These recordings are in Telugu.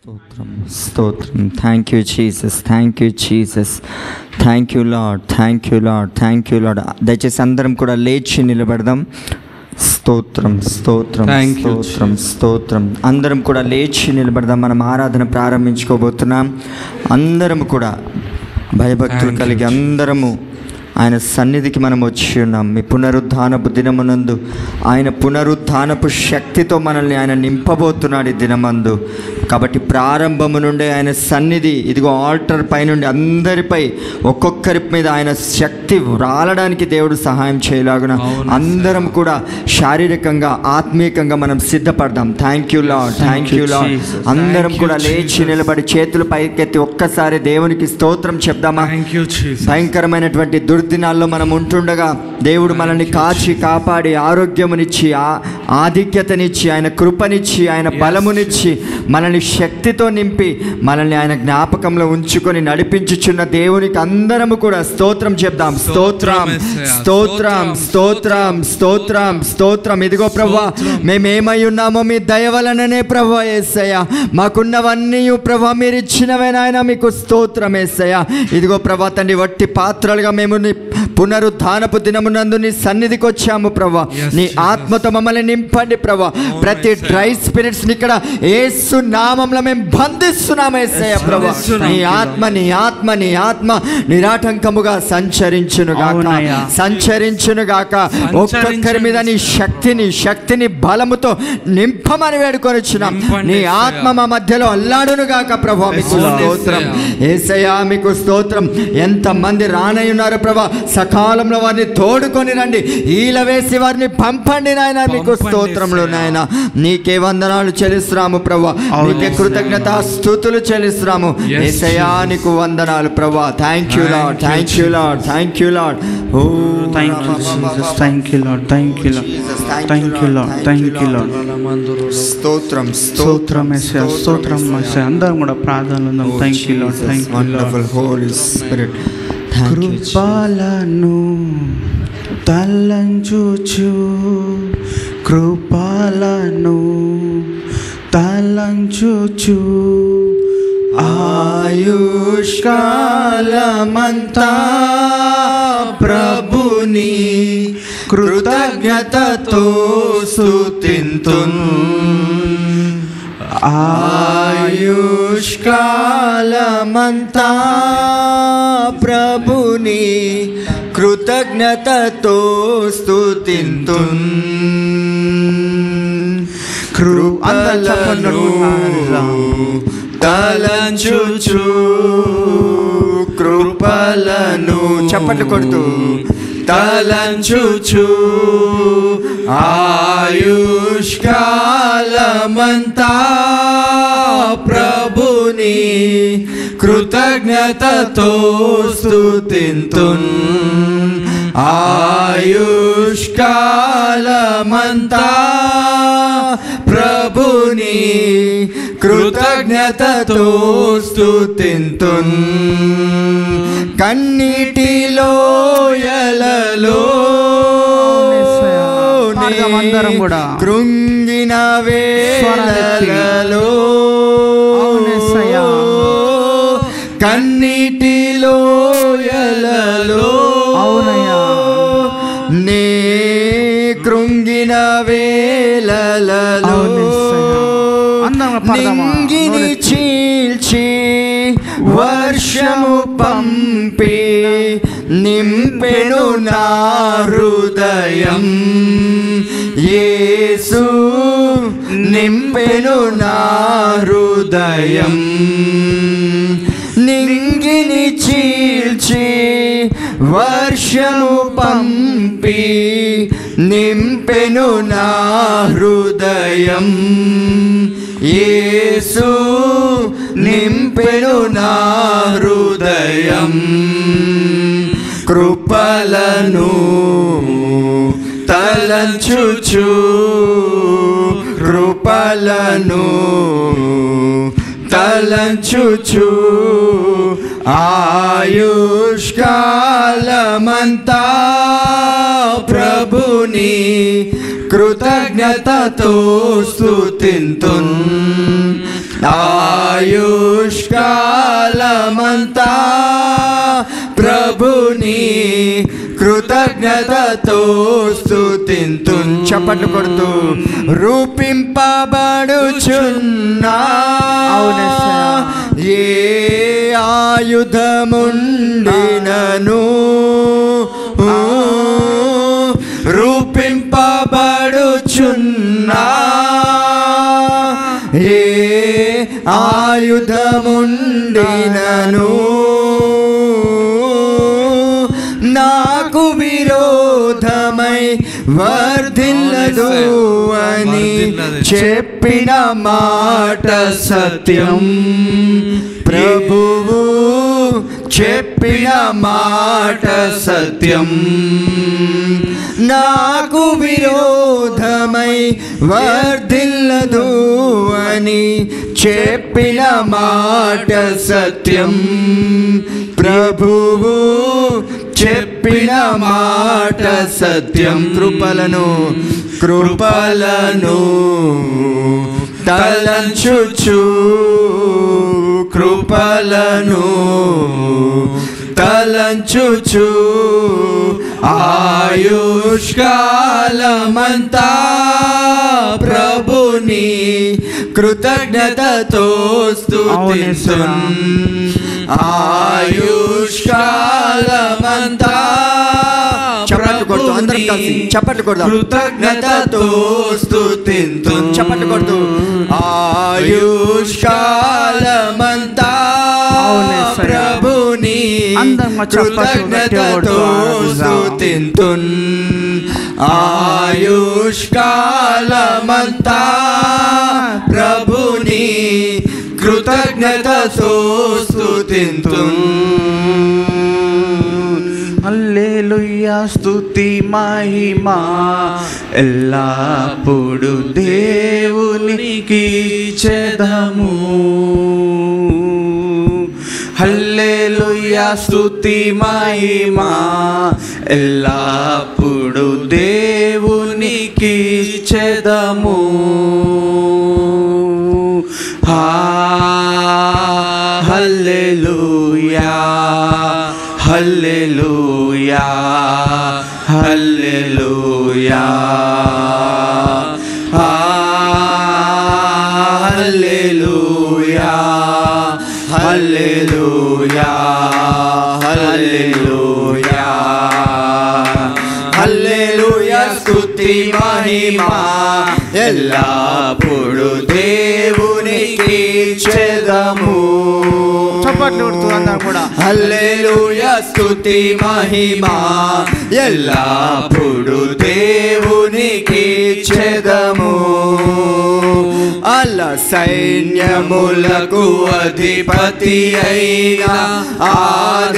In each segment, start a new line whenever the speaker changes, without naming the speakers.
స్తోత్రం స్తోత్రం. Thank you Jesus, thank you Jesus, thank you Lord, thank you Lord, thank you lord. దయచేసి అందరం కూడా లేచి నిలబడదాం. స్తోత్రం స్తోత్రం స్తోత్రం స్తోత్రం. అందరం కూడా లేచి నిలబడదాం. మనం ఆరాధన ప్రారంభించుకోబోతున్నాం. అందరం కూడా భయభక్తులు కలిగి అందరము ఆయన సన్నిధికి మనం వచ్చి ఉన్నాం. మీ పునరుద్ధానపు దినమునందు ఆయన పునరుద్ధానపు శక్తితో మనల్ని ఆయన నింపబోతున్నాడు ఈ దినమందు. కాబట్టి ప్రారంభము నుండే ఆయన సన్నిధి ఇదిగో ఆల్టర్ పై నుండి అందరిపై ఒక్కొక్కరి మీద ఆయన శక్తి రాలడానికి దేవుడు సహాయం చేయలాగున అందరం కూడా శారీరకంగా ఆత్మీయంగా మనం సిద్ధపడదాం. Thank you Lord, thank you Lord. అందరం కూడా లేచి నిలబడి చేతులు పైకెత్తి ఒక్కసారి దేవునికి స్తోత్రం చెప్దామా? భయంకరమైనటువంటి దినాల్లో మనం ఉంటుండగా దేవుడు మనల్ని కాచి కాపాడి ఆరోగ్యమునిచ్చి ఆధిక్యతనిచ్చి ఆయన కృపనిచ్చి ఆయన బలమునిచ్చి మనల్ని శక్తితో నింపి మనల్ని ఆయన జ్ఞాపకంలో ఉంచుకొని నడిపించుచున్న దేవునికి అందరము కూడా స్తోత్రం చెప్దాం. స్తోత్రం స్తోత్రం స్తోత్రం స్తోత్రం స్తోత్రం. ఇదిగో ప్రభువా, మేమేమై ఉన్నామో మీ దయ వలననే ప్రభువా యేసయ్య. మాకున్నవన్నీ ప్రభువా మీరు ఇచ్చినవే నాయన, మీకు స్తోత్రం యేసయ్య. ఇదిగో ప్రభువా తండ్రి, వట్టి పాత్రలుగా మేము పునరుద్ధానపు దినమునందు నీ సన్నిధికి వచ్చాము ప్రభా. నీ ఆత్మతో మమ్మల్ని నింపండి ప్రభా. ప్రతి డ్రై స్పిరిట్స్ ఇక్కడ యేసు నామములో మేము బంధిస్తున్నాము యేసయ్య ప్రభా. నీ ఆత్మ నీ ఆత్మ నీ ఆత్మ నిరాటంకముగా సంచరించును గాక. ఒక్కొక్కరి మీద నీ శక్తిని బలముతో నింపమని వేడుకొని వచ్చినాం. నీ ఆత్మ మా మధ్యలో అల్లాడును గాక ప్రభా. మీకు స్తోత్రం యేసయ్య, మీకు స్తోత్రం. ఎంతమంది రానయ్యున్నారు ప్రభా, సకాలంలో వారిని తోడుకొని రండి, ఈల వేసి వారిని పంపండి నాయన. మీకు స్తోత్రములు నాయన. నీకే వందనాలు చెల్లిస్తున్నాము ప్రభా. నీకే కృతజ్ఞత స్తుతులు చెల్లిస్తున్నాము యేసయ్యా. నీకు వందనాలు ప్రభా. Thank you Lord, thank you Lord, thank you Lord. ఓ
thank you Jesus, thank you Lord, thank you Lord, thank you Lord, thank you Lord.
స్తోత్రం
స్తోత్రం యేసయ్యా, స్తోత్రం యేసయ్యా. అందరం కూడా ప్రార్థనలు ఉందాం. Thank you Lord, thank you Lord.
Holy Spirit,
కృపలను తలంచుచు, కృపలను తలంచుచు, ఆయుష్కాలమంతా ప్రభుని కృతజ్ఞతతో స్తుతింతున్. ఆయుష్కాలమంతా ప్రభుని కృతజ్ఞతతో స్తుతింతున్. కృపలను తలంచుచు, కృపలను చప్పట్లు కొడుతూ తలంచుచు, ఆయుష్కాలమంతా ప్రభుని కృతజ్ఞతతో స్తుతింతున్. ఆయుష్కాలమంతా ప్రభుని కృతజ్ఞతతో స్తుతింతున్. కన్నీటిలో ఎలలో కృంగిన వేళలలో, కన్నీటిలో ఎలలో నే కృంగిన వేళలలో నింగిని చీల్చి వర్షము పంపి నింపెను నా హృదయం. యేసు నింపెను నా హృదయం. నింగిని చీల్చి వర్షము పంపి నింపెను నా హృదయం. యేసు నింపెను నా హృదయం. కృపలను తలంచుచు, కృపలను తలంచుచు, ఆయుష్కాలమంతా ప్రభుని కృతజ్ఞతతో స్తుతింతున్.
ఆయుష్కాలమంతా ప్రభుని కృతజ్ఞతతో స్తుతింతున్. చప్పట్లు కొడుతూ రూపింపబడుచున్నా ఏ ఆయుధముండినను రూపింపబడుచున్నా ఏ ఆయుధముండినను నాకు విరోధమై వర్ధిల్లదు అని చెప్పిన మాట సత్యం. ప్రభువు చెప్పిన మాట సత్యం. నాకు విరోధమై వర్ధిల్లదు అని చెప్పిన మాట సత్యం. ప్రభువు చెప్పిన మాట సత్యం. కృపలను తలంచుచు కృపలను తలంచుచు ఆయుష్కాలమంతా ప్రభుని కృతజ్ఞతతో స్తుతింతున్. ఆయుష్కాలమంతా చప్పట్లు కొడుతూ అందరం కలిసి చప్పట్లు కొడదాం. కృతజ్ఞతతో స్తుతింతున్. చప్పట్లు కొడుతూ ఆయుష్కాలమంతా ప్రభుని కృతజ్ఞతతో స్తుతింతున్. ఆయుష్కాలమంతా ప్రభుని కృతజ్ఞతతో స్తుతింతున్.
హల్లెలూయా స్తుతి మహిమా ఎల్లప్పుడు దేవునికి చెదము. హల్లెలూయా స్తుతి మహిమా ఎల్లప్పుడు దేవునికి చెదము. హల్లెలూయా హల్లెలూయా హల్లెలూయా హల్లెలూయా హల్లెలూయా హల్లెలూయా హల్లెలూయా స్తుతి మహిమా ఎల్లప్పుడు దేవునికి చెదము. చప్పట్లు కొడుతూ అందరం కూడా హల్లెలూయా స్తుతి మహిమా ఎల్లప్పుడు దేవునికి చెదము. అల్ల సైన్యములకు అధిపతి అయిన ఆ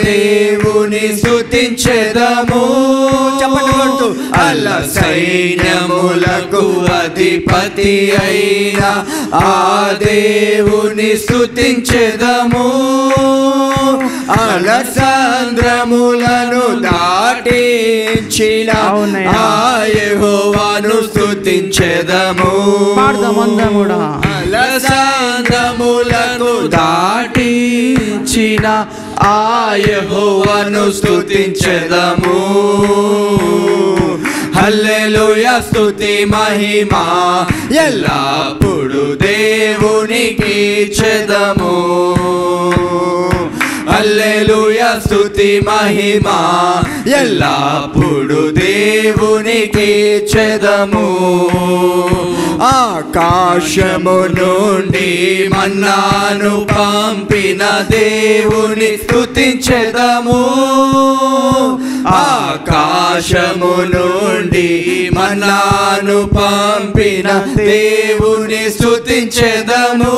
దేవుని స్తుతించెదము. చప్పట్లు కొడుతూ అల్ల సైన్యములకు అధిపతి అయిన ఆ దేవుని స్తుతించెదము. అలసంద్రములను దాటించిన ఆ యెహోవాను స్తుతించెదము. అలసంద్రములను దాటించిన ఆ యెహోవాను స్తుతించెదము. హల్లెలూయా స్తుతి మహిమా ఎల్లప్పుడు దేవునికి చెదము. హల్లెలూయా స్తుతి మహిమా ఎల్లప్పుడు దేవునికి చెదము. ఆకాశము నుండి మన్నాను పంపిన దేవుని స్తుతించెదము. ఆకాశము నుండి మన్నాను పంపిన దేవుని స్తుతించెదము.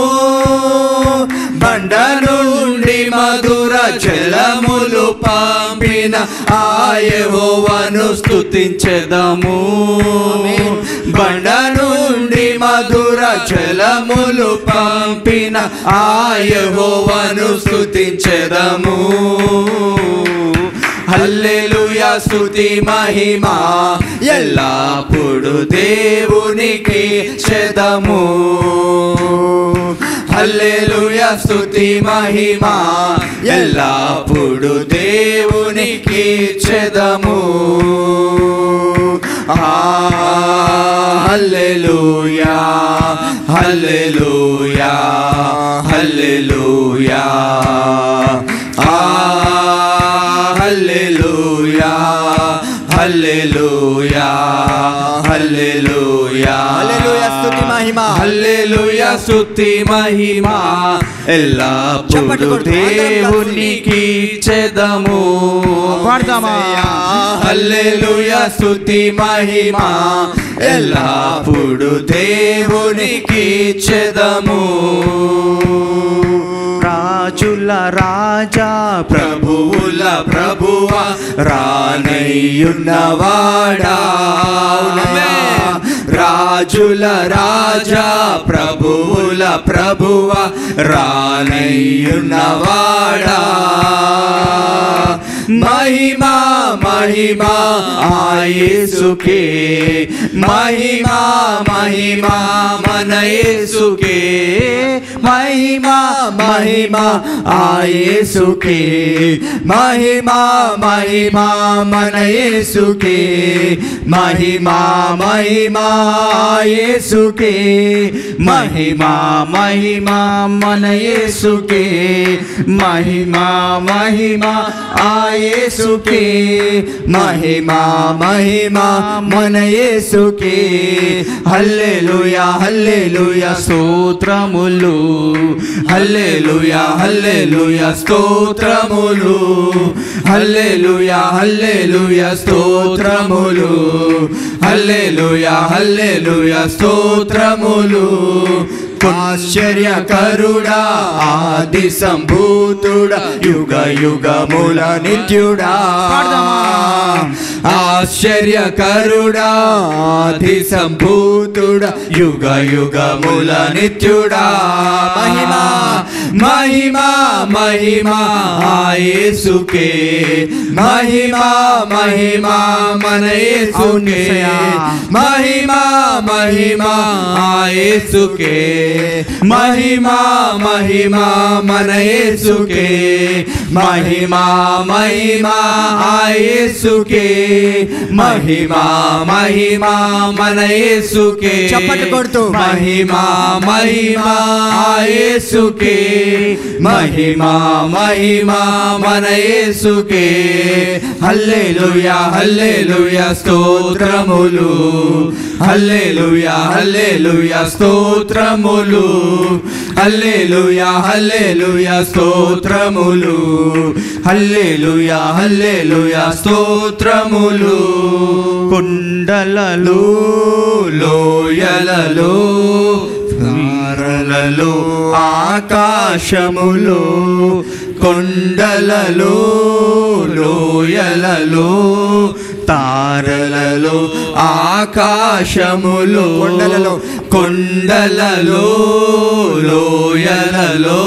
బండ నుండి మధుర జలములు పంపిన ఆ యెహోవాను స్తుతించెదము. బండ నుండి మధుర జలములు పంపిన ఆ యెహోవాను స్తుతించెదము. హల్లెలూయా స్తుతి మహిమా ఎల్లప్పుడు దేవునికి చెదము.
హల్లెలూయా స్తుతి మహిమ ఎల్లప్పుడు దేవునికి చెదము. హల్లెలూయా హల్లెలూయా హల్లెలూయా హల్లెలూయా హల్లెలూయా హల్లెలూయా హల్లెలూయా స్తుతి మహిమ హల్లెలూయా స్తుతి మహిమ ఎల్లప్పుడు దేవునికి చెదము. పాడదామా? హల్లెలూయా స్తుతి మహిమ ఎల్లప్పుడు దేవునికి చెదము. రాజుల రాజా ప్రభువుల ప్రభువా రానయ్యున్నవాడా. రాజుల రాజా ప్రభువుల ప్రభువా రానయ్యున్నవాడా. మహిమా మహిమా ఆ యేసుకే, మహిమా మహిమా మన యేసుకే, మహిమా మహిమా ఆ యేసుకే, మహిమా మహిమా మన యేసుకే, మహిమా మహిమా యేసుకే, మహిమా మహిమా మన యేసుకే, మహిమా మహిమా ఆ యేసుకే, మహిమా మహిమా మన యేసుకే. హల్లెలూయా హల్లెలూయా స్తోత్రములు, హల్లెలూయా హల్లెలూయా స్తోత్రములు, హల్లెలూయా హల్లెలూయా స్తోత్రములు, హల్లెలూయా హల్లెలూయా స్తోత్రములు. ఆశ్చర్యకరుడా ఆది సంభూతుడా యుగ యుగముల నిత్యుడా. ఆశ్చర్యకరుడా ఆది సంభూతుడా యుగ యుగముల నిత్యుడా. మహిమా మహిమా మహిమా ఆ యేసుకే, మహిమా మహిమా మన యేసుకే, మహిమా మహిమా ఆ యేసుకే, మహిమా మహిమా మన యేసుకే, మహిమా మహిమా ఆ యేసుకే, మహిమా మహిమా మన యేసుకే. చప్పట్లు కొడుతూ మహిమా మహిమా ఆ యేసుకే, మహిమా మహిమా మన యేసుకే. హల్లెలూయా హల్లెలూయా స్తోత్రములు, హల్లెలూయా హల్లెలూయా స్తోత్రములు, హల్లెలూయా హల్లెలూయా స్తోత్రములు, హల్లెలూయా హల్లెలూయా స్తోత్రములు. కొండలలో లోయలలో తారలలో ఆకాశములో, కొండలలో లోయలలో తారలలో ఆకాశములో, కొండలలో కొండలలో లోయలలో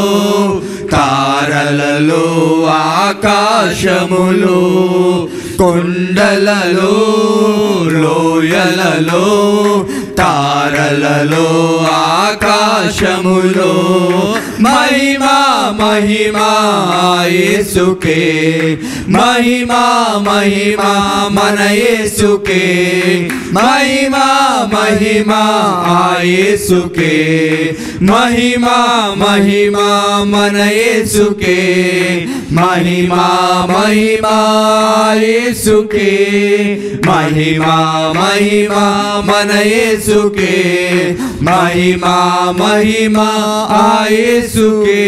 తారలలో ఆకాశములో, కొండలలో లోయలలో తారలలో ఆకాశములో. మహిమా మహిమా యేసుకే, మహిమా మహిమా మన యేసుకే, మహిమా మహిమా యేసుకే, మహిమా మహిమా మన యేసుకే, మహిమా మహిమా యేసుకే, మహిమా మహిమా మన యేసుకే, మహిమా మహిమా యేసుకే,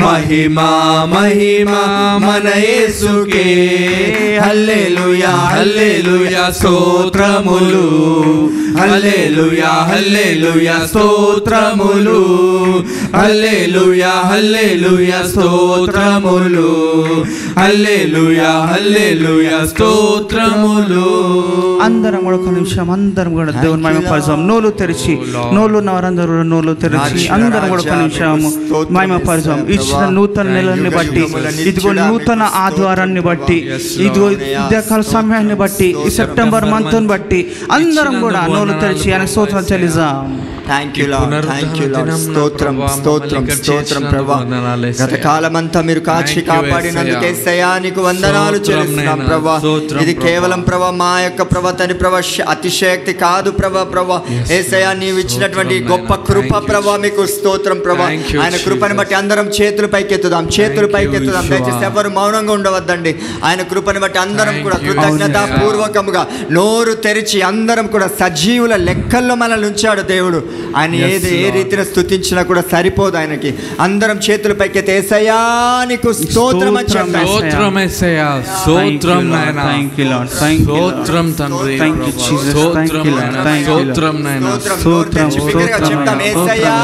మహిమా మహిమా మన యేసుకే. హల్లెలూయా హల్లెలూయా స్తోత్రములు, హల్లెలూయా హల్లెలూయా స్తోత్రములు, హల్లెలూయా హల్లెలూయా స్తోత్రములు, హల్లెలూయా హల్లెలూయా స్తోత్రములు. అందరం కూడా ఒక నిమిషం అందరం కూడా దేవుని మహిమపరచుదాం. నోలు తెరిచి, నోలు ఉన్న వారందరూ నోలు తెరిచి అందరం కూడా ఒక నిమిషం మహిమపరచుదాం. ఇచ్చిన నూతన నెలని బట్టి, ఇదిగో నూతన ఆదివారాన్ని బట్టి, ఇదిగో ఉదయకాల సమయాన్ని బట్టి, ఈ సెప్టెంబర్ మంత్ని బట్టి అందరం కూడా నోలు తెరిచి ఆయన స్తోత్రం చెల్లిద్దాం. Thank you Lord, thank you Lord. స్తోత్రం స్తోత్రం స్తోత్రం ప్రభా. గత కాలమంతా మీరు కాచి కాపాడినందుకు యేసయ్యా నీకు వందనాలు చెల్లిస్తున్నాం ప్రభా. ఇది కేవలం ప్రభా మా యొక్క ప్రభా తని ప్రభా అతిశయక్తి కాదు ప్రభా. యేసయ్యా నీవు ఇచ్చినటువంటి గొప్ప కృప ప్రభా, మీకు స్తోత్రం ప్రభా. ఆయన కృపను బట్టి అందరం చేతులు పైకెత్తుదాం. దయచేసి ఎవరు మౌనంగా ఉండవద్దండి. ఆయన కృపను బట్టి అందరం కూడా కృతజ్ఞతాపూర్వకముగా నోరు తెరిచి అందరం కూడా సజీవుల లెక్కల్లో మనల్ని ఉంచాడు దేవుడు. ఆయన ఏ రీతిని స్తుతించినా కూడా సరిపోదు ఆయనకి. అందరం చేతుల పైకెత్తి యేసయ్యా నీకు స్తోత్రం అని చెప్పండి.
స్తోత్రం యేసయ్యా, స్తోత్రం నాయనా, స్తోత్రం తండ్రి, స్తోత్రం నాయనా, స్తోత్రం నాయనా,
స్తోత్రం చెప్తాం. యేసయ్యా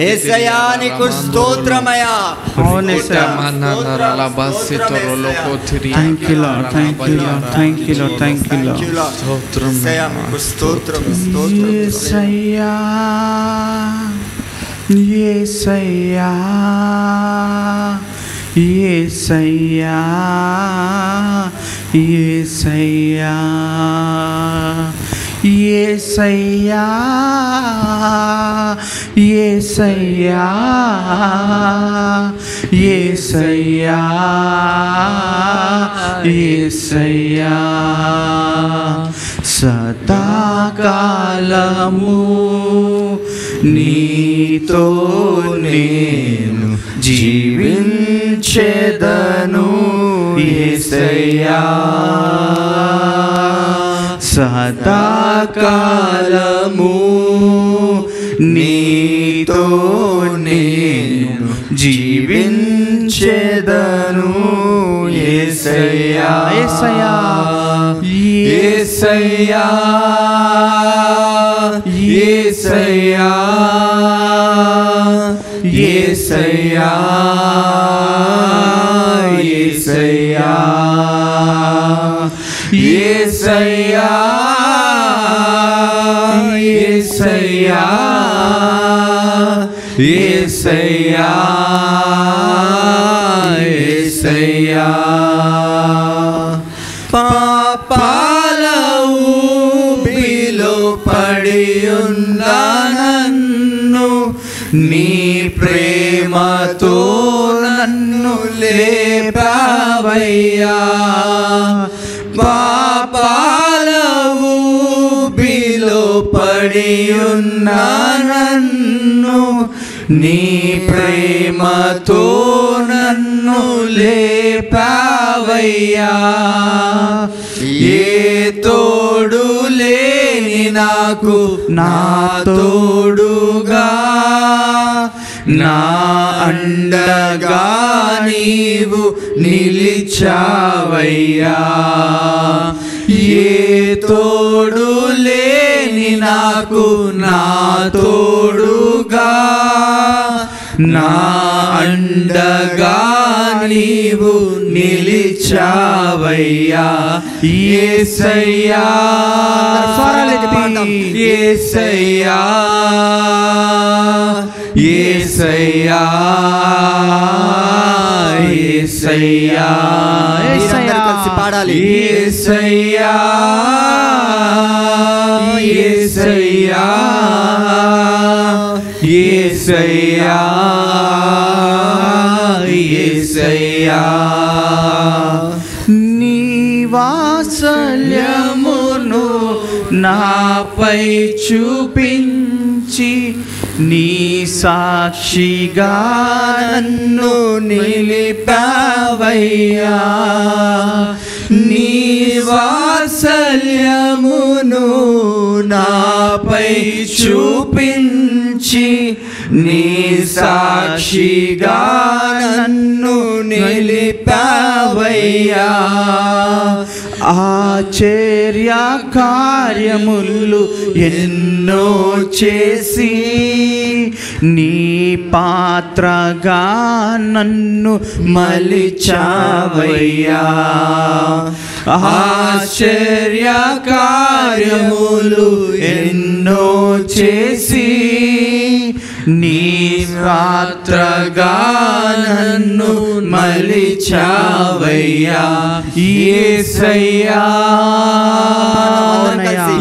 యేసయ్యా నీకు స్తోత్రమయ్యా.
Thank you Lord, thank you Lord, thank you Lord, thank you Lord.
స్తోత్రం స్తోత్రం స్తోత్రం.
యేసయ్యా యేసయ్యా యేసయ్యా యేసయ్యా యేసయ్యా యేసయ్యా యేసయ్యా యేసయ్యా సదాకాలము నీతో నేను జీవించెదను యేసయ్యా. సదాకాలము నీతో నేను జీవించెదను యేసయ్యా. యేసయ్యా యేసయ్యా యేసయ్యా యేసయ్యా యేసయ్యా యేసయ్యా యేసయ్యా యేసయ్యా యేసయ్యా. పాపాల ఊబిలో పడియున్న నన్ను నీ ప్రేమతో నన్ను లేపావయ్యా. పాపాల ఊబిలో పడియున్న నన్ను నీ ప్రేమతో నన్ను లేపావయ్యా. ఏ తోడు లేని నాకు నా తోడుగా నా అండగా నీవు నిలిచావయ్యా. ఏ తోడు లేని నాకు నా తోడుగా నా అండగా నీవు నిలిచావయ్యా. యేసయ్యా యేసయ్యా యేసయ్యా యేసయ్యా
కలిసి పాడాలి.
యేసయ్యా యేసయ్యా యేసయ్యా యేసయ్యా. నీ వాత్సల్యమును నాపై చూపించి నీ సాక్షిగా నన్ను నిలిపావయ్యా. నీ వాత్సల్యమును నాపై చూపించి నీ సాక్షిగా నన్ను నిలిపావయ్యా. ఆశ్చర్య కార్యములు ఎన్నో చేసి నీ పాత్రగా నన్ను మలిచావయ్యా. ఆశ్చర్య కార్యములు ఎన్నో చేసి నీ పాత్రగా నన్ను మలిచావయ్యా యేసయ్యా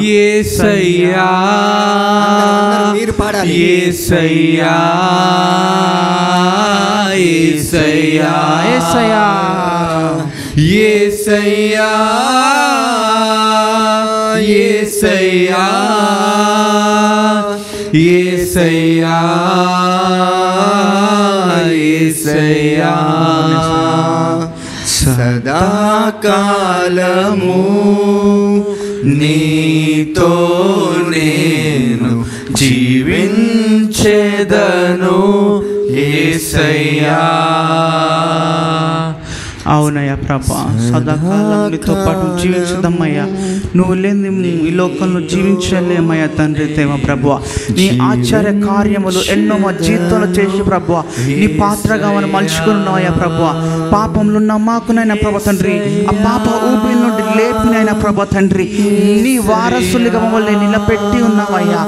యేసయ్యా
మీరు పాడాలి
యేసయ్యా యేసయ్యా
యేసయ్యా
యేసయ్యా యేసయ్యా యేసయ్యా యేసయ్యా
సదాకాలము నీతో నేను జీవించెదను యేసయ్యా.
అవునయ్యా ప్రభా, సదాకాలం నీతో పాటు జీవించదమ్మయ్యా. నువ్వు లేని ఈ లోకంలో జీవించలేమయ్యా తండ్రి దేవ ప్రభువా. నీ ఆశ్చర్య కార్యములు ఎన్నో మా జీవితంలో చేసి ప్రభువా నీ పాత్రగా మనం మలుచుకున్నావయ్యా ప్రభువా. పాపంలో ఉన్న మాకునైనా ప్రభా తండ్రి, ఆ పాప ఊపిరి నుండి లేపినైనా ప్రభా తండ్రి, నీ వారసులుగా మమ్మల్ని నిలబెట్టి ఉన్నావయ్యా.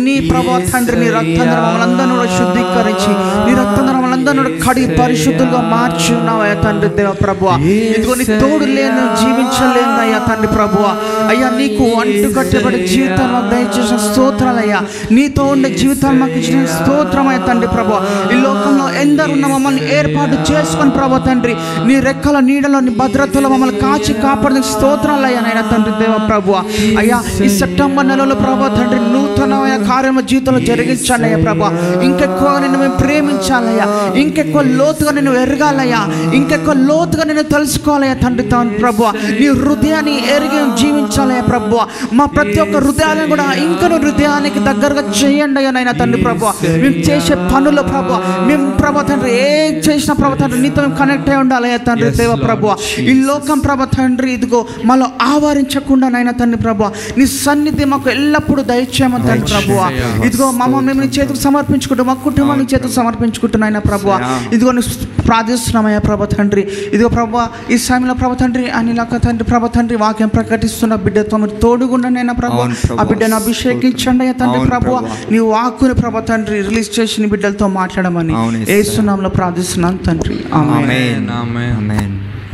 నీ ప్రభా తండ్రి, నీ రక్తంలో మమ్మల్ని అందరూ శుద్ధీకరించి, నీ రక్తంలో మమ్మల్ని అందరూ కడిగి పరిశుద్ధులుగా మార్చి ఉన్నావయ్యా తండ్రి దేవ ప్రభువా. ఇదిగో నీ తోడు లేని జీవించలేను అయ్యా తండ్రి ప్రభువా. అయ్యా నీకు అంటు కట్టబడి జీవితాన్ని మాకు దయచేసిన స్తోత్రాలయ్యా. నీతో ఉండే జీవితాన్ని మాకు ఇచ్చిన స్తోత్రమయ్యా తండ్రి ప్రభువా. ఈ లోకంలో ఎందరున్న మమ్మల్ని ఏర్పాటు చేసుకొని ప్రభా తండ్రి, నీ రెక్కల నీడలో నీ భద్రతలో మమ్మల్ని కాచి కాపాడిన స్తోత్రాలయ్యా నైనా తండ్రి దేవ ప్రభువా. అయ్యా ఈ సెప్టెంబర్ నెలలో ప్రభా తండ్రి నూతనమైన కార్యము జీవితంలో జరిగించండి అయ్యా ప్రభా. ఇంకెక్కువ నిన్ను మేము ప్రేమించాలయ్యా, ఇంకెక్కువ లోతుగా నిన్ను ఎరగాలయ్యా, ఇంకెక్కువ లోతుగా నేను తెలుసుకోవాలయ్యా తండ్రి ప్రభువా. నీ హృదయాన్ని ఎరిగి జీవించాలయ్యా ప్రభువా. మా ప్రతి ఒక్క హృదయాలను కూడా ఇంకను హృదయానికి దగ్గరగా చేయండి అయ్యా నైనా తండ్రి ప్రభువా. మేము చేసే పనులు ప్రభువా, మేము ప్రభా తండ్రి ఏం చేసిన ప్రభా తండ్రి నీతో మేము కనెక్ట్ అయి ఉండాలయ్యా తండ్రి దేవ ప్రభువా. ఈ లోకం ప్రభా తండ్రి ఇదిగో మాలో ఆవరించకుండా నైనా తండ్రి ప్రభువా నీ సన్నిధి మాకు ఎల్లప్పుడూ దయచేయమని తండ్రి ప్రభువా. ఇదిగో మేము నీ చేతికి సమర్పించుకుంటూ, మా కుటుంబాన్ని చేతికి సమర్పించుకుంటున్నాయినా ప్రభువా. ఇదిగో నీ ప్రార్థిస్తున్నామయ్యా ప్రభా తండ్రి. ఇదిగో ప్రభా ఈ సమయంలో ప్రభా తండ్రి అనిలాక తండ్రి ప్రభా తండ్రి వాక్యం ప్రకటిస్తున్న బిడ్డతో మీరు తోడుగుండనైనా ప్రభా. ఆ బిడ్డను అభిషేకించండి అయ్యా తండ్రి ప్రభువా. నీ వాక్కుని ప్రభా తండ్రి రిలీజ్ చేసి నీ బిడ్డలతో మాట్లాడమని యేసు నామములో ప్రార్థిస్తున్నాను తండ్రి.
ఆమేన్ ఆమేన్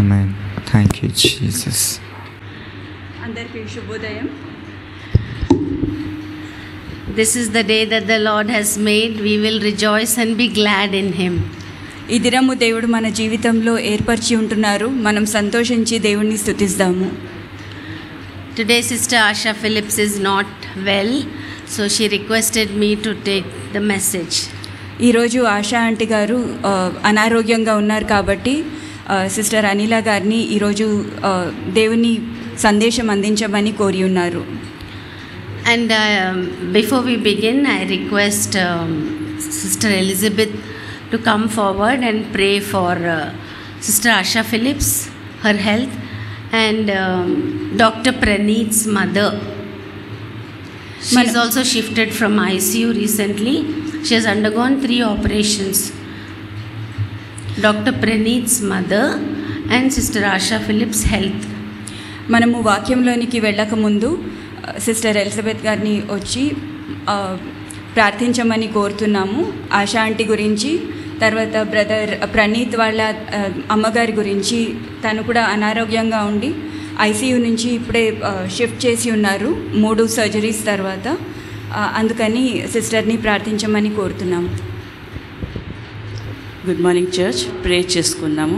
ఆమేన్. Thank you Jesus.
అందరికీ శుభోదయం.
This is the day that the Lord has made. We will rejoice and be glad in Him.
ఈ దినము దేవుడు మన జీవితంలో ఏర్పరిచి ఉంటున్నారు. మనం సంతోషించి దేవుణ్ణి స్తుతిస్తాము.
Today Sister Asha Phillips is not well, so she requested me to take the message.
ఈరోజు ఆశా ఆంటీ గారు అనారోగ్యంగా ఉన్నారు కాబట్టి సిస్టర్ అనిల గారిని ఈరోజు దేవుని సందేశం అందించమని కోరి ఉన్నారు.
And before we begin, I request Sister Elizabeth to come forward and pray for Sister Asha Phillips, her health, and Dr. Praneeth's mother. She's also shifted from ICU recently. She has undergone 3 operations. Dr. Praneeth's mother and Sister Asha Phillips' health.
మనము వాక్యంలోనికి వెళ్ళక ముందు సిస్టర్ ఎలిజబెత్ గారిని వచ్చి ప్రార్థించమని కోరుతున్నాము. ఆశా ఆంటీ గురించి, తర్వాత బ్రదర్ ప్రణీత్ వాళ్ళ అమ్మగారి గురించి. తను కూడా అనారోగ్యంగా ఉండి ఐసీయూ నుంచి ఇప్పుడే షిఫ్ట్ చేసి ఉన్నారు 3 సర్జరీస్ తర్వాత. అందుకని సిస్టర్ని ప్రార్థించమని కోరుతున్నాము.
Good morning church. ప్రే చేసుకుందాము.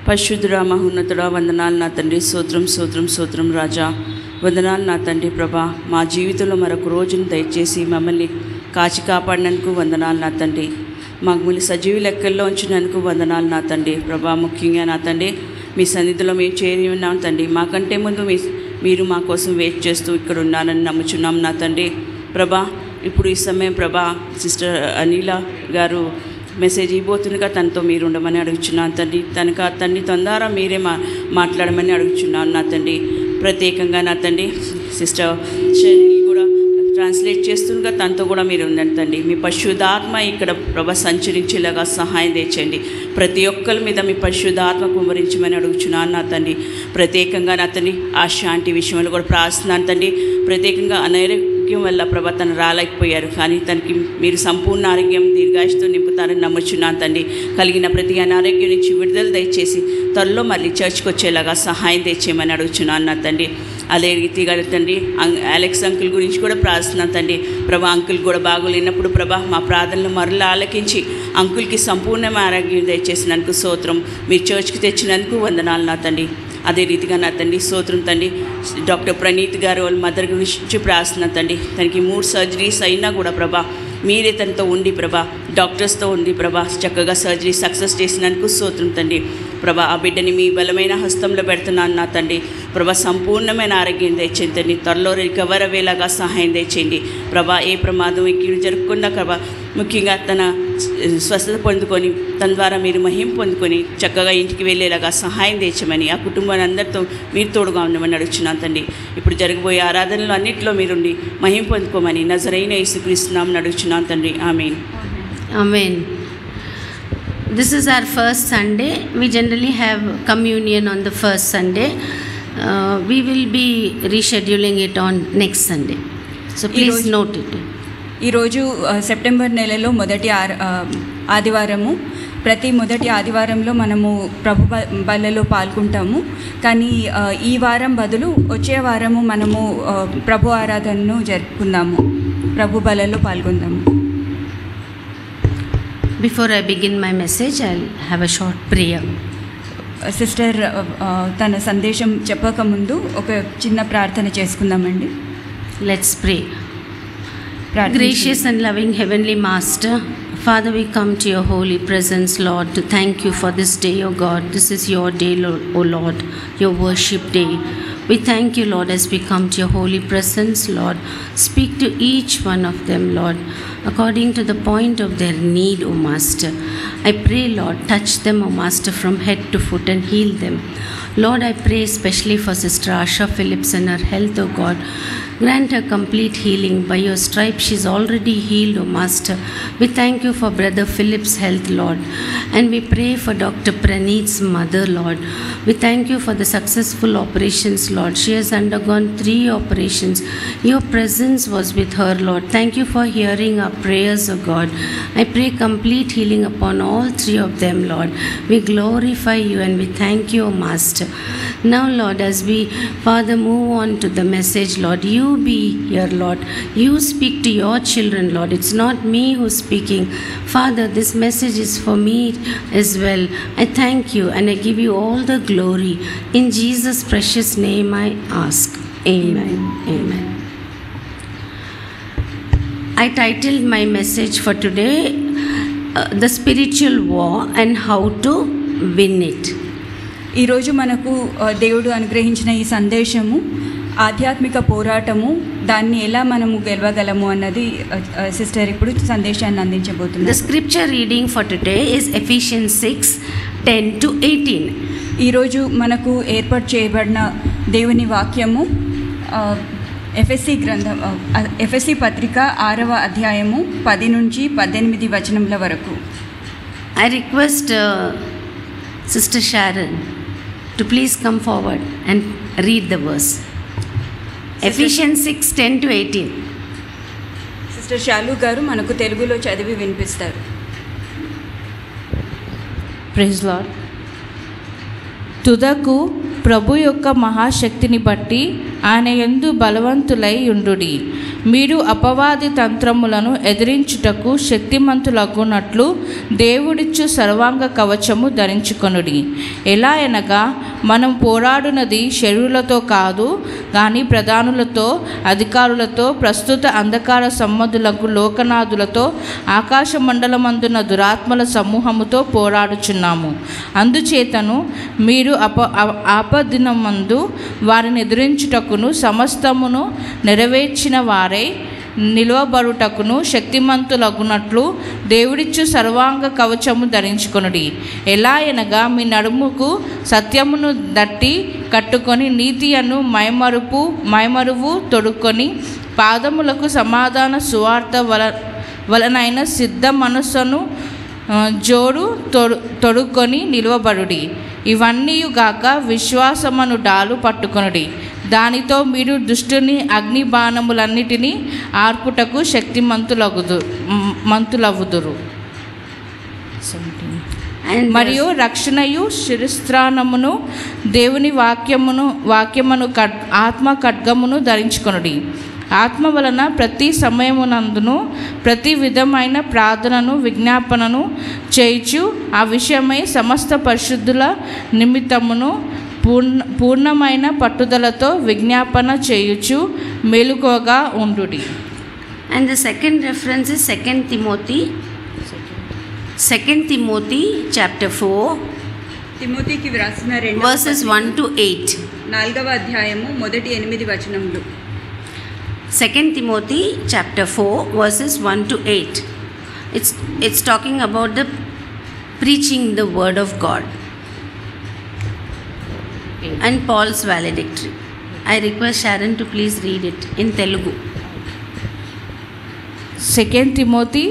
పరిశుద్ధుడా మహోన్నతుడా, వందనాలు నా తండ్రి. స్తోత్రం స్తోత్రం స్తోత్రం రాజా. వందనాలు నా తండ్రి ప్రభా. మా జీవితంలో మరొక రోజును దయచేసి మమ్మల్ని కాచి కాపాడినందుకు వందనాలు నా తండ్రి. మమ్మల్ని సజీవి లెక్కల్లో ఉంచినందుకు వందనాలు నా తండ్రి ప్రభా. ముఖ్యంగా నా తండ్రి మీ సన్నిధిలో మేము చేరి ఉన్నాం తండ్రి. మాకంటే ముందు మీరు మా కోసం వెయిట్ చేస్తూ ఇక్కడ ఉన్నానని నమ్ముచున్నాం నా తండ్రి ప్రభా. ఇప్పుడు ఈ సమయం ప్రభా సిస్టర్ అనిల గారు మెసేజ్ ఇవ్వబోతుండగా తనతో మీరు ఉండమని అడుగుచున్నాను తండ్రి. తండ్రి తొందర మీరే మాట్లాడమని అడుగుచున్నాను నా తండ్రి. ప్రత్యేకంగా నా తండ్రి సిస్టర్ షెరీల్ కూడా ట్రాన్స్లేట్ చేస్తుండగా తనతో కూడా మీరు ఉండండి తండ్రి. మీ పరిశుద్ధాత్మ ఇక్కడ ప్రభ సంచరించేలాగా సహాయం తెచ్చండి. ప్రతి ఒక్కరి మీద మీ పరిశుద్ధాత్మ కుమరించమని అడుగుచున్నాను నా తండ్రి. ప్రత్యేకంగా నా తండ్రి ఆ శాంతి విషయంలో కూడా ప్రార్థిస్తున్నాను తండ్రి. ప్రత్యేకంగా అనారోగ్యం వల్ల ప్రభా తను రాలేకపోయారు. కానీ తనకి మీరు సంపూర్ణ ఆరోగ్యం దీర్ఘాయుష్తో నింపుతారని నమ్ముచున్నాను తండ్రి. కలిగిన ప్రతి అనారోగ్యం నుంచి విడుదల దయచేసి త్వరలో మళ్ళీ చర్చ్కి వచ్చేలాగా సహాయం తెచ్చేయమని అడుగుచున్నాను నా తండ్రి. అదే రీతిగా తండ్రి అలెక్స్ అంకుల్ గురించి కూడా ప్రార్థన తండ్రి. ప్రభా అంకుల్ కూడా బాగోలేనప్పుడు ప్రభా మా ప్రార్థనలు మరలా ఆలకించి అంకుల్కి సంపూర్ణమైన ఆరోగ్యం దయచేసినందుకు స్తోత్రం. మీరు చర్చ్కి తెచ్చినందుకు వందనాలు నా తండ్రి. అదే రీతిగా నా తండ్రి స్తోత్రం తండ్రి. డాక్టర్ ప్రణీత్ గారు వాళ్ళ మదర్ గురించి ప్రార్థన తండ్రి. తనకి 3 సర్జరీస్ అయినా కూడా ప్రభా మీరే తనతో ఉండి ప్రభా డాక్టర్స్తో ఉండి ప్రభా చక్కగా సర్జరీ సక్సెస్ చేసినందుకు స్తోత్రం తండ్రి. ప్రభా ఆ బిడ్డని మీ బలమైన హస్తంలో పెడుతున్నాను నా తండ్రి. ప్రభా సంపూర్ణమైన ఆరోగ్యం తెచ్చేయండి తండ్రి. త్వరలో రికవర్ అయ్యేలాగా సహాయం తెచ్చేయండి ప్రభా. ఏ ప్రమాదం ఎక్కి జరగకుండా ప్రభా ముఖ్యంగా తన స్వస్థత పొందుకొని తన ద్వారా మీరు మహిమ పొందుకొని చక్కగా ఇంటికి వెళ్ళేలాగా సహాయం తెచ్చమని ఆ కుటుంబాన్ని అందరితో మీరు తోడుగా ఉండమని అడుగుచున్నాను తండ్రి. ఇప్పుడు జరగబోయే ఆరాధనలు అన్నింటిలో మీరుండి మహిమ పొందుకోమని నజరైన యేసుక్రీస్తు నామమున అడుగుచున్నాను తండ్రి. ఆమేన్.
Amen. This is our first Sunday. We generally have communion on the first Sunday. We will be rescheduling it on next Sunday. So please note it.
ఈరోజు సెప్టెంబర్ నెలలో మొదటి ఆదివారము. ప్రతి మొదటి ఆదివారంలో మనము ప్రభు బల్లలో పాల్గొంటాము. కానీ ఈ వారం బదులు వచ్చే వారము మనము ప్రభు ఆరాధనను జరుపుకుందాము, ప్రభు బల్లలో పాల్గొందాము.
Before I begin my message, I'll have a short prayer.
Sister తన సందేశం చెప్పకముందు ఒక చిన్న ప్రార్థన చేసుకుందామండి.
Let's pray. Gracious and loving Heavenly Master, Father, we come to your holy presence, Lord, to thank you for this day, O God. This is your day, O Lord, your worship day. We thank you, Lord, as we come to your holy presence, Lord. Speak to each one of them, Lord, according to the point of their need, O Master. I pray, Lord, touch them, O Master, from head to foot and heal them. Lord, I pray especially for Sister Asha Phillips and her health, O God. Grant her complete healing. By your stripes she is already healed, O Master. We thank you for Brother Philip's health, Lord. And we pray for Dr. Praneeth's mother, Lord. We thank you for the successful operations, Lord. She has undergone 3 operations. Your presence was with her, Lord. Thank you for hearing our prayers, O God. I pray complete healing upon all 3 of them, Lord. We glorify you and we thank you, O Master. Now, Lord, as we, Father, move on to the message, Lord, you be here, Lord. You speak to your children, Lord. It's not me who's speaking. Father, this message is for me as well. I thank you and I give you all the glory. In Jesus' precious name I ask. Amen. Amen. I titled my message for today, The Spiritual War and How to Win It.
ఈరోజు మనకు దేవుడు అనుగ్రహించిన ఈ సందేశము ఆధ్యాత్మిక పోరాటము, దాన్ని ఎలా మనము గెలవగలము అన్నది సిస్టర్ ఇప్పుడు సందేశాన్ని అందించబోతున్నారు.
The scripture reading for today is Ephesians 6:10-18.
ఈరోజు మనకు ఏర్పాటు చేయబడిన దేవుని వాక్యము ఎఫెసీ పత్రిక 6వ అధ్యాయము 10 నుంచి 18 వచనముల వరకు.
I request Sister Sharon to please come forward and read the verse. Ephesians 6:10-18.
Sister Shalu గారు మనకు తెలుగులో చదివి వినిపిస్తారు.
Praise lord. తుదకు ప్రభు యొక్క మహాశక్తిని బట్టి ఆయన యందు బలవంతులై ఉండుడి. మీరు అపవాది తంత్రములను ఎదిరించుటకు శక్తిమంతులగునట్లు దేవుడిచ్చు సర్వాంగ కవచము ధరించుకొనుడి. ఎలా అనగా మనం పోరాడునది శరీరులతో కాదు కానీ ప్రధానులతో, అధికారులతో, ప్రస్తుత అంధకార సంబంధులకు, లోకనాథులతో, ఆకాశ మండలమందున దురాత్మల సమూహముతో పోరాడుచున్నాము. అందుచేతను మీరు ఆపదినమందు వారిని ఎదిరించుటకును సమస్తమును నెరవేర్చిన వారై నిలువబడుటకును శక్తిమంతులగునట్లు దేవుడిచ్చు సర్వాంగ కవచము ధరించుకొనుడి. ఎలా అనగా మీ నడుముకు సత్యమును దట్టి కట్టుకొని నీతి అను మైమరువు తొడుక్కొని పాదములకు సమాధాన సువార్త వలనైన సిద్ధ మనస్సును జోడు తొడుక్కొని నిలువబడుడి. ఇవన్నీయుగాక విశ్వాసమను డాలు పట్టుకొనుడి. దానితో మీరు దుష్టుని అగ్ని బాణములన్నిటినీ ఆర్పుటకు మంతులవుదురు. మరియు రక్షణయు శిరస్త్రాణమును దేవుని వాక్యమును ఆత్మ ఖడ్గమును ధరించుకొనుడి. ఆత్మ వలన ప్రతి సమయమునందును ప్రతి విధమైన ప్రార్థనను విజ్ఞాపనను చేయుచు ఆ విషయమై సమస్త పరిశుద్ధుల నిమిత్తమును పూర్ణమైన పట్టుదలతో విజ్ఞాపన చేయుచు మెలుకోగా ఉండుడి.
And the second reference is 2 Timothy chapter 4
తిమోతికి వ్రాసిన
verses 1 to 8.
4వ అధ్యాయము మొదటి 8 వచనములు.
2 Timothy chapter 4 verses 1 to 8. It's talking about the preaching the word of God and Paul's valedictory. I request Sharon to please read it in Telugu.
2 Timothy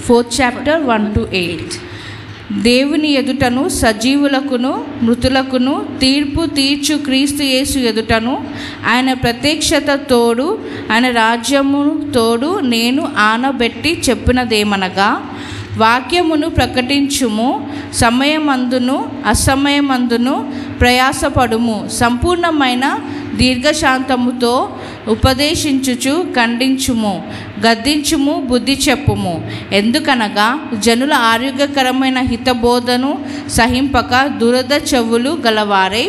4th chapter 1 to 8. దేవుని ఎదుటను సజీవులకును మృతులకును తీర్పు తీర్చు క్రీస్తు యేసు ఎదుటను ఆయన ప్రత్యక్షత తోడు ఆయన రాజ్యము తోడు నేను ఆనబెట్టి చెప్పినదేమనగా, వాక్యమును ప్రకటించుము, సమయమందును అసమయమందును ప్రయాసపడుము, సంపూర్ణమైన దీర్ఘశాంతముతో ఉపదేశించుచు ఖండించుము, గద్దించుము, బుద్ధి చెప్పుము. ఎందుకనగా జనుల ఆరోగ్యకరమైన హితబోధను సహింపక దురద చెవులు గలవారై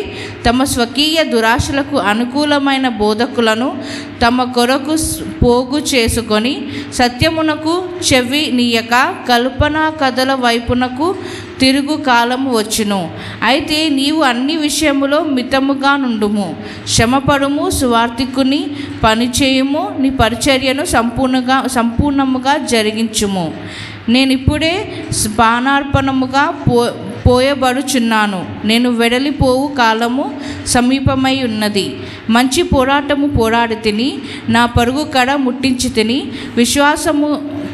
తమ స్వకీయ దురాశలకు అనుకూలమైన బోధకులను తమ కొరకు పోగు చేసుకొని సత్యమునకు చెవి నీయక కల్పనా కథల వైపునకు తిరుగు కాలము వచ్చును. అయితే నీవు అన్ని విషయములో మితముగా నుండుము, శ్రమపడుము, సువార్తికుని పనిచేయుము, నీ పరిచర్యను సంపూర్ణముగా జరిగించుము. నేనిప్పుడే స్పానార్పణముగా పోయబడుచున్నాను, నేను వెడలిపోవు కాలము సమీపమై ఉన్నది. మంచి పోరాటము పోరాడి తిని, నా పరుగు కడ ముట్టించి తిని, విశ్వాసము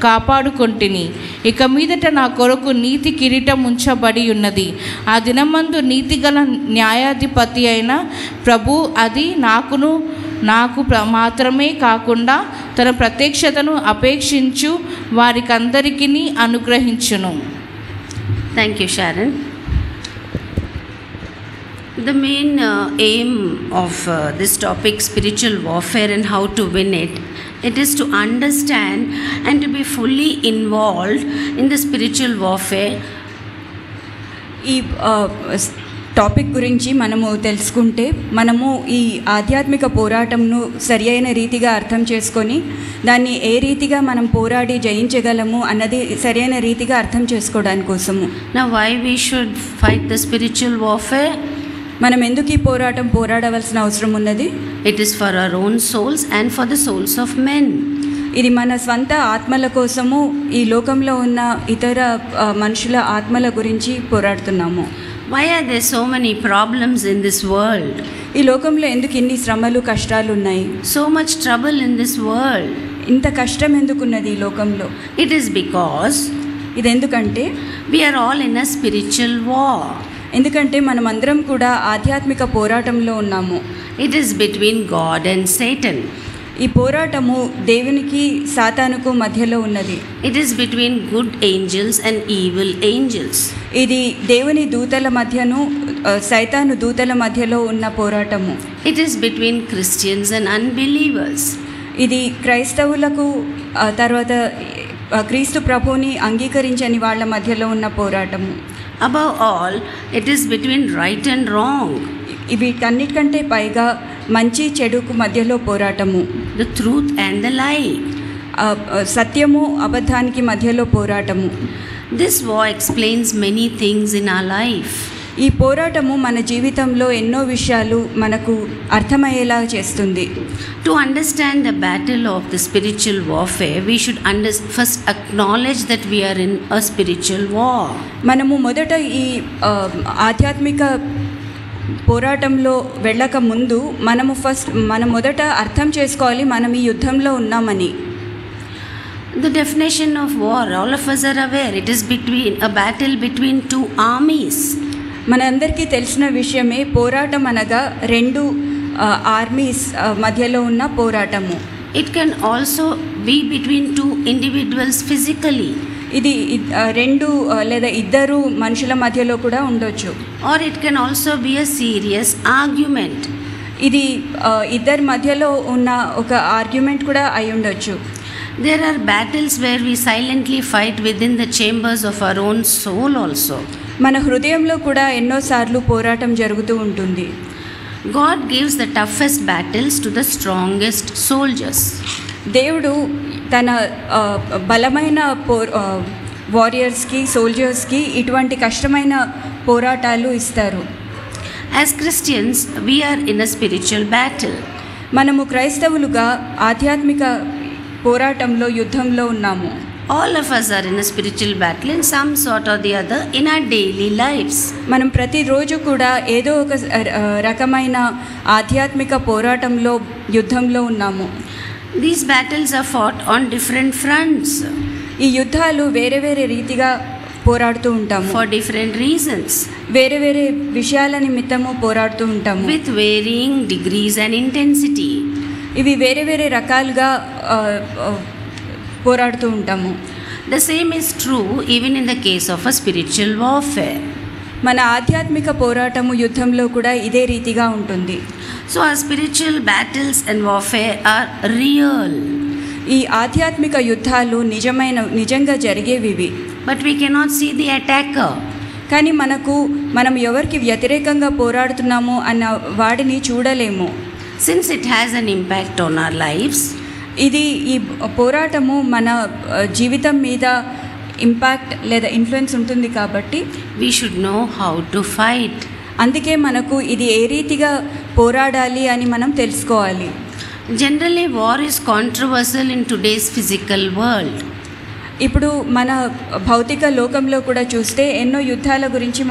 కాపాడుకొంటిని. ఇక మీదట నా కొరకు నీతి కిరీటం ఉంచబడి ఉన్నది. ఆ దినమందు నీతిగల న్యాయాధిపతి అయిన ప్రభు అది నాకు మాత్రమే కాకుండా తన ప్రత్యక్షతను అపేక్షించు వారికందరికీ అనుగ్రహించును.
Thank you, Sharon. The main aim of this topic, spiritual warfare and how to win it, it is to understand and to be fully involved in the spiritual warfare.
ఈ టాపిక్ గురించి మనము తెలుసుకుంటే మనము ఈ ఆధ్యాత్మిక పోరాటంను సరి అయిన రీతిగా అర్థం చేసుకొని దాన్ని ఏ రీతిగా మనం పోరాడి జయించగలము అన్నది సరైన రీతిగా అర్థం చేసుకోవడానికి కోసము.
Now why we should fight the spiritual warfare?
మనం ఎందుకు ఈ పోరాడవలసిన అవసరం ఉన్నది?
It is for our own souls and for the souls of men.
ఇది మన స్వంత ఆత్మల కోసము, ఈ లోకంలో ఉన్న ఇతర మనుషుల ఆత్మల గురించి పోరాడుతున్నాము.
Why are there so many problems in this world?
ఈ లోకంలో ఎందుకు ఇన్ని శ్రమలు కష్టాలు ఉన్నాయి?
So much trouble in this world.
ఇంత కష్టం ఎందుకున్నది ఈ లోకంలో?
It is because
ఇది ఎందుకంటే
we are all in a spiritual war.
ఎందుకంటే మనం అందరం కూడా ఆధ్యాత్మిక పోరాటంలో ఉన్నాము.
It is between God and Satan.
ఈ పోరాటము దేవునికి సాతానుకు మధ్యలో ఉన్నది.
It is between good angels and evil angels.
ఇది దేవుని దూతల మధ్యను సైతాను దూతల మధ్యలో ఉన్న పోరాటము.
It is between Christians and unbelievers.
ఇది క్రైస్తవులకు తర్వాత క్రీస్తు ప్రభువుని అంగీకరించని వాళ్ళ మధ్యలో ఉన్న పోరాటము.
Above all, it is between right and wrong.
వీటన్నిటికంటే పైగా మంచి చెడుకు మధ్యలో పోరాటము.
The truth and the lie.
సత్యము అబద్ధానికి మధ్యలో పోరాటము.
This war explains many things in our life.
ఈ పోరాటము మన జీవితంలో ఎన్నో విషయాలు మనకు అర్థమయ్యేలా చేస్తుంది.
To understand the battle of the spiritual warfare, we should first acknowledge that we are in a spiritual war.
మనము మొదట ఈ ఆధ్యాత్మిక పోరాటంలో వెళ్ళక ముందు మనం మొదట అర్థం చేసుకోవాలి మనం ఈ యుద్ధంలో ఉన్నామని.
The definition of war, all of us are aware, it is a battle between two armies.
మనందరికీ తెలిసిన విషయమే పోరాటం అనగా రెండు ఆర్మీస్ మధ్యలో ఉన్న పోరాటము.
It can also be between two individuals physically.
ఇది రెండు లేదా ఇద్దరు మనుషుల మధ్యలో కూడా ఉండొచ్చు.
Or it can also be a serious argument.
ఇది ఇద్దరి మధ్యలో ఉన్న ఒక ఆర్గ్యుమెంట్ కూడా అయి ఉండొచ్చు.
There are battles where we silently fight within the chambers of our own soul also.
మన హృదయంలో కూడా ఎన్నోసార్లు పోరాటం జరుగుతూ ఉంటుంది.
God gives the toughest battles to the strongest soldiers.
దేవుడు తన బలమైన వారియర్స్కి సోల్జర్స్కి ఇటువంటి కష్టమైన పోరాటాలు ఇస్తారు.
As Christians, we are in a spiritual battle.
మనము క్రైస్తవులుగా ఆధ్యాత్మిక పోరాటంలో యుద్ధంలో ఉన్నాము.
All of us are in a spiritual battle in some sort or the other in our daily lives.
మనం ప్రతిరోజు కూడా ఏదో ఒక రకమైన ఆధ్యాత్మిక పోరాటంలో యుద్ధంలో ఉన్నాము.
These battles are fought on different fronts.
ఈ యుద్ధాలు వేరే వేరే రీతిగా పోరాడుతూ ఉంటాము.
For different reasons.
వేరే వేరే విషయాల నిమిత్తము పోరాడుతూ ఉంటాము.
With varying degrees and intensity.
ఇవి వేరే వేరే రకాలుగా పోరాడుతూ ఉంటాము.
The same is true even in the case of a spiritual warfare.
మన ఆధ్యాత్మిక పోరాటము యుద్ధంలో కూడా ఇదే రీతిగా ఉంటుంది.
So our spiritual battles and warfare are real.
ఈ ఆధ్యాత్మిక యుద్ధాలు నిజంగా జరిగేవి.
But we cannot see the attacker.
కానీ మనం ఎవరికి వ్యతిరేకంగా పోరాడుతున్నాము అన్న వాడిని చూడలేము.
Since it has an impact on our lives,
ఈ పోరాటము మన జీవితం మీద ఇంపాక్ట్ లేదా ఇన్ఫ్లుయెన్స్ ఉంటుంది కాబట్టి
we should know how to fight.
అందుకే మనకు ఇది ఏ రీతిగా పోరాడాలి అని మనం తెలుసుకోవాలి.
Generally, war is controversial in today's physical world.
ఇప్పుడు మన భౌతిక లోకంలో కూడా చూస్తే ఎన్నో యుద్ధాల గురించి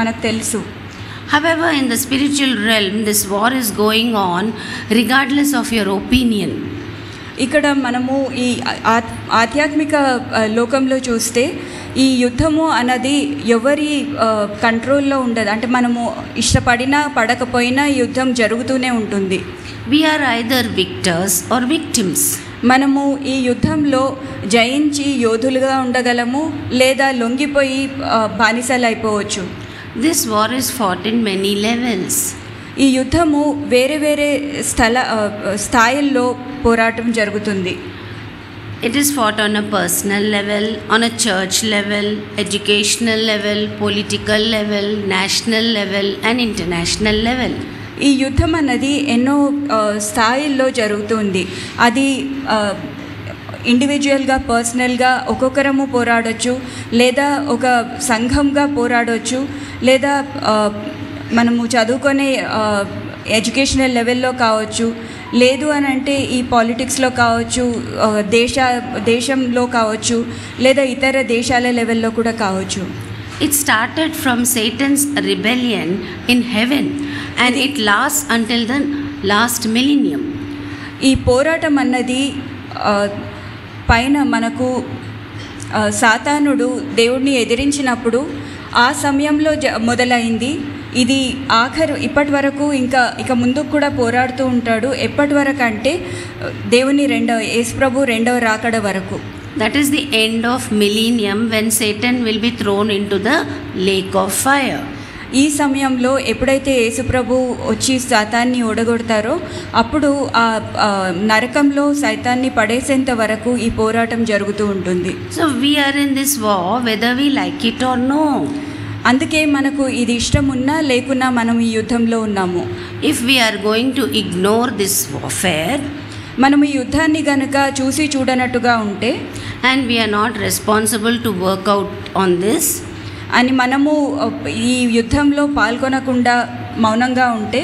మనకు తెలుసు.
However, in the spiritual realm, this war is going on regardless of your opinion.
ఇక్కడ మనము ఈ ఆధ్యాత్మిక లోకంలో చూస్తే ఈ యుద్ధము అన్నది ఎవరి కంట్రోల్లో ఉండదు. అంటే మనము ఇష్టపడినా పడకపోయినా ఈ యుద్ధం జరుగుతూనే ఉంటుంది.
We are either victors or victims.
మనము ఈ యుద్ధంలో జయించి యోధులుగా ఉండగలము లేదా లొంగిపోయి బానిసలు అయిపోవచ్చు.
This war is fought in many levels.
ఈ యుద్ధము వేరే వేరే స్థాయిల్లో పోరాటం జరుగుతుంది.
It is fought on a personal level, on a church level, educational level, political level, national level and international level.
ఈ యుద్ధం అన్నది ఎన్నో స్థాయిల్లో జరుగుతుంది. అది ఇండివిజువల్గా పర్సనల్గా ఒక్కొక్కరము పోరాడొచ్చు, లేదా ఒక సంఘంగా పోరాడొచ్చు, లేదా మనము చదువుకునే ఎడ్యుకేషనల్ లెవెల్లో కావచ్చు, లేదు అని అంటే ఈ పాలిటిక్స్లో కావచ్చు, దేశంలో కావచ్చు, లేదా ఇతర దేశాల లెవెల్లో కూడా కావచ్చు.
It started from Satan's rebellion in heaven and it lasts until the last millennium.
ఈ పోరాటం అన్నది పైన మనకు సాతానుడు దేవుడిని ఎదిరించినప్పుడు ఆ సమయంలో మొదలైంది. ఇది ఇప్పటి వరకు ఇక ముందుకు కూడా పోరాడుతూ ఉంటాడు. ఎప్పటి వరకు అంటే దేవుని యేసుప్రభు రెండవ రాకడ వరకు.
That is the end of millennium when Satan will be thrown into the lake of fire.
ఈ సమయంలో ఎప్పుడైతే యేసుప్రభు వచ్చి సాతాన్ని ఓడగొడతారో అప్పుడు ఆ నరకంలో సైతాన్ని పడేసేంత వరకు ఈ పోరాటం జరుగుతూ ఉంటుంది.
So we are in this war whether we like it or no.
అందుకే మనకు ఇది ఇష్టం ఉన్నా లేకున్నా మనం ఈ యుద్ధంలో ఉన్నాము.
If we are going to ignore this warfare,
మనం ఈ యుద్ధాన్ని గనుక చూసి చూడనట్టుగా ఉంటే,
and we are not responsible to work out on this,
అని మనము ఈ యుద్ధంలో పాల్గొనకుండా మౌనంగా ఉంటే,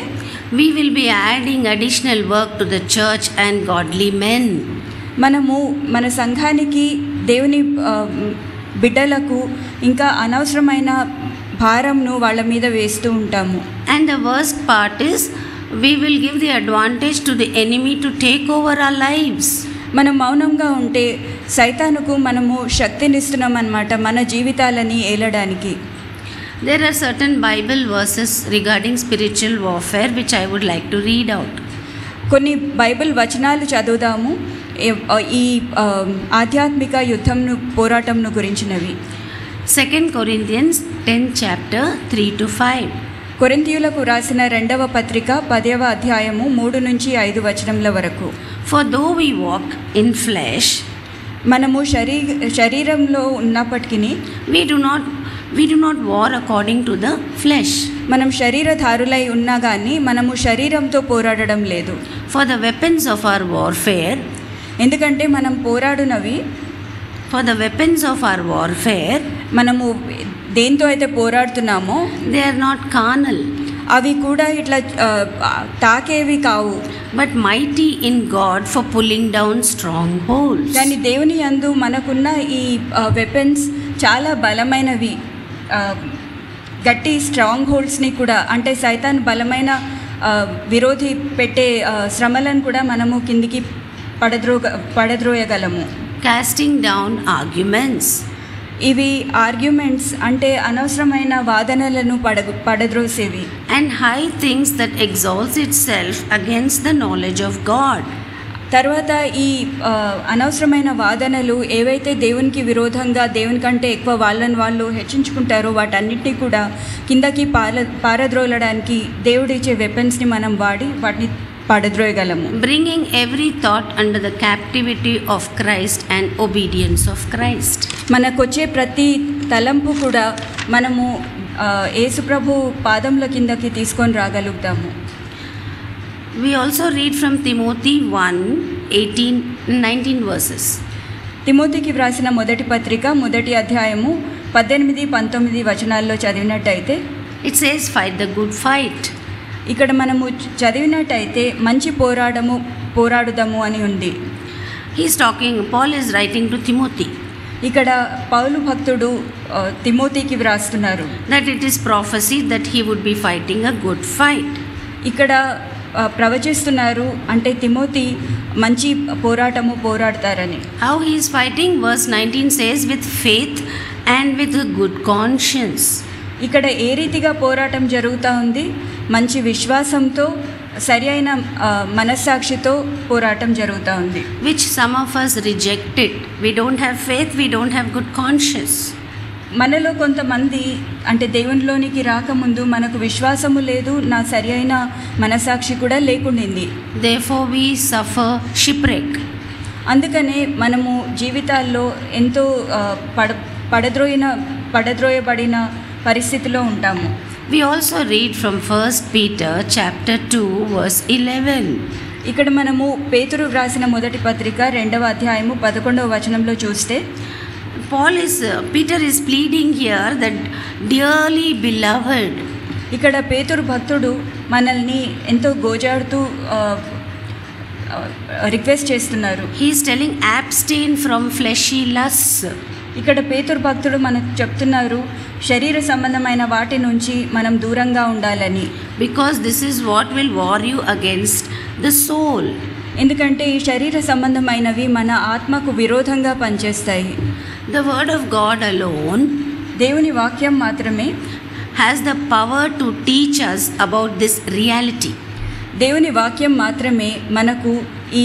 we will be adding additional work to the church and godly men.
మనము మన సంఘానికి దేవుని బిడ్డలకు ఇంకా అనవసరమైన భారంను వాళ్ళ మీద వేస్తూ ఉంటాము.
And the worst part is we will give the advantage to the enemy to take over our lives.
మనం మౌనంగా ఉంటే సైతానుకు మనము శక్తినిస్తున్నాం అన్నమాట మన జీవితాలని ఏలడానికి.
There are certain Bible verses regarding spiritual warfare which I would like to read out.
కొన్ని బైబిల్ వచనాలు చదువుదాము ఈ ఆధ్యాత్మిక యుద్ధంను పోరాటంను గురించినవి.
2 Corinthians 10 chapter 3 to 5.
కొరింథీయులకు రాసిన 2వ పత్రిక 10వ అధ్యాయము 3 నుంచి 5 వచనముల వరకు.
For though we walk in flesh,
మనము శరీరంలో ఉన్నప్పటికీ
we do not war according to the flesh.
మనం శరీరధారులై ఉన్నా కానీ మనము శరీరంతో పోరాడడం లేదు.
For the weapons of our warfare,
ఎందుకంటే మనం పోరాడునవి మనము దేంతో అయితే పోరాడుతున్నామో
they are not carnal,
అవి కూడా ఇట్లా తాకేవి కావు,
but mighty in God for pulling down strongholds.
కానీ దేవుని యందు మనకున్న ఈ వెపన్స్ చాలా బలమైనవి. గట్టి స్ట్రాంగ్ హోల్డ్స్ని కూడా, అంటే సైతాన్ బలమైన విరోధి పెట్టే శ్రమలను కూడా మనము కిందికి పడద్రోయగలము.
Casting down arguments.
ఇవి ఆర్గ్యుమెంట్స్ అంటే అనవసరమైన వాదనలను పడద్రోసేవి.
And high things that exalts itself against the knowledge of God.
తర్వాత ఈ అనవసరమైన వాదనలు ఏవైతే దేవునికి విరోధంగా దేవుని కంటే ఎక్కువ వాళ్ళు హెచ్చించుకుంటారో వాటన్నిటినీ కూడా కిందకి పారద్రోలడానికి దేవుడిచ్చే వెపన్స్ని మనం వాడి వాటిని పడద్రోయగలము.
Bringing every thought under the captivity of Christ and obedience of Christ.
మనకొచ్చే ప్రతి తలంపు కూడా మనము యేసుప్రభు పాదముల కిందకి తీసుకొని రాగలుగుతాము.
We also read from Timothy 1:18-19 verses.
తిమోతికి వ్రాసిన మొదటి పత్రిక మొదటి అధ్యాయము 18-19 వచనాల్లో చదివినట్టయితే
It says, fight the good fight.
ఇక్కడ మనము చదివినట్టయితే మంచి పోరాడుదాము అని ఉంది.
Paul is writing to Timothy.
ఇక్కడ పౌలు భక్తుడు తిమోతికి వ్రాస్తున్నారు
that it is prophecy that he would be fighting a good fight.
ఇక్కడ ప్రవచిస్తున్నారు అంటే తిమోతి మంచి పోరాడతారని.
How he is fighting? Verse 19 says, with faith and with a good conscience.
ఇక్కడ ఏ రీతిగా పోరాటం జరుగుతూ ఉంది? మంచి విశ్వాసంతో సరి అయిన మనస్సాక్షితో పోరాటం జరుగుతూ ఉంది.
Which some of us reject it. We don't have faith, we don't have good conscience.
మనలో కొంతమంది అంటే దేవునిలోనికి రాకముందు మనకు విశ్వాసము లేదు, నా సరి అయిన మనసాక్షి కూడా లేకుండింది.
Therefore we suffer shipwreck.
అందుకనే మనము జీవితాల్లో ఎంతో పడద్రోయబడిన పరిస్థితిలో ఉంటాము.
We also read from 1 Peter chapter 2 verse 11.
ఇక్కడ మనము పేతురు వ్రాసిన మొదటి పత్రిక 2వ అధ్యాయము 11వ వచనంలో చూస్తే
Peter is pleading here that dearly beloved.
ఇక్కడ పేతురు భక్తుడు మనల్ని ఎంతో గోజాడుతూ రిక్వెస్ట్ చేస్తున్నారు.
He is telling abstain from fleshy lusts.
ఇక్కడ పేతురు భక్తుడు మనకు చెప్తున్నారు శరీర సంబంధమైన వాటి నుంచి మనం దూరంగా ఉండాలని.
Because this is what will war you against the soul.
ఎందుకంటే ఈ శరీర సంబంధమైనవి మన ఆత్మకు విరోధంగా పనిచేస్తాయి.
The word of God alone,
దేవుని వాక్యం మాత్రమే,
has the power to teach us about this reality.
దేవుని వాక్యం మాత్రమే మనకు ఈ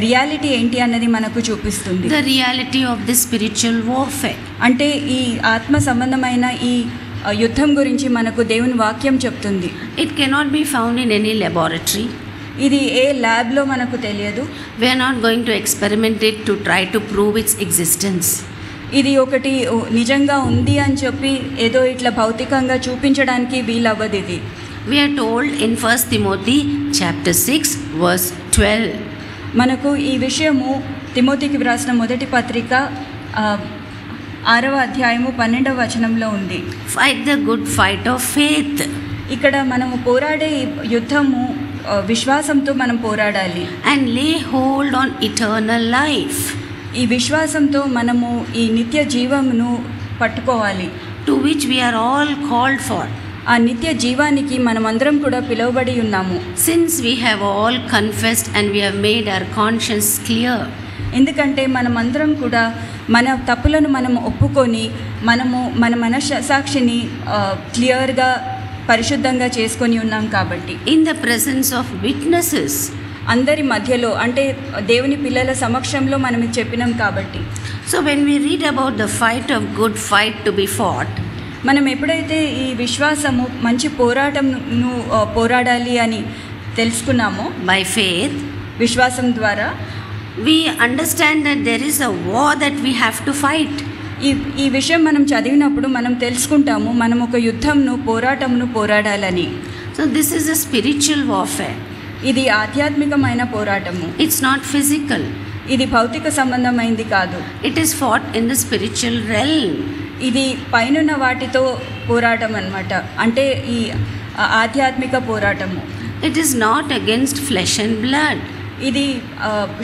రియాలిటీ ఏంటి అన్నది మనకు చూపిస్తుంది.
The reality of the spiritual warfare.
అంటే ఈ ఆత్మ సంబంధమైన ఈ యుద్ధం గురించి మనకు దేవుని వాక్యం చెప్తుంది.
It cannot be found in any laboratory.
ఇది ఏ ల్యాబ్లో మనకు తెలియదు.
We are not going to experiment it to try to prove its existence.
ఇది ఒకటి నిజంగా ఉంది అని చెప్పి ఏదో ఇట్లా భౌతికంగా చూపించడానికి వీలవ్వదు. ఇది
We are told in 1 Timothy chapter 6 verse 12.
మనకు ఈ విషయము తిమోతికి వ్రాసిన మొదటి పత్రిక 6వ అధ్యాయము 12వ వచనంలో ఉంది.
Fight the good fight of faith.
ఇక్కడ మనము పోరాడే యుద్ధము విశ్వాసంతో మనం పోరాడాలి.
And lay hold on eternal life.
ఈ విశ్వాసంతో మనము ఈ నిత్య జీవమును పట్టుకోవాలి.
To which we are all called for.
ఆ నిత్య జీవానికి మనమందరం కూడా పిలువబడి ఉన్నాము.
Since we have all confessed and we have made our conscience clear.
ఎందుకంటే మనమందరం కూడా మన తప్పులను మనం ఒప్పుకొని మనము మన మనస్సాక్షిని క్లియర్గా పరిశుద్ధంగా చేసుకొని ఉన్నాం కాబట్టి
in the presence of witnesses.
అందరి మధ్యలో అంటే దేవుని పిల్లల సమక్షంలో మనం ఇది చెప్పినాం కాబట్టి.
So when we read about the fight of good fight to be fought,
మనం ఎప్పుడైతే ఈ విశ్వాసము మంచి పోరాటంను పోరాడాలి అని తెలుసుకున్నామో
by faith,
విశ్వాసం ద్వారా
we understand that there is a war that we have to fight.
ఈ విషయం మనం చదివినప్పుడు మనం తెలుసుకుంటాము మనం ఒక యుద్ధంను పోరాటమును పోరాడాలని.
So this is a spiritual warfare.
ఇది ఆధ్యాత్మికమైన పోరాటము.
It's not physical.
ఇది భౌతిక సంబంధమైంది కాదు.
It is fought in the spiritual realm.
ఇది పైనున్న వాటితో పోరాటం అన్నమాట. అంటే ఈ ఆధ్యాత్మిక పోరాటము.
It is not against flesh and blood.
ఇది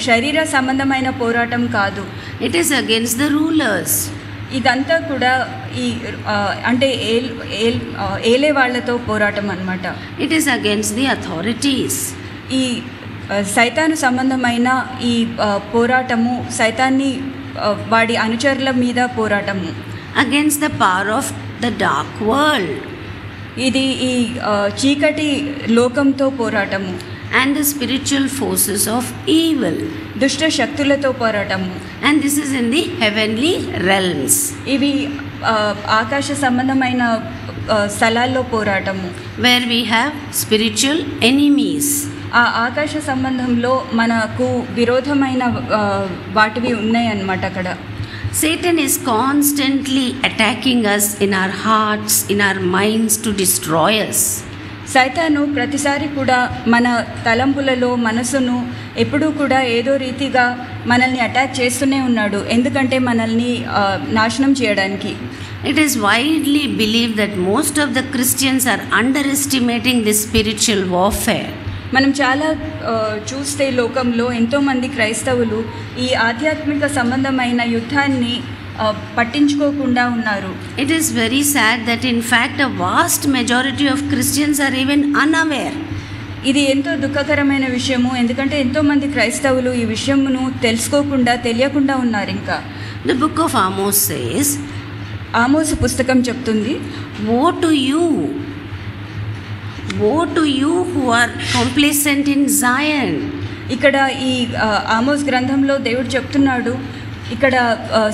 శరీర సంబంధమైన పోరాటం కాదు.
It is against the rulers.
ఇదంతా కూడా ఈ అంటే ఏలే వాళ్ళతో పోరాటం అన్నమాట.
It is against the authorities.
ఈ సైతాను సంబంధమైన ఈ పోరాటము సైతాన్ని వాడి అనుచరుల మీద పోరాటము.
Against the power of the dark world.
ఇది ఈ చీకటి లోకంతో పోరాటము.
And the spiritual forces of evil.
దుష్ట శక్తులతో పోరాటము.
And this is in the heavenly realms.
ఇవి ఆకాశ సంబంధమైన స్థలాల్లో పోరాటము.
Where we have spiritual enemies.
ఆ ఆకాశ సంబంధంలో మనకు విరోధమైన వాటివి ఉన్నాయి అన్నమాట అక్కడ.
Satan is constantly attacking us in our hearts, in our minds to destroy us.
సైతాను ప్రతిసారి కూడా మన తలంపులలో మనసును ఎప్పుడూ కూడా ఏదో రీతిగా మనల్ని అటాక్ చేస్తూనే ఉన్నాడు. ఎందుకంటే మనల్ని నాశనం చేయడానికి.
It is widely believed that most of the Christians are underestimating this spiritual warfare.
మనం చాలా చూస్తే లోకంలో ఎంతోమంది క్రైస్తవులు ఈ ఆధ్యాత్మిక సంబంధమైన యుద్ధాన్ని పట్టించుకోకుండా ఉన్నారు.
It is very sad that in fact a vast majority of Christians are even unaware.
ఇది ఎంతో దుఃఖకరమైన విషయము. ఎందుకంటే ఎంతోమంది క్రైస్తవులు ఈ విషయమును తెలుసుకోకుండా తెలియకుండా ఉన్నారు. ఇంకా
The book of Amos says,
ఆమోసు పుస్తకం చెప్తుంది,
woe to you, woe to you who are complacent in Zion.
ఇక్కడ ఈ ఆమోస్ గ్రంథంలో దేవుడు చెప్తున్నాడు, ఇక్కడ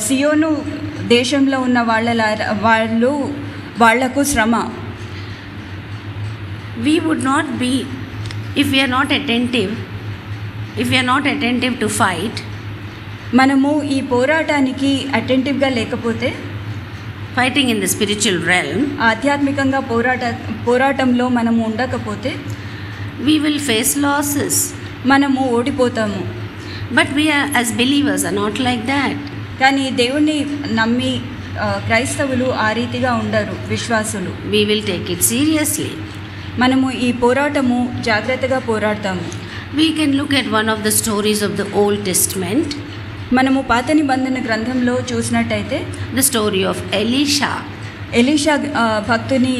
సియోను దేశంలో ఉన్న వాళ్లకు శ్రమ.
We would not be, if we are not attentive to fight,
మనము ఈ పోరాటానికి అటెంటివ్గా లేకపోతే,
fighting in the spiritual realm,
ఆధ్యాత్మికంగా పోరాటంలో మనము ఉండకపోతే
we will face losses.
మనము ఓడిపోతాము.
But we are, as believers, are not like that.
కానీ దేవుణ్ణి నమ్మి క్రైస్తవులు ఆ రీతిగా ఉండరు, విశ్వాసులు.
We will take it seriously.
మనము ఈ పోరాటము జాగ్రత్తగా పోరాడతాము.
We can look at one of the stories of the Old Testament.
మనము పాత నిబంధన గ్రంథంలో చూసినట్టయితే
The story of Elisha.
Elisha భక్తుని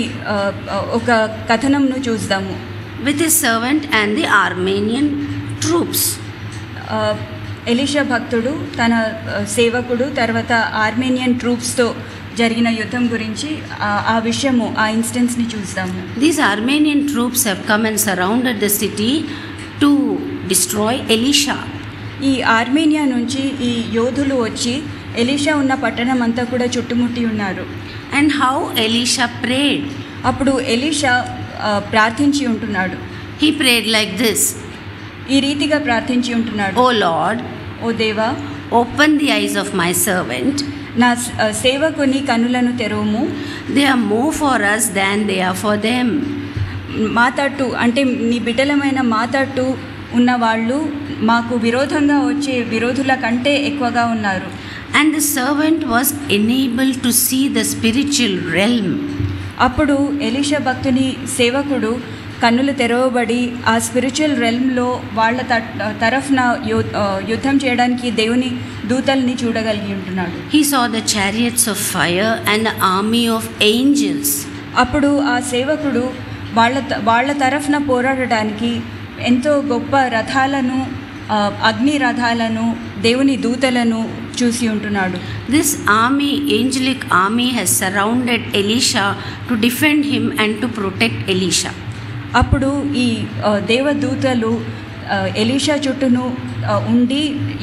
ఒక కథనంను చూద్దాము.
With his servant and the Armenian troops.
Elisha భక్తుడు తన సేవకుడు తర్వాత ఆర్మేనియన్ ట్రూప్స్తో జరిగిన యుద్ధం గురించి ఆ విషయము ఆ ఇన్స్టెన్స్ని చూద్దాము.
These Armenian troops have come and surrounded the city to destroy Elisha.
ఈ ఆర్మేనియా నుంచి ఈ యోధులు వచ్చి ఎలీషా ఉన్న పట్టణం అంతా కూడా చుట్టుముట్టి ఉన్నారు.
And how Elisha prayed.
అప్పుడు ఎలీషా ప్రార్థించి ఉంటున్నాడు.
He prayed like this.
ఈ రీతిగా ప్రార్థించి ఉంటున్నాడు,
O Lord,
ఓ దేవా,
open the eyes of my servant.
నా సేవకుని కన్నులను తెరవుము.
They are more for us than they are for them.
మా తట్టు అంటే నీ బిడ్డలమైన మా తట్టు ఉన్నవాళ్ళు మాకు విరోధంగా వచ్చే విరోధుల కంటే ఎక్కువగా ఉన్నారు.
And the servant was enabled to see the spiritual realm.
అప్పుడు ఎలీషా భక్తుని సేవకుడు కన్నులు తెరవబడి ఆ స్పిరిచువల్ రెల్మ్లో వాళ్ళ తరఫున యుద్ధం చేయడానికి దేవుని దూతల్ని చూడగలిగి ఉంటున్నాడు.
He saw the chariots of fire and the army of angels.
అప్పుడు ఆ సేవకుడు వాళ్ళ తరఫున పోరాడడానికి ఎంతో గొప్ప రథాలను అగ్ని రథాలను, దేవుని దూతలను చూసి ఉంటున్నాడు.
This army, angelic army, has surrounded Elisha to defend him and to protect Elisha.
అప్పుడు ఈ దేవదూతలు ఎలీషా చుట్టూను ఉండి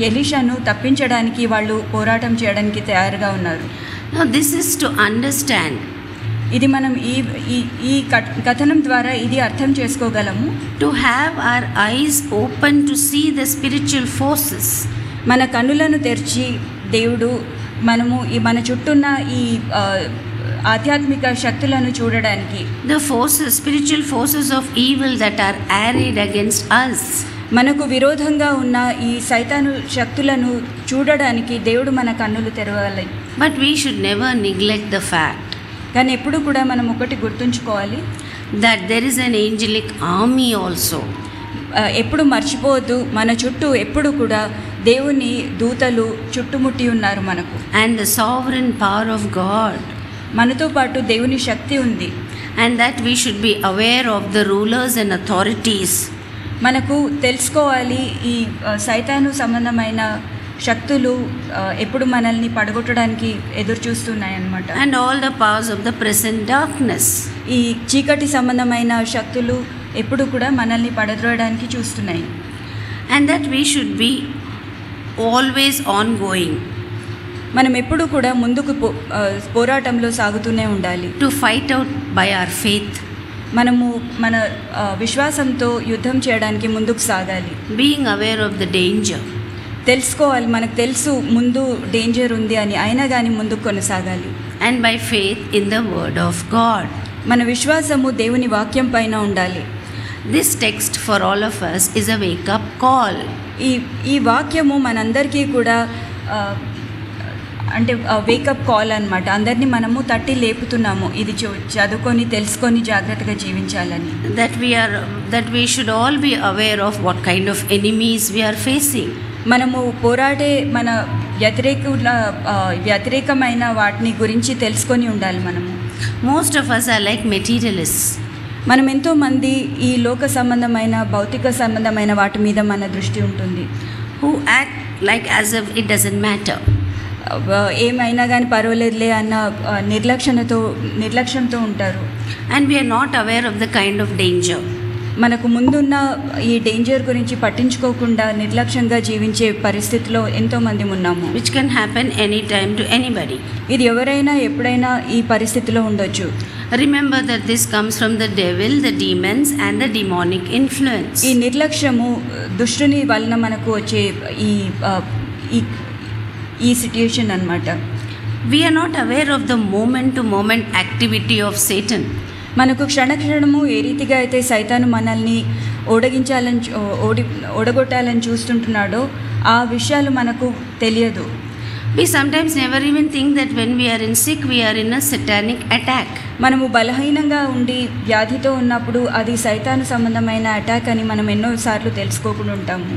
ఎలీషాను తప్పించడానికి వాళ్ళు పోరాటం చేయడానికి తయారుగా ఉన్నారు.
Now this is to understand.
ఇది మనం ఈ కథనం ద్వారా ఇది అర్థం చేసుకోగలము.
To have our eyes open to see the spiritual forces.
మన కన్నులను తెరిచి దేవుడు మన చుట్టూన్న ఈ ఆధ్యాత్మిక శక్తులను చూడడానికి,
The forces, spiritual forces of evil that are arrayed against us.
మనకు విరోధంగా ఉన్న ఈ సైతాను శక్తులను చూడడానికి దేవుడు మన కన్నులు తెరవాలి.
But we should never neglect the fact
కానీ ఎప్పుడు కూడా మనం ఒకటి గుర్తుంచుకోవాలి,
that there is an angelic army also.
ఎప్పుడు మర్చిపోవద్దు, మన చుట్టూ ఎప్పుడు కూడా దేవుని దూతలు చుట్టుముట్టి ఉన్నారు మనకు.
And the sovereign power of God.
మనతో పాటు దేవుని శక్తి ఉంది.
And that we should be aware of the rulers and authorities.
మనకు తెలుసుకోవాలి ఈ సైతాను సంబంధమైన శక్తులు ఎప్పుడు మనల్ని పడగొట్టడానికి ఎదురు చూస్తున్నాయన్నమాట.
And all the powers of the present darkness.
ఈ చీకటి సంబంధమైన శక్తులు ఎప్పుడు కూడా మనల్ని పడద్రోయడానికి చూస్తున్నాయి.
And that we should be always ongoing.
మనం ఎప్పుడు కూడా ముందుకు పోరాటంలో సాగుతూనే ఉండాలి.
To fight out by our faith.
మనము మన విశ్వాసంతో యుద్ధం చేయడానికి ముందుకు సాగాలి.
Being aware of the danger.
తెలుసుకోవాలి, మనకు తెలుసు ముందు డేంజర్ ఉంది అని, అయినా కానీ ముందుకు కొనసాగాలి.
And by faith in the word of God.
మన విశ్వాసము దేవుని వాక్యం పైన ఉండాలి.
This text for all of us is a wake up call.
ఈ వాక్యము మనందరికీ కూడా అంటే వేకప్ కాల్ అన్నమాట. అందరినీ మనము తట్టి లేపుతున్నాము, ఇది చదువుకొని తెలుసుకొని జాగ్రత్తగా జీవించాలని.
That we should all be aware of what kind of enemies we are facing.
మనము పోరాడే మన వ్యతిరేకమైన వాటిని గురించి తెలుసుకొని ఉండాలి. మనము
Most of us are like materialists.
మనం ఎంతోమంది ఈ లోక సంబంధమైన భౌతిక సంబంధమైన వాటి మీద మన దృష్టి ఉంటుంది.
Who act like as if it doesn't matter.
ఏమైనా కానీ పర్వాలేదులే అన్న నిర్లక్ష్యంతో ఉంటారు.
And we are not aware of the kind of danger.
మనకు ముందున్న ఈ డేంజర్ గురించి పట్టించుకోకుండా నిర్లక్ష్యంగా జీవించే పరిస్థితిలో ఎంతోమంది ఉన్నాము.
Which can happen anytime to anybody.
ఇది ఎవరైనా ఎప్పుడైనా ఈ పరిస్థితిలో ఉండొచ్చు.
Remember that this comes from the devil, the demons and the demonic influence.
ఈ నిర్లక్ష్యము దుష్టుని వలన మనకు వచ్చే ఈ సిట్యుయేషన్ అన్నమాట.
We are not aware of the moment to moment activity of Satan.
మనకు క్షణక్షణము ఏ రీతిగా అయితే సైతాను మనల్ని ఓడగొట్టాలని చూస్తుంటున్నాడో ఆ విషయాలు మనకు తెలియదు.
We sometimes never even think that when we are sick we are in a satanic attack.
మనము బలహీనంగా ఉండి వ్యాధితో ఉన్నప్పుడు అది సైతాను సంబంధమైన అటాక్ అని మనం ఎన్నోసార్లు తెలుసుకోకుండా ఉంటాము.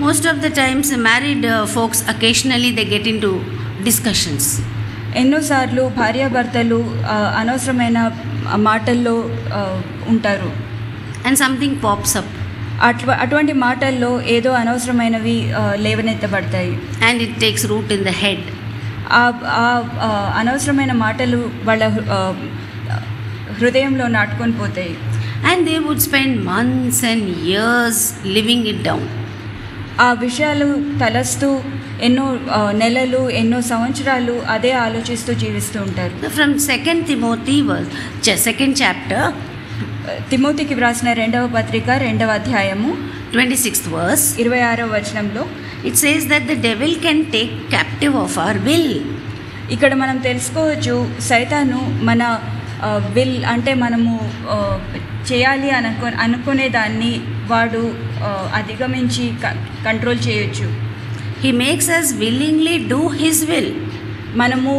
Most of the times married folks occasionally they get into discussions.
ఎన్నోసార్లు భార్యాభర్తలు అనవసరమైన మాటల్లో ఉంటారు.
And something pops up.
అటువంటి మాటల్లో ఏదో అనవసరమైనవి లేవనెత్తబడతాయి.
And it takes root in the head.
అనవసరమైన మాటలు వాళ్ళ హృదయంలో నాటుకొని పోతాయి.
And they would spend months and years living it down.
ఆ విషయాలు తలస్తూ ఎన్నో నెలలు ఎన్నో సంవత్సరాలు అదే ఆలోచిస్తూ జీవిస్తూ ఉంటారు.
From 2 Timothy verse 2nd chapter,
తిమోతికి వ్రాసిన 2వ పత్రిక 2వ అధ్యాయము
26th verse,
26వ వచనంలో
it says that the devil can take captive of our will.
ఇక్కడ మనం తెలుసుకోవచ్చు సైతాను మన విల్ అంటే మనము చేయాలి అనుకునే దాన్ని వాడు అధిగమించి కంట్రోల్ చేయొచ్చు.
He makes us willingly do his will.
మనము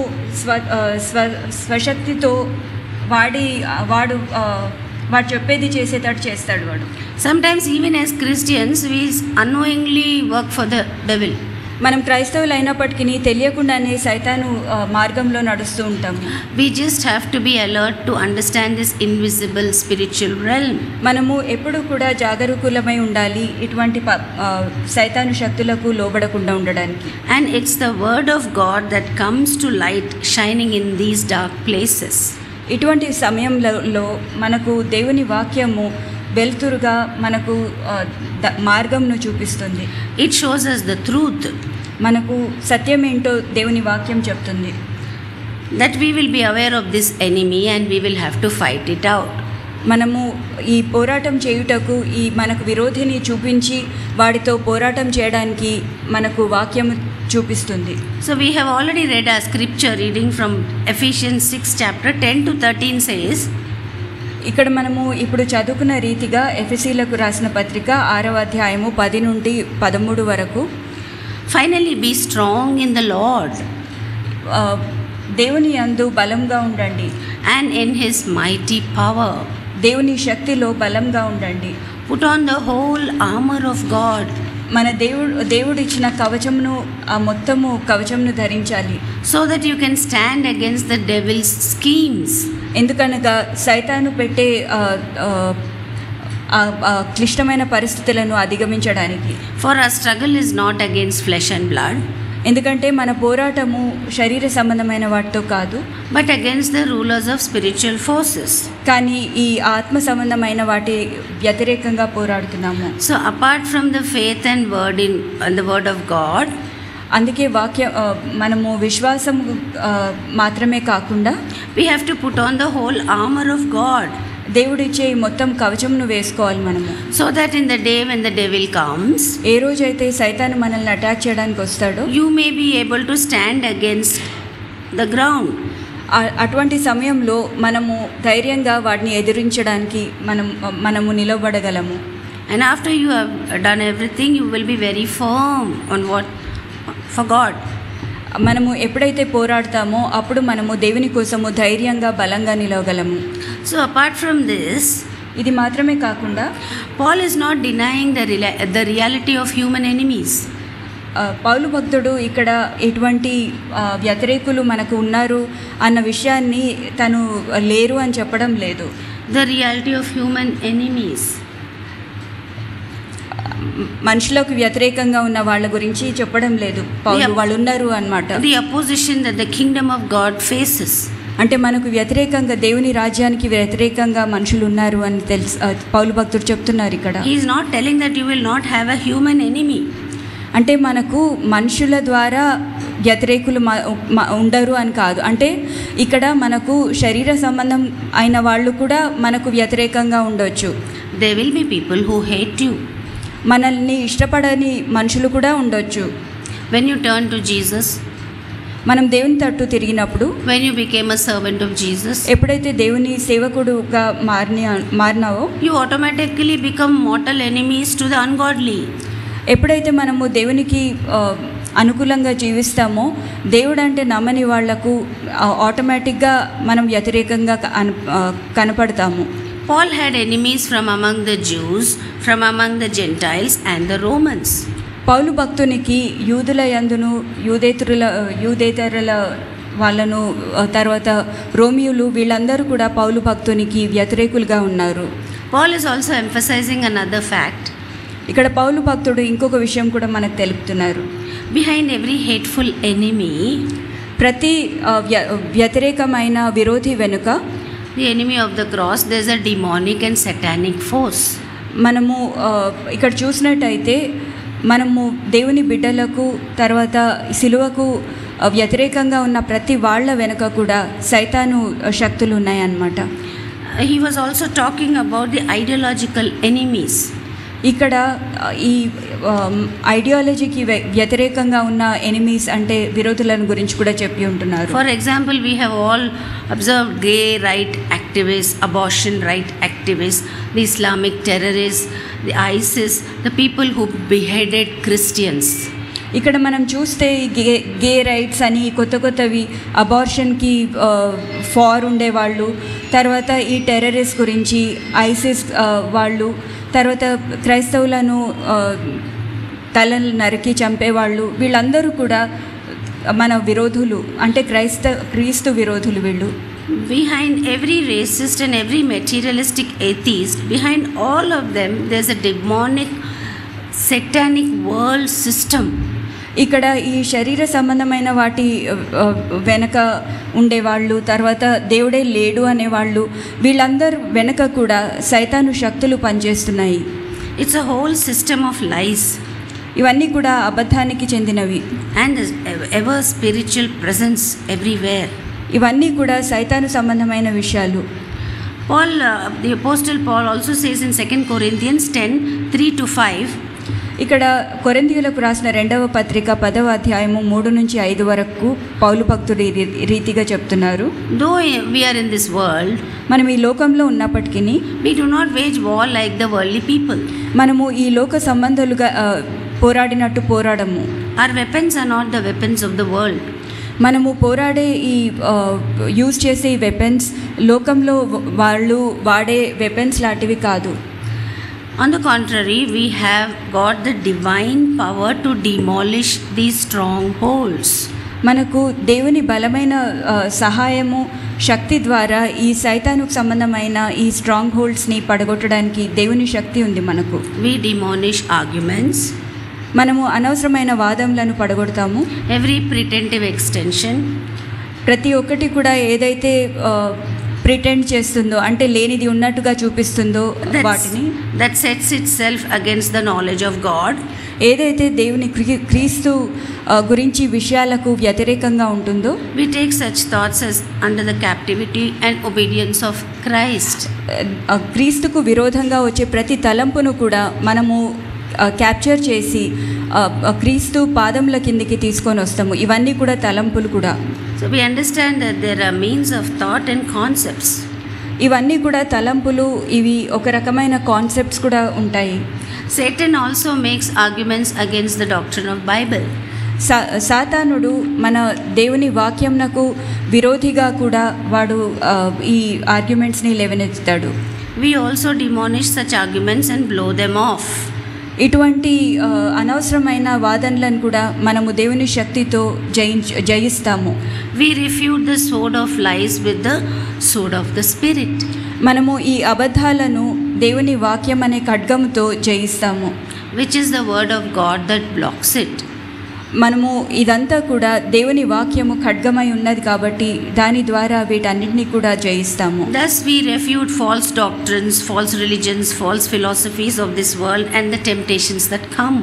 స్వశక్తితో వాడు చెప్పేది చేసేటట్టు చేస్తాడు వాడు.
Sometimes even as Christians we unknowingly work for the devil.
మనం క్రైస్తవులు అయినప్పటికీ తెలియకుండానే సైతాను మార్గంలో నడుస్తూ ఉంటాము.
We just have to be alert to understand this invisible spiritual realm.
మనము ఎప్పుడు కూడా జాగరూకులమై ఉండాలి ఇటువంటి సైతాను శక్తులకు లోబడకుండా ఉండడానికి.
And it's the word of God that comes to light shining in these dark places.
ఇటువంటి సమయంలో మనకు దేవుని వాక్యము వెలుతురుగా మనకు మార్గంను చూపిస్తుంది.
It shows us the truth.
మనకు సత్యం ఏంటో దేవుని వాక్యం చెప్తుంది.
That we will be aware of this enemy and we will have to fight it out.
మనము ఈ పోరాటం చేయుటకు ఈ మనకు విరోధిని చూపించి వాడితో పోరాటం చేయడానికి మనకు వాక్యము చూపిస్తుంది.
So we have already read our scripture reading from Ephesians 6 chapter 10 to 13 says,
ఇక్కడ మనము ఇప్పుడు చదువుకున్న రీతిగా ఎఫెసీలకు రాసిన పత్రిక 6వ అధ్యాయము 10 నుండి 13 వరకు,
finally be strong in the Lord
దేవుని యందు బలంగా ఉండండి,
and in his mighty power.
దేవుని శక్తిలో బలంగా ఉండండి.
Put on the whole armor of God.
మన దేవుడు ఇచ్చిన కవచమును మొత్తము కవచమును ధరించాలి.
So that you can stand against the devil's schemes.
ఎందుకనగా సైతాను పెట్టే క్లిష్టమైన పరిస్థితులను అధిగమించడానికి.
For our struggle is not against flesh and blood,
ఎందుకంటే మన పోరాటము శరీర సంబంధమైన వాటితో కాదు,
but against the rulers of spiritual forces.
కానీ ఈ ఆత్మ సంబంధమైన వాటి వ్యతిరేకంగా పోరాడుతున్నాము.
So apart from the faith and the word of God,
అందుకే మనము విశ్వాసం మాత్రమే కాకుండా
we have to put on the whole armor of God.
దేవుడిచ్చే మొత్తం కవచమును వేసుకోవాలి మనము.
So that in the day when the devil comes,
ఏ రోజైతే సైతాను మనల్ని అటాక్ చేయడానికి వస్తాడో,
you may be able to stand against the ground.
అటువంటి సమయంలో మనము ధైర్యంగా వాటిని ఎదిరించడానికి మనము నిలబడగలము.
And after you have done everything, you will be very firm on what for God.
మనము ఎప్పుడైతే పోరాడతామో అప్పుడు మనము దేవుని కోసము ధైర్యంగా బలంగా నిలవగలము.
So apart from this,
ఇది మాత్రమే కాకుండా
Paul is not denying the reality of human enemies.
పౌలు భక్తుడు ఇక్కడ ఎటువంటి వ్యతిరేకులు మనకు ఉన్నారు అన్న విషయాన్ని తను లేరు అని చెప్పడం లేదు.
The reality of human enemies.
మనుషులకు వ్యతిరేకంగా ఉన్న వాళ్ళ గురించి చెప్పడం లేదు పౌలు, వాళ్ళు ఉన్నారు అన్నమాట.
The opposition that the kingdom of God faces.
అంటే మనకు వ్యతిరేకంగా దేవుని రాజ్యానికి వ్యతిరేకంగా మనుషులు ఉన్నారు అని పౌలు భక్తుడు చెప్తున్నారు ఇక్కడ.
He is not telling that you will not have a human enemy.
అంటే మనకు మనుషుల ద్వారా వ్యతిరేకులు ఉండరు అని కాదు. అంటే ఇక్కడ మనకు శరీర సంబంధం అయిన వాళ్ళు కూడా మనకు వ్యతిరేకంగా ఉండొచ్చు.
There will be people who hate you.
మనల్ని ఇష్టపడని మనుషులు కూడా ఉండొచ్చు.
When you turn to Jesus,
మనం దేవుని తట్టు తిరిగినప్పుడు,
when you became a servant of Jesus,
ఎప్పుడైతే దేవుని సేవకుడుగా మారినావో,
you automatically become mortal enemies to the ungodly.
ఎప్పుడైతే మనము దేవునికి అనుకూలంగా జీవిస్తామో, దేవుడు అంటే నమ్మని వాళ్లకు ఆటోమేటిక్గా మనం వ్యతిరేకంగా కనపడతాము.
Paul had enemies from among the Jews, from among the Gentiles and the Romans.
పౌలు భక్తునికి యూదుల యందును యూదేతరుల వాళ్ళను తర్వాత రోమియులు వీళ్ళందరూ కూడా పౌలు భక్తునికి వ్యతిరేకులుగా ఉన్నారు.
Paul is also emphasizing another fact.
ఇక్కడ పౌలు భక్తుడు ఇంకొక విషయం కూడా మనకు తెలుపుతున్నారు.
Behind every hateful enemy,
ప్రతి వ్యతిరేకమైన విరోధి వెనుక,
the enemy of the cross, there's a demonic and satanic force.
మనము ఇక్కడ చూసినట్టయితే మనము దేవుని బిడ్డలకు తర్వాత సిలువకు వ్యతిరేకంగా ఉన్న ప్రతి వాళ్ళ వెనుక కూడా సైతాను శక్తులు ఉన్నాయన్నమాట.
He was also talking about the ideological enemies.
ఇక్కడ ఈ ఐడియాలజీకి వ్యతిరేకంగా ఉన్న ఎనిమీస్ అంటే విరోధులను గురించి కూడా చెప్పి ఉంటున్నారు.
For example, we have all observed gay right activists, abortion right activists, the Islamic terrorists, the ISIS, the people who beheaded Christians.
ఇక్కడ మనం చూస్తే గే రైట్స్ అని కొత్తవి అబార్షన్కి ఫార్ ఉండేవాళ్ళు, తర్వాత ఈ టెర్రరిస్ట్ గురించి ఐసిస్ వాళ్ళు, తర్వాత క్రైస్తవులను తలలు నరికి చంపేవాళ్ళు, వీళ్ళందరూ కూడా మన విరోధులు, అంటే క్రీస్తు విరోధులు వీళ్ళు.
Behind every racist and every materialistic atheist, behind all of them, there's a demonic, satanic world system.
ఇక్కడ ఈ శరీర సంబంధమైన వాటి వెనక ఉండేవాళ్ళు, తర్వాత దేవుడే లేడు అనేవాళ్ళు, వీళ్ళందరూ వెనక కూడా సైతాను శక్తులు పనిచేస్తున్నాయి.
It's a whole system of lies.
ఇవన్నీ కూడా అబద్ధానికి చెందినవి.
And ever spiritual presence everywhere.
ఇవన్నీ కూడా సైతాను సంబంధమైన విషయాలు.
Paul, the Apostle Paul also says in 2 Corinthians 10:3-5,
ఇక్కడ కొరింథీయులకు రాసిన 2వ పత్రిక 10వ అధ్యాయము 3-5 వరకు పౌలు భక్తుడు ఈ రీతిగా చెప్తున్నారు.
though we are in this world,
మనం ఈ లోకంలో ఉన్నప్పటికీ
we do not wage war like the worldly people.
మనము ఈ లోక సంబంధాలుగా పోరాడినట్టు పోరాడము.
Our weapons are not the weapons of the world.
మనము పోరాడే ఈ యూజ్ చేసే ఈ వెపన్స్ లోకంలో వాళ్ళు వాడే వెపన్స్ లాంటివి కాదు.
On the contrary, we have got the divine power to demolish these strongholds.
మనకు దేవుని బలమైన సహాయము శక్తి ద్వారా ఈ సైతానుకు సంబంధమైన ఈ స్ట్రాంగ్ హోల్డ్స్ని పడగొట్టడానికి దేవుని శక్తి ఉంది మనకు.
We demolish arguments.
మనము అనవసరమైన వాదములను పడగొడతాము.
Every pretentive extension.
ప్రతి ఒక్కటి కూడా ఏదైతే ప్రిటెండ్ చేస్తుందో, అంటే లేనిది ఉన్నట్టుగా చూపిస్తుందో వాటిని,
that sets itself against the knowledge of God.
ఏదైతే దేవుని క్రీస్తు గురించి విషయాలకు వ్యతిరేకంగా ఉంటుందో,
we take such thoughts as under the captivity and obedience of Christ.
క్రీస్తుకు విరోధంగా వచ్చే ప్రతి తలంపును కూడా మనము క్యాప్చర్ చేసి క్రీస్తు పాదముల కిందికి తీసుకొని వస్తాము. ఇవన్నీ కూడా తలంపులు కూడా.
So we understand that there are means of thought and concepts.
ఇవన్నీ కూడా తలంపులు, ఇవి ఒక రకమైన కాన్సెప్ట్స్ కూడా ఉంటాయి.
Satan also makes arguments against the doctrine of Bible.
సాతానుడు మన దేవుని వాక్యంనకు విరోధిగా కూడా వాడు ఈ ఆర్గ్యుమెంట్స్ని లేవనెత్తుతాడు.
We also demolish such arguments and blow them off.
ఇటువంటి అనవసరమైన వాదనలను కూడా మనము దేవుని శక్తితో జయిస్తాము.
We refute the sword of lies with the sword of the Spirit.
మనము ఈ అబద్ధాలను దేవుని వాక్యం అనే ఖడ్గముతో జయిస్తాము.
Which is the word of God that blocks it.
మనము ఇదంతా కూడా దేవుని వాక్యము ఖడ్గమై ఉన్నది కాబట్టి దాని ద్వారా వీటన్నిటిని కూడా జయిస్తాము.
Thus we refute false doctrines, false religions, false philosophies of this world and the temptations that come.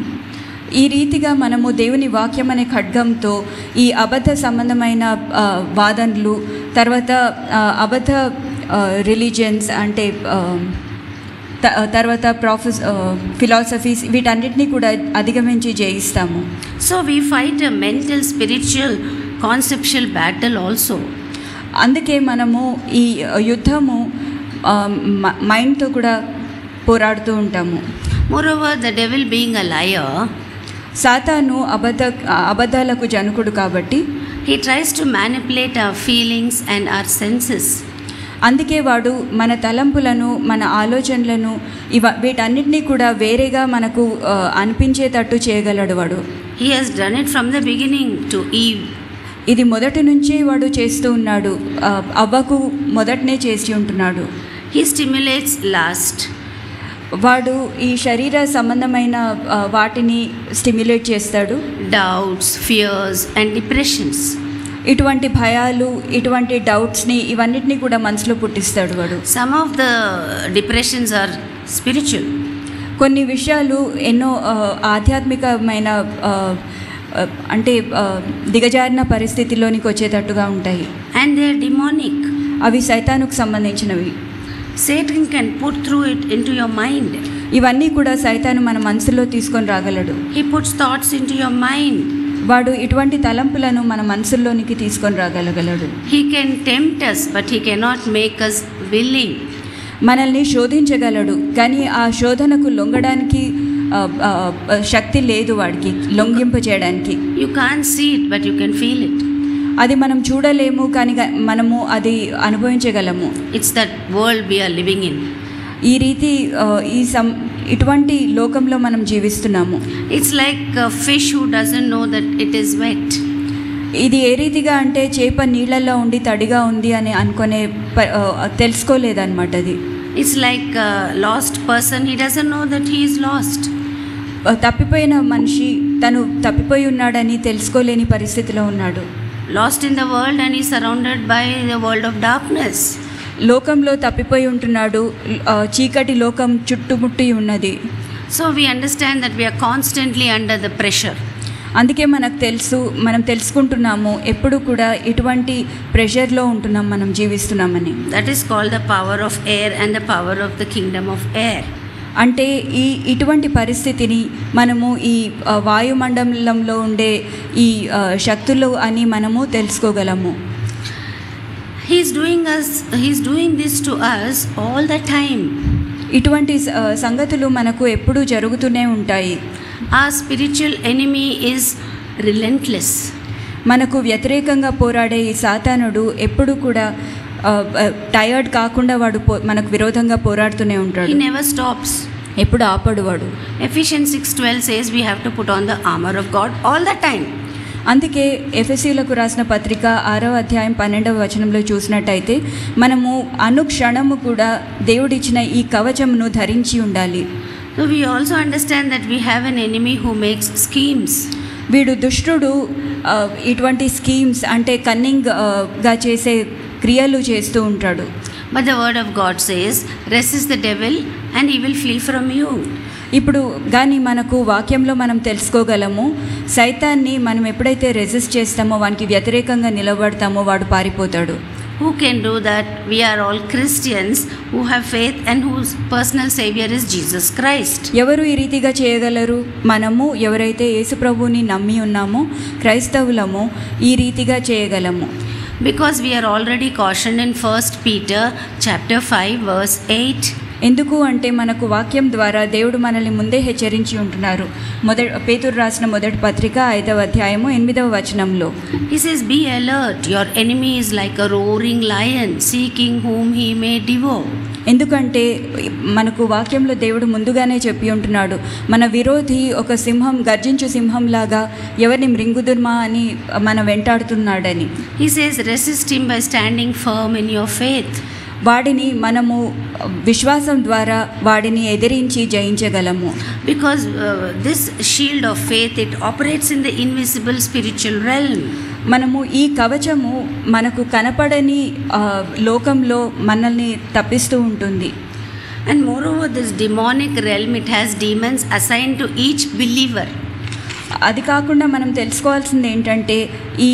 ఈ రీతిగా మనము దేవుని వాక్యం అనే ఖడ్గంతో ఈ అబద్ధ సంబంధమైన వాదనలు, తర్వాత అబద్ధ రిలీజియన్స్ అంటే తర్వాత ఫిలాసఫీస్, వీటన్నిటిని కూడా అధిగమించి జయిస్తాము.
So we fight a mental, spiritual, conceptual battle also.
అందుకే మనము ఈ యుద్ధము మైండ్తో కూడా పోరాడుతూ ఉంటాము.
Moreover, the devil being a liar,
సాతాను అబద్ధాలకు జనకుడు కాబట్టి
he tries to manipulate our feelings and our senses.
అందుకే వాడు మన తలంపులను, మన ఆలోచనలను, వీటన్నిటినీ కూడా వేరేగా మనకు అనిపించేటట్టు చేయగలడు వాడు.
He has done it from the beginning to Eve.
ఇది మొదటి నుంచే వాడు చేస్తూ ఉన్నాడు. అవ్వకు మొదటనే చేసి ఉంటున్నాడు.
He stimulates lust.
వాడు ఈ శరీర సంబంధమైన వాటిని స్టిమ్యులేట్ చేస్తాడు.
Doubts, fears and depressions.
ఇటువంటి భయాలు, ఇటువంటి డౌట్స్ని, ఇవన్నిటిని కూడా మనసులో పుట్టిస్తాడు వాడు.
Some of the depressions are spiritual.
కొన్ని విషయాలు ఎన్నో ఆధ్యాత్మికమైన అంటే దిగజారిన పరిస్థితిలోనికి వచ్చేటట్టుగా ఉంటాయి.
And they are demonic.
అవి సైతానుకు సంబంధించినవి.
Satan can put through it into your mind.
ఇవన్నీ కూడా సైతాను మన మనసులో తీసుకొని రాగలడు.
He puts thoughts into your mind.
వాడు ఇటువంటి తలంపులను మన మనసుల్లోనికి తీసుకొని రాగలగలడు.
He can tempt us, but he cannot make us willing.
మనల్ని శోధించగలడు, కానీ ఆ శోధనకు లొంగడానికి శక్తి లేదు వాడికి, లొంగింప చేయడానికి.
You can't see it, but you can feel it.
అది మనం చూడలేము, కానీ మనము అది అనుభవించగలము.
It's that world we are living in.
ఈ రీతి ఇటువంటి లోకంలో మనం జీవిస్తున్నాము.
It's like a fish who doesn't know that it is wet.
ఇది ఏ రీతిగా అంటే చేప నీళ్ళల్లో ఉండి తడిగా ఉంది అని అనుకునే తెలుసుకోలేదన్నమాట. అది
It's like a lost person, he doesn't know that he is lost.
తప్పిపోయిన మనిషి తను తప్పిపోయి ఉన్నాడని తెలుసుకోలేని పరిస్థితిలో ఉన్నాడు.
Lost in the world and he's surrounded by the world of darkness.
లోకంలో తప్పిపోయి ఉంటున్నాడు, చీకటి లోకం చుట్టుముట్టి ఉన్నది.
So we understand that we are constantly under the pressure.
అందుకే మనం తెలుసుకుంటున్నాము ఎప్పుడు కూడా ఇటువంటి ప్రెషర్లో ఉంటున్నాం, మనం జీవిస్తున్నామని.
That is called the power of air and the power of the kingdom of air.
అంటే ఇటువంటి పరిస్థితిని మనము ఈ వాయుమండలంలో ఉండే ఈ శక్తులు అని మనము తెలుసుకోగలము.
He's doing this to us all the time.
ఇటువంటి సంగతులు మనకు ఎప్పుడూ జరుగుతూనే ఉంటాయి.
Our spiritual enemy is relentless.
మనకు వ్యతిరేకంగా పోరాడే ఈ సాతానుడు ఎప్పుడు కూడా టైర్డ్ కాకుండా వాడు మనకు విరోధంగా పోరాడుతూనే ఉంటాడు.
He never stops.
ఎప్పుడు ఆపడు వాడు.
Ephesians 6:12 says we have to put on the armor of God all the time.
అందుకే ఎఫెసీయులకు రాసిన పత్రిక 6వ అధ్యాయం 12వ వచనంలో చూసినట్టయితే మనము అనుక్షణము కూడా దేవుడిచ్చిన ఈ కవచమును ధరించి ఉండాలి.
So we also understand that we have an enemy who makes schemes.
వీడు దుష్టుడు ఇటువంటి స్కీమ్స్ అంటే కన్నింగ్గా చేసే క్రియలు చేస్తూ ఉంటాడు.
But the word of God says, resist the devil and he will flee from you.
ఇప్పుడు కానీ మనకు వాక్యంలో మనం తెలుసుకోగలము, సైతాన్ని మనం ఎప్పుడైతే రెసిస్ట్ చేస్తామో, వానికి వ్యతిరేకంగా నిలబడతామో వాడు పారిపోతాడు.
Who can do that? We are all Christians who have faith and whose personal savior is Jesus Christ.
ఎవరు ఈ రీతిగా చేయగలరు? మనము ఎవరైతే యేసు ప్రభువుని నమ్మి ఉన్నామో క్రైస్తవులము ఈ రీతిగా చేయగలము.
Because we are already cautioned in 1 Peter chapter 5 verse 8.
ఎందుకు అంటే మనకు వాక్యం ద్వారా దేవుడు మనల్ని ముందే హెచ్చరించి ఉంటున్నారు. పేతురు రాసిన మొదటి పత్రిక 5వ అధ్యాయము 8వ వచనంలో
He says, be alert, your enemy is like a roaring lion seeking whom he may devour.
ఎందుకంటే మనకు వాక్యంలో దేవుడు ముందుగానే చెప్పి ఉంటున్నాడు, మన విరోధి ఒక సింహం, గర్జించు సింహంలాగా ఎవరిని మృంగుదుర్మా అని మన వెంటాడుతున్నాడని.
He says, resist him by standing firm in your faith.
వాడిని మనము విశ్వాసం ద్వారా వాడిని ఎదిరించి జయించగలము.
Because this shield of faith, it operates in the invisible spiritual realm.
మనము ఈ కవచము మనకు కనపడని లోకంలో మనల్ని తప్పిస్తూ ఉంటుంది.
And moreover, this demonic realm, it has demons assigned to each believer.
అది కాకుండా మనం తెలుసుకోవాల్సింది ఏంటంటే ఈ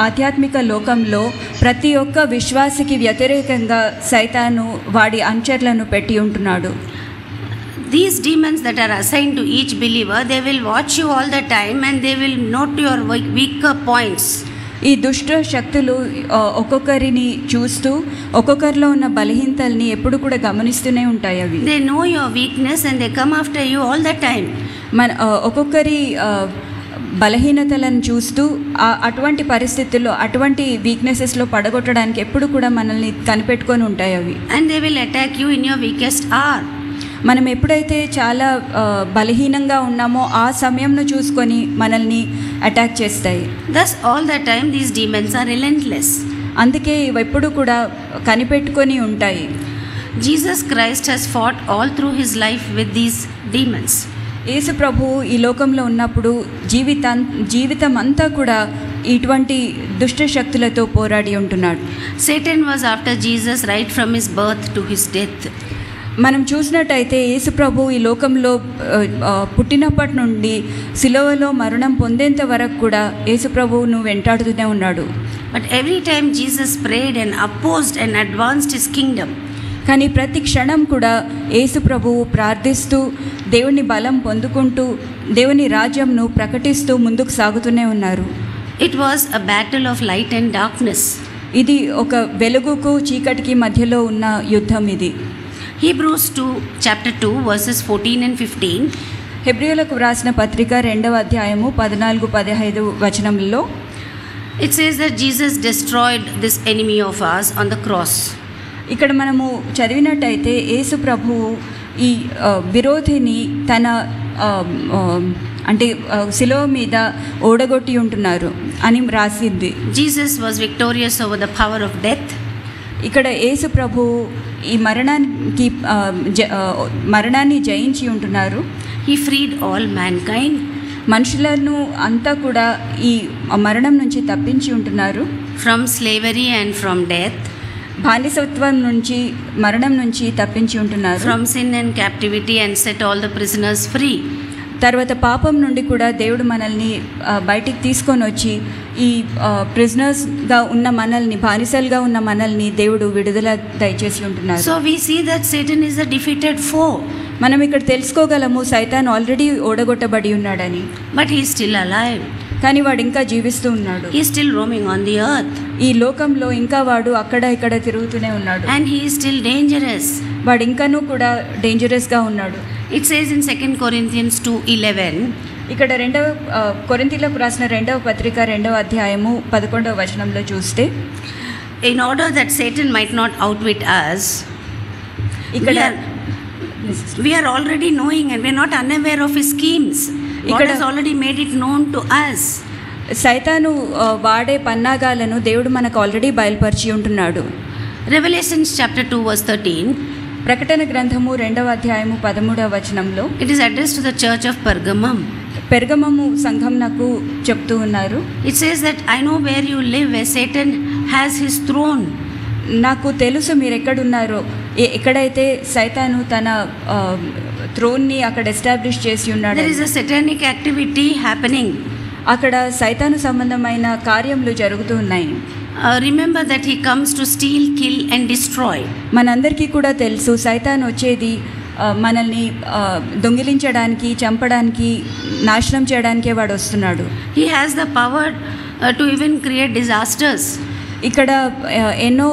ఆధ్యాత్మిక లోకంలో ప్రతి ఒక్క విశ్వాసికి వ్యతిరేకంగా సైతాను వాడి అనుచరులను పెట్టి ఉంటున్నాడు.
These demons that are assigned to each believer, they will watch you all the time and they will note your weaker points.
ఈ దుష్ట శక్తులు ఒక్కొక్కరిని చూస్తూ ఒక్కొక్కరిలో ఉన్న బలహీనతల్ని ఎప్పుడు కూడా గమనిస్తూనే ఉంటాయి. అవి
They know your weakness and they come after you all the time.
ఒక్కొక్కరి బలహీనతలను చూస్తూ అటువంటి పరిస్థితుల్లో అటువంటి వీక్నెసెస్లో పడగొట్టడానికి ఎప్పుడు కూడా మనల్ని కనిపెట్టుకొని ఉంటాయి అవి.
And they will attack you in your weakest hour.
మనం ఎప్పుడైతే చాలా బలహీనంగా ఉన్నామో ఆ సమయంను చూసుకొని మనల్ని అటాక్ చేస్తాయి.
Thus all the time these demons are relentless.
అందుకే ఇవి ఎప్పుడు కూడా కనిపెట్టుకొని ఉంటాయి.
Jesus Christ has fought all through his life with these demons.
యేసు ప్రభువు ఈ లోకంలో ఉన్నప్పుడు జీవితం అంతా కూడా ఇటువంటి దుష్ట శక్తులతో పోరాడి ఉంటున్నాడు.
Satan was after Jesus right from his birth to his death.
మనం చూసినట్టయితే యేసు ప్రభు ఈ లోకంలో పుట్టినప్పటి నుండి సిలువలో మరణం పొందేంత వరకు కూడా యేసు ప్రభువును వెంటాడుతూనే ఉన్నాడు.
But every time Jesus prayed and opposed and advanced his kingdom.
కానీ ప్రతి క్షణం కూడా యేసు ప్రభువు ప్రార్థిస్తూ దేవుని బలం పొందుకుంటూ దేవుని రాజ్యంను ప్రకటిస్తూ ముందుకు సాగుతూనే ఉన్నారు.
It was a battle of light and darkness.
ఇది ఒక వెలుగుకు చీకటికి మధ్యలో ఉన్న యుద్ధం ఇది.
Hebrews 2 chapter 2 verses 14 and 15.
హెబ్రీయులకు వ్రాసిన పత్రిక 2వ అధ్యాయము 14-15 వచనంలో
It says that Jesus destroyed this enemy of ours on the cross.
ఇక్కడ మనము చదివినట్టయితే యేసు ప్రభువు ఈ విరోధిని తన అంటే శిలువ మీద ఓడగొట్టి ఉంటున్నారు అని రాసింది.
Jesus was victorious over the power of death.
ఇక్కడ యేసు ప్రభు ఈ మరణాన్ని జయించి ఉంటున్నారు.
He freed all mankind.
మనుషులను అంతా కూడా ఈ మరణం నుంచి తప్పించి ఉంటున్నారు.
From slavery and from death.
బానిసత్వం నుంచి మరణం నుంచి తప్పించి ఉంటున్నారు.
From sin and captivity and set all the prisoners free.
తర్వాత పాపం నుండి కూడా దేవుడు మనల్ని బయటికి తీసుకొని వచ్చి ఈ ప్రిజనర్స్గా ఉన్న మనల్ని, బానిసలుగా ఉన్న మనల్ని దేవుడు విడుదల దయచేసి ఉంటున్నారు.
So we see that Satan is a defeated foe.
మనం ఇక్కడ తెలుసుకోగలము సైతాన్ ఆల్రెడీ ఓడగొట్టబడి ఉన్నాడని.
But he is still alive.
కానీ వాడు ఇంకా జీవిస్తూ ఉన్నాడు.
He is still roaming on the earth.
ఈ లోకంలో ఇంకా వాడు అక్కడ ఇక్కడ తిరుగుతూనే ఉన్నాడు.
And he is still dangerous.
వాడు ఇంకానూ కూడా డేంజరస్గా ఉన్నాడు.
It says in 2 Corinthians 2:11.
ఇక్కడ కొరింథీయులకు రాసిన 2వ పత్రిక 2వ అధ్యాయము 11వ వచనంలో చూస్తే,
In order that Satan might not outwit us,
ఇక్కడ
we are already knowing and we are not unaware of his schemes. God has already made it known to us.
సైతాను వాడే పన్నాగాలను దేవుడు మనకు ఆల్రెడీ బయలుపరిచి ఉంటున్నాడు.
Revelations chapter 2 verse 13.
ప్రకటన గ్రంథము 2వ అధ్యాయము 13వ వచనంలో
It is addressed to the church of Pergamum.
పెర్గమము సంఘంనకు చెప్తూ ఉన్నారు.
It says that I know where you live, where Satan has his throne.
నాకు తెలుసు మీరు ఎక్కడున్నారో, ఎక్కడైతే సైతాను తన థ్రోన్ని అక్కడ ఎస్టాబ్లిష్ చేసి ఉన్నాడు.
There is a satanic activity happening.
అక్కడ సైతాను సంబంధమైన కార్యములు జరుగుతూ ఉన్నాయి.
Remember that he comes to steal, kill and destroy.
మనందరికీ కూడా తెలుసు సైతాను వచ్చేది మనల్ని దొంగిలించడానికి, చంపడానికి, నాశనం చేయడానికే వాడు వస్తున్నాడు.
He has the power to even create disasters.
ఇక్కడ ఎన్నో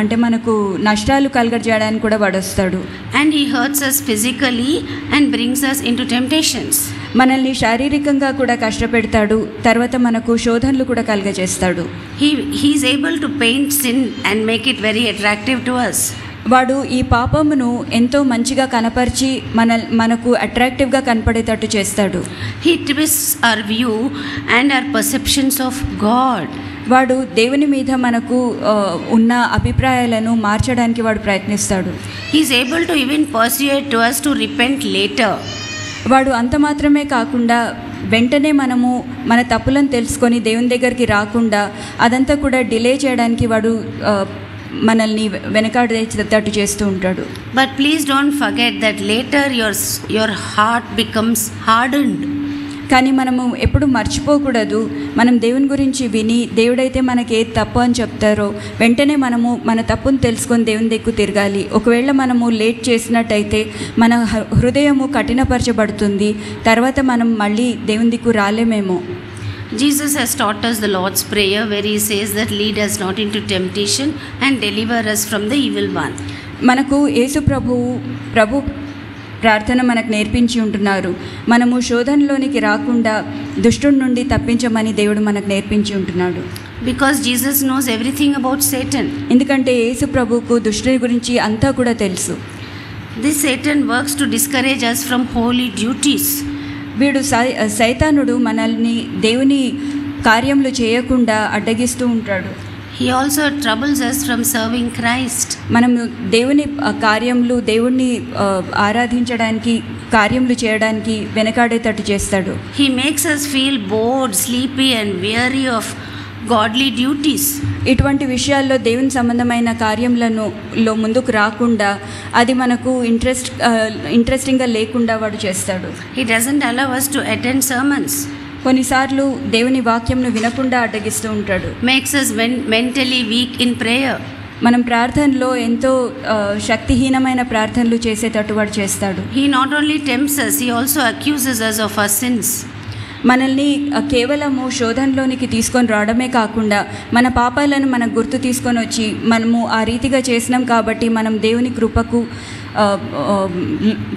అంటే మనకు నష్టాలు కలగజేయడానికి కూడా వాడు వస్తాడు.
And he hurts us physically and brings us into temptations.
మనల్ని శారీరకంగా కూడా కష్టపెడతాడు, తర్వాత మనకు శోధనలు కూడా కలగజేస్తాడు.
He is able to paint sin and make it very attractive to us.
వాడు ఈ పాపమును ఎంతో మంచిగా కనపరిచి మనకు అట్రాక్టివ్గా కనపడేటట్టు చేస్తాడు.
He twists our view and our perceptions of God.
వాడు దేవుని మీద మనకు ఉన్న అభిప్రాయాలను మార్చడానికి వాడు ప్రయత్నిస్తాడు.
He is able to even persuade to us to repent later.
వాడు అంత మాత్రమే కాకుండా వెంటనే మనము మన తప్పులను తెలుసుకొని దేవుని దగ్గరికి రాకుండా అదంతా కూడా డిలే చేయడానికి వాడు మనల్ని వెనకాడేటట్టు చేస్తూ ఉంటాడు.
But please don't forget that later your heart becomes hardened.
కానీ మనము ఎప్పుడు మర్చిపోకూడదు, మనం దేవుని గురించి విని దేవుడైతే మనకి ఏది తప్పు అని చెప్తారో వెంటనే మనము మన తప్పును తెలుసుకొని దేవుని దగ్గర తిరగాలి. ఒకవేళ మనము లేట్ చేసినట్టయితే మన హృదయము కఠినపరచబడుతుంది, తర్వాత మనం మళ్ళీ దేవుని దిక్కు రాలేమేమో.
Jesus has taught us the Lord's Prayer where he says that lead us not into temptation and deliver us from the evil one.
మనకు యేసు ప్రభు ప్రార్థన మనకు నేర్పించి ఉంటున్నారు. మనము శోధనలోనికి రాకుండా దుష్టుడి నుండి తప్పించమని దేవుడు మనకు నేర్పించి ఉంటున్నాడు.
Because Jesus knows everything about Satan.
ఎందుకంటే యేసు ప్రభువుకు దుష్టుడి గురించి అంతా కూడా తెలుసు.
This Satan works to discourage us from holy duties.
వీడు సైతానుడు మనల్ని దేవుని కార్యములు చేయకుండా అడ్డగిస్తూ ఉంటాడు.
He also troubles us from serving Christ.
మనము దేవుని కార్యములు, దేవుణ్ణి ఆరాధించడానికి, కార్యములు చేయడానికి వెనకాడేటట్టు చేస్తాడు.
He makes us feel bored, sleepy and weary of godly duties.
ఇటువంటి విషయాల్లో దేవుని సంబంధమైన కార్యములలో ముందుకు రాకుండా అది మనకు ఇంట్రెస్టింగ్గా లేకుండా వాడు చేస్తాడు.
He doesn't allow us to attend sermons.
కొన్నిసార్లు దేవుని వాక్యంను వినకుండా అడ్డగిస్తూ ఉంటాడు.
Makes us mentally weak in prayer.
మనం ప్రార్థనలో ఎంతో శక్తిహీనమైన ప్రార్థనలు చేసేటట్టు వాడు చేస్తాడు.
He not only tempts us, he also accuses us of our sins.
మనల్ని కేవలము శోధనలోనికి తీసుకొని రావడమే కాకుండా మన పాపాలను మనకు గుర్తు తీసుకొని వచ్చి మనము ఆ రీతిగా చేసినాం కాబట్టి మనం దేవుని కృపకు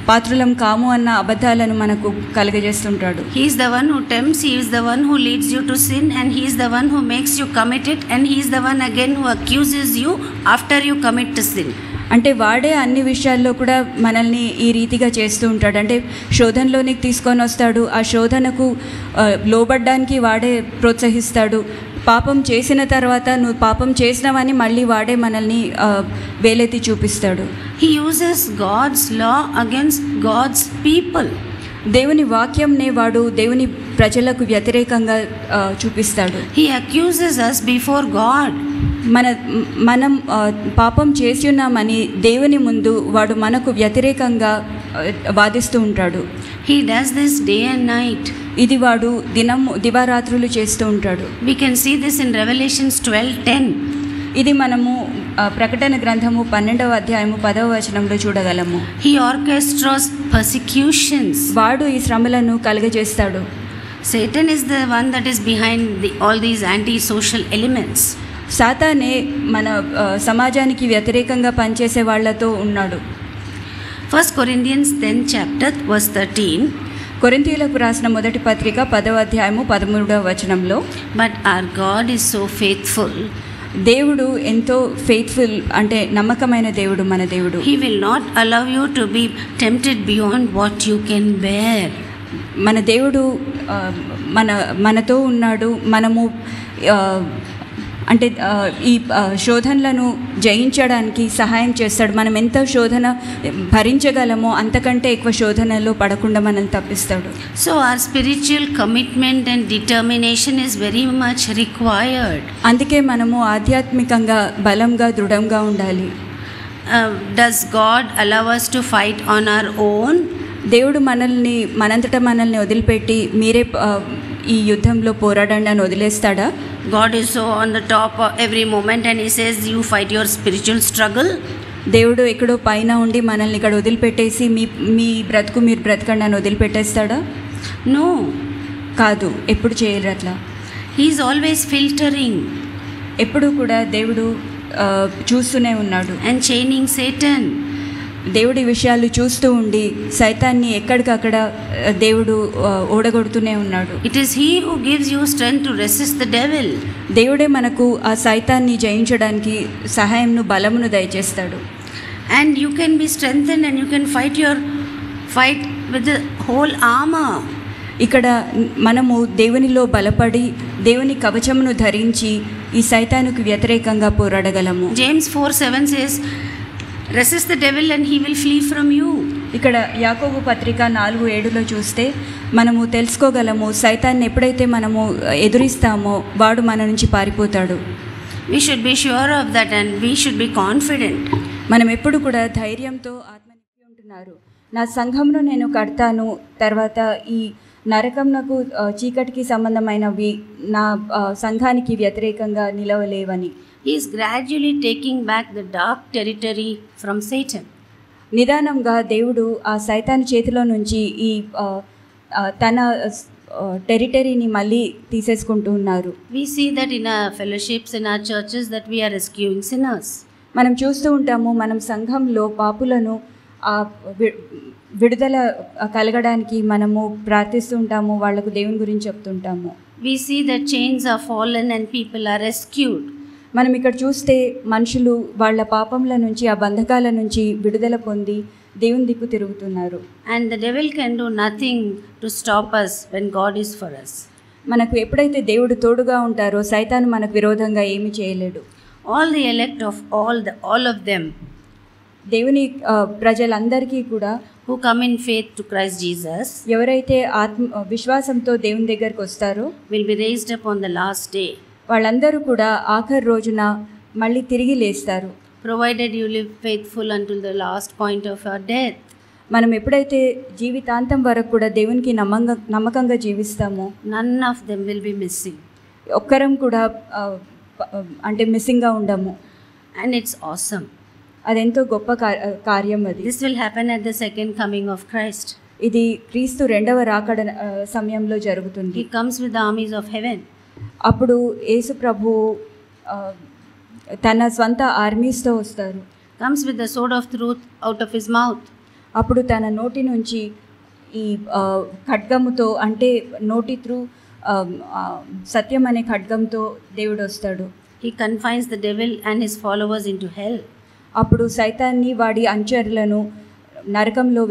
పాత్రులం కాము అన్న అబద్ధాలను మనకు కలుగజేస్తుంటాడు.
He is the one who tempts, he is the one who leads you to sin, and he is the one who makes you commit it, and he is the one again who accuses you after you commit the sin.
అంటే వాడే అన్ని విషయాల్లో కూడా మనల్ని ఈ రీతిగా చేస్తూ ఉంటాడు. అంటే శోధనలోనికి తీసుకొని వస్తాడు, ఆ శోధనకు లోబడ్డానికి వాడే ప్రోత్సహిస్తాడు. పాపం చేసిన తర్వాత నువ్వు పాపం చేసినవని మళ్ళీ వాడే మనల్ని వేలెత్తి చూపిస్తాడు.
He uses God's law against God's people.
దేవుని వాక్యంనే వాడు దేవుని ప్రజలకు వ్యతిరేకంగా చూపిస్తాడు.
He accuses us before God.
మనం పాపం చేసి ఉన్నామని దేవుని ముందు వాడు మనకు వ్యతిరేకంగా వాదిస్తూ ఉంటాడు.
He does this day and night.
ఇది వాడు దివారాత్రులు చేస్తూ ఉంటాడు.
We can see this in Revelations 12:10.
ఇది మనము ప్రకటన గ్రంథము 12వ అధ్యాయము 10వ వచనంలో చూడగలము.
He orchestrates persecutions.
వాడు ఈ శ్రమలను కలుగజేస్తాడు.
Satan is the one that is behind all these anti-social elements.
సాతానే మన సమాజానికి వ్యతిరేకంగా పనిచేసే వాళ్ళతో ఉన్నాడు.
1 Corinthians 10 chapter verse 13.
కొరింథీయులకు రాసిన మొదటి పత్రిక 10వ అధ్యాయము 13వ వచనంలో,
But our God is so faithful.
దేవుడు ఎంతో ఫెయిత్ఫుల్, అంటే నమ్మకమైన దేవుడు మన దేవుడు.
He will not allow you to be tempted beyond what you can bear.
మన దేవుడు మనతో ఉన్నాడు. మనము అంటే ఈ శోధనలను జయించడానికి సహాయం చేస్తాడు. మనం ఎంత శోధన భరించగలమో అంతకంటే ఎక్కువ శోధనలో పడకుండా మనల్ని తప్పిస్తాడు.
So our spiritual commitment and determination is very much required.
అందుకే మనము ఆధ్యాత్మికంగా బలంగా దృఢంగా ఉండాలి.
Does God allow us to fight on our own?
దేవుడు మనంతటా మనల్ని వదిలిపెట్టి మీరే ఈ యుద్ధంలో పోరాడండి అని వదిలేస్తాడా?
God is so on the top of every moment and he says you fight your spiritual struggle.
దేవుడు ఎక్కడో పైన ఉండి మనల్ని ఇక్కడ వదిలిపెట్టేసి మీ బ్రతుకు మీరు బ్రతకండి అని వదిలిపెట్టేస్తాడా?
No.
కాదు, ఎప్పుడు చేయరు అట్లా.
He is always filtering.
ఎప్పుడు కూడా దేవుడు చూస్తూనే ఉన్నాడు.
And chaining Satan.
దేవుడి విషయాలు చూస్తూ ఉండి సైతాన్ని ఎక్కడికక్కడ దేవుడు ఓడగొడుతూనే ఉన్నాడు.
It is he who gives you strength to resist the devil.
దేవుడే మనకు ఆ సైతాన్ని జయించడానికి సహాయంను బలమును దయచేస్తాడు.
And you can be strengthened and you can fight with the whole armor.
ఇక్కడ మనము దేవునిలో బలపడి దేవుని కవచమును ధరించి ఈ సైతానుకు వ్యతిరేకంగా పోరాడగలము.
James 4:7 says resist the devil and he will flee from you.
ఇక్కడ యాకోబు పత్రిక 4:7లో చూస్తే మనము తెలుసుకోగలము, సైతాన్ని ఎప్పుడైతే మనము ఎదురిస్తామో వాడు మన నుంచి పారిపోతాడు.
We should be sure of that and we should be confident.
మనం ఎప్పుడు కూడా ధైర్యంతో ఆత్మనింపి ఉంటున్నారు. నా సంఘమును నేను కడతాను, తర్వాత ఈ నరకంనకు చీకటికి సంబంధమైనవి నా సంఘానికి వ్యతిరేకంగా నిలవలేవని.
He is gradually taking back the dark territory from Satan.
నిదానంగా దేవుడు ఆ సైతాన్ చేతిలో నుంచి ఈ తన టెరిటరీని మళ్ళీ తీసేసుకుంటూ ఉన్నారు.
We see that in our fellowships, in our churches, that we are rescuing sinners.
మనం చూస్తూ ఉంటాము, మనం సంఘంలో పాపులను విడుదల కలగడానికి మనము ప్రార్థిస్తూ ఉంటాము, వాళ్లకు దేవుని గురించి చెప్తుంటాము.
We see that chains are fallen and people are rescued.
మనం ఇక్కడ చూస్తే మనుషులు వాళ్ళ పాపంల నుంచి, ఆ బంధకాల నుంచి విడుదల పొంది దేవుని దిక్కు తిరుగుతున్నారు.
And the devil can do nothing to stop us when God is for us.
మనకు ఎప్పుడైతే దేవుడు తోడుగా ఉంటారో సైతాను మనకు విరోధంగా ఏమీ చేయలేడు.
All the elect of all of them
దేవుని ప్రజలందరికీ కూడా
who come in faith to Christ Jesus
ఎవరైతే విశ్వాసంతో దేవుని దగ్గరికి వస్తారో
will be raised up on the last day.
వాళ్ళందరూ కూడా ఆఖరి రోజున మళ్ళీ తిరిగి లేస్తారు.
Provided you live faithful until the last point of your death.
మనం ఎప్పుడైతే జీవితాంతం వరకు కూడా దేవునికి నమ్మకంగా జీవిస్తామో
none of them will be missing.
ఒక్కరం కూడా అంటే మిస్సింగ్గా ఉండము.
And it's awesome.
అదెంతో గొప్ప కార్యం అది.
This will happen at the second coming of Christ.
ఇది క్రీస్తు రెండవ రాకడ సమయంలో జరుగుతుంది.
He comes with the armies of heaven.
అప్పుడు యేసు ప్రభు తన స్వంత ఆర్మీస్తో వస్తారు.
Comes with the sword of truth out of his mouth.
అప్పుడు తన నోటి నుంచి ఈ ఖడ్గముతో, అంటే నోటి త్రూ సత్యం అనే ఖడ్గంతో దేవుడు వస్తాడు.
He confines the devil and his followers into hell.
అప్పుడు సైతాన్ని వాడి అనుచరులను నరకంలో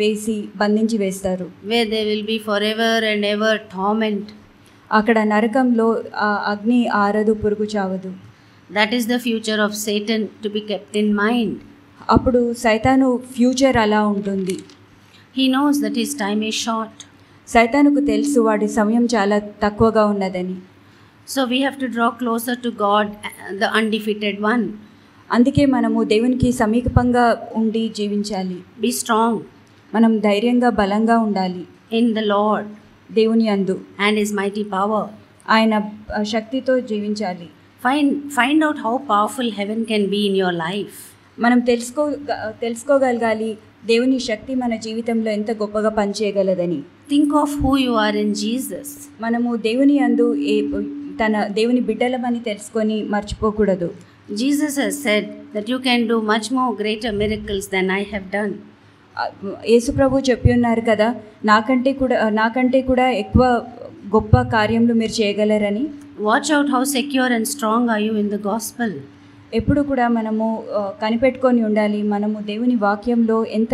వేసి బంధించి వేస్తారు.
where they will be forever and ever torment.
అక్కడ నరకంలో ఆ అగ్ని ఆరదు, పురుగు చావదు.
That is the future of Satan to be kept in mind.
అప్పుడు సైతాను ఫ్యూచర్ అలా ఉంటుంది.
He knows that his time is short.
సైతానుకు తెలుసు వాడి సమయం చాలా తక్కువగా ఉన్నదని.
So we have to draw closer to God, the undefeated one.
అందుకే మనము దేవునికి సమీపంగా ఉండి జీవించాలి.
Be strong
మనం ధైర్యంగా బలంగా ఉండాలి
in the Lord
దేవుని యందు
and his mighty power.
ఆయన శక్తితో జీవించాలి.
Find out how powerful heaven can be in your life.
మనం తెలుసుకోగలగాలి దేవుని శక్తి మన జీవితంలో ఎంత గొప్పగా పనిచేయగలదని.
Think of who you are in Jesus.
మనము దేవుని యందు దేవుని బిడ్డలమని తెలుసుకొని మర్చిపోకూడదు.
Jesus has said that you can do much more greater miracles than I have done.
యేసు ప్రభు చెప్పి ఉన్నారు కదా, నాకంటే కూడా ఎక్కువ గొప్ప కార్యములు మీరు చేయగలరని.
Watch out how secure and strong are you in the gospel.
ఎప్పుడు కూడా మనము కనిపెట్టుకొని ఉండాలి మనము దేవుని వాక్యంలో ఎంత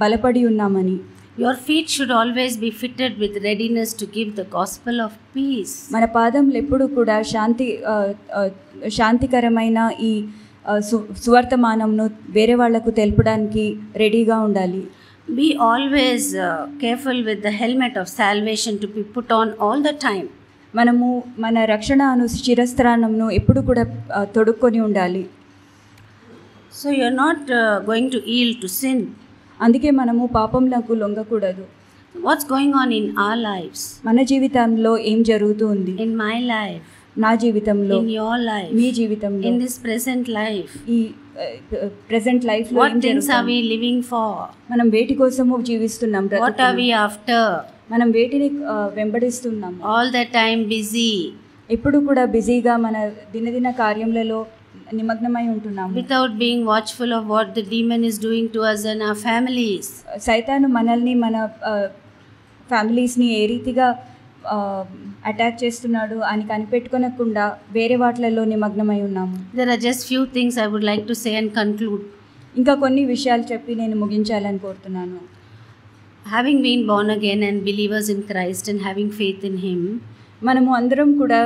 బలపడి ఉన్నామని.
Your feet should always be fitted with readiness to give the gospel of peace.
మన పాదములు ఎప్పుడు కూడా శాంతికరమైన ఈ సువర్తమానంను వేరే వాళ్లకు తెలపడానికి రెడీగా ఉండాలి.
Be always careful with the helmet of salvation to be put on all the time.
మనము మన రక్షణ శిరస్త్రాణంను ఎప్పుడు కూడా తొడుక్కొని ఉండాలి.
So you're not going to yield to sin.
అందుకే మనము పాపంలకు లొంగకూడదు.
What's going on in our lives?
మన జీవితంలో ఏం జరుగుతుంది?
In my life.
నా జీవితంలో.
In your life.
మీ జీవితంలో.
In this present life.
ఈ ప్రెజెంట్ లైఫ్ లో
what things are we living for?
మనం వేటి కోసము జీవిస్తున్నాం?
what are we after?
మనం వేటిని వెంబడిస్తున్నాం?
all the time busy.
ఎప్పుడు కూడా బిజీగా మన దినదిన కార్యములలో నిమగ్నమై ఉంటున్నాము.
without being watchful of what the demon is doing to us and our families.
సైతాను మనల్ని మన ఫ్యామిలీస్ని ఏ రీతిగా అటాక్ చేస్తున్నాడు అని కనిపెట్టుకోనకుండా వేరే వాటిలలో నిమగ్నమై ఉన్నాము.
There are just few things I would like to say and conclude.
ఇంకా కొన్ని విషయాలు చెప్పి నేను ముగించాలని కోరుతున్నాను.
Having been born again and believers in Christ and having faith in him,
మనము అందరం కూడా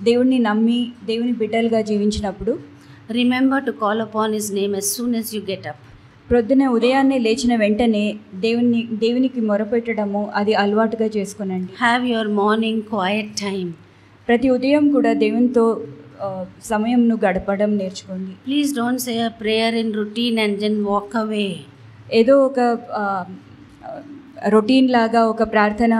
దేవుణ్ణి నమ్మి దేవుని బిడ్డలుగా జీవించినప్పుడు
remember to call upon his name as soon as you get up.
ప్రొద్దున ఉదయాన్నే లేచిన వెంటనే దేవునికి మొరపెట్టడము అది అలవాటుగా చేసుకునండి.
Have your morning quiet time.
ప్రతి ఉదయం కూడా దేవునితో సమయంను గడపడం నేర్చుకోండి.
Please don't say a prayer in routine and then walk away.
ఏదో ఒక రొటీన్ లాగా ఒక ప్రార్థన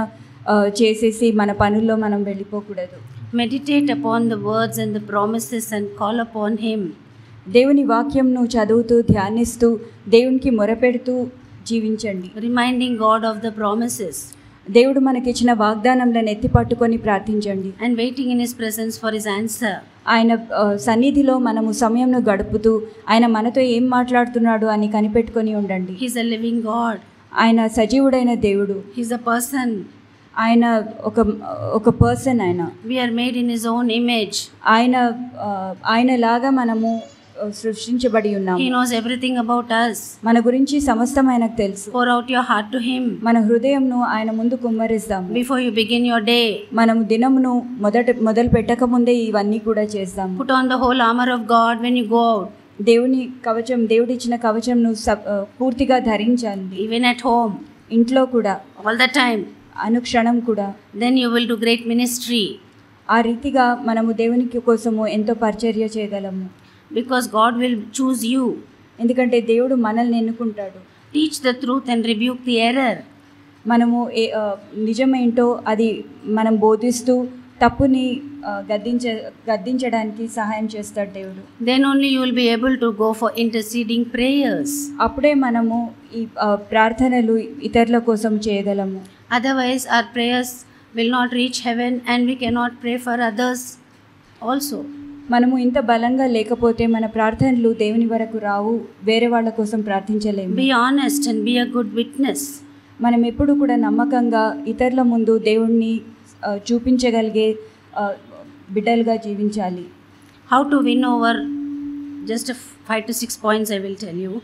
చేసేసి మన పనుల్లో మనం వెళ్ళిపోకూడదు.
Meditate upon the words and the promises and call upon him.
దేవుని వాక్యంను చదువుతూ ధ్యానిస్తూ దేవునికి మొరపెడుతూ జీవించండి.
Reminding God of the promises.
దేవుడు మనకిచ్చిన వాగ్దానంలను ఎత్తి పట్టుకొని ప్రార్థించండి.
And waiting in his presence for his answer.
ఆయన సన్నిధిలో మనము సమయంను గడుపుతూ ఆయన మనతో ఏం మాట్లాడుతున్నాడు అని కనిపెట్టుకొని ఉండండి.
He's a living God.
ఆయన సజీవుడైన దేవుడు.
He's a person.
ఆయన ఒక పర్సన్. ఆయన
we are made in his own image.
ఆయన లాగా మనము సృష్టించబడి ఉన్నాము.
He knows everything about us.
మన గురించి సమస్తం ఆయనకు తెలుసు.
Pour out your heart to him.
మన హృదయంను ఆయన ముందు కుమ్మరిస్తాము.
Before you begin your day,
మనము దినమును మొదలు పెట్టక ముందే ఇవన్నీ కూడా చేస్తాము.
Put on the whole armor of God when you go out.
దేవుడిచ్చిన కవచంను పూర్తిగా ధరించండి.
Even at home.
ఇంట్లో కూడా.
All the time.
అనుక్షణం కూడా.
Then you will do great ministry.
ఆ రీతిగా మనము దేవునికి కోసము ఎంతో పరిచర్య చేయగలము.
Because God will choose you.
ఎందుకంటే దేవుడు మనల్ని ఎన్నుకుంటాడు.
Teach the truth and rebuke the error.
మనము నిజమేంటో అది మనం బోధిస్తూ తప్పుని గద్దించడానికి సహాయం చేస్తాడు దేవుడు.
Then only you will be able to go for interceding prayers.
అప్పుడే మనము ఈ ప్రార్థనలు ఇతరుల కోసం చేయగలము.
Otherwise our prayers will not reach heaven and we cannot pray for others also.
మనము ఇంత బలంగా లేకపోతే మన ప్రార్థనలు దేవుని వరకు రావు, వేరే వాళ్ళ కోసం ప్రార్థించలేము.
Be honest and be a good witness.
మనం ఎప్పుడు కూడా నమ్మకంగా ఇతరుల ముందు దేవుణ్ణి చూపించగలిగే బిడ్డలుగా జీవించాలి.
How to win over just 5 to 6 points I will tell you.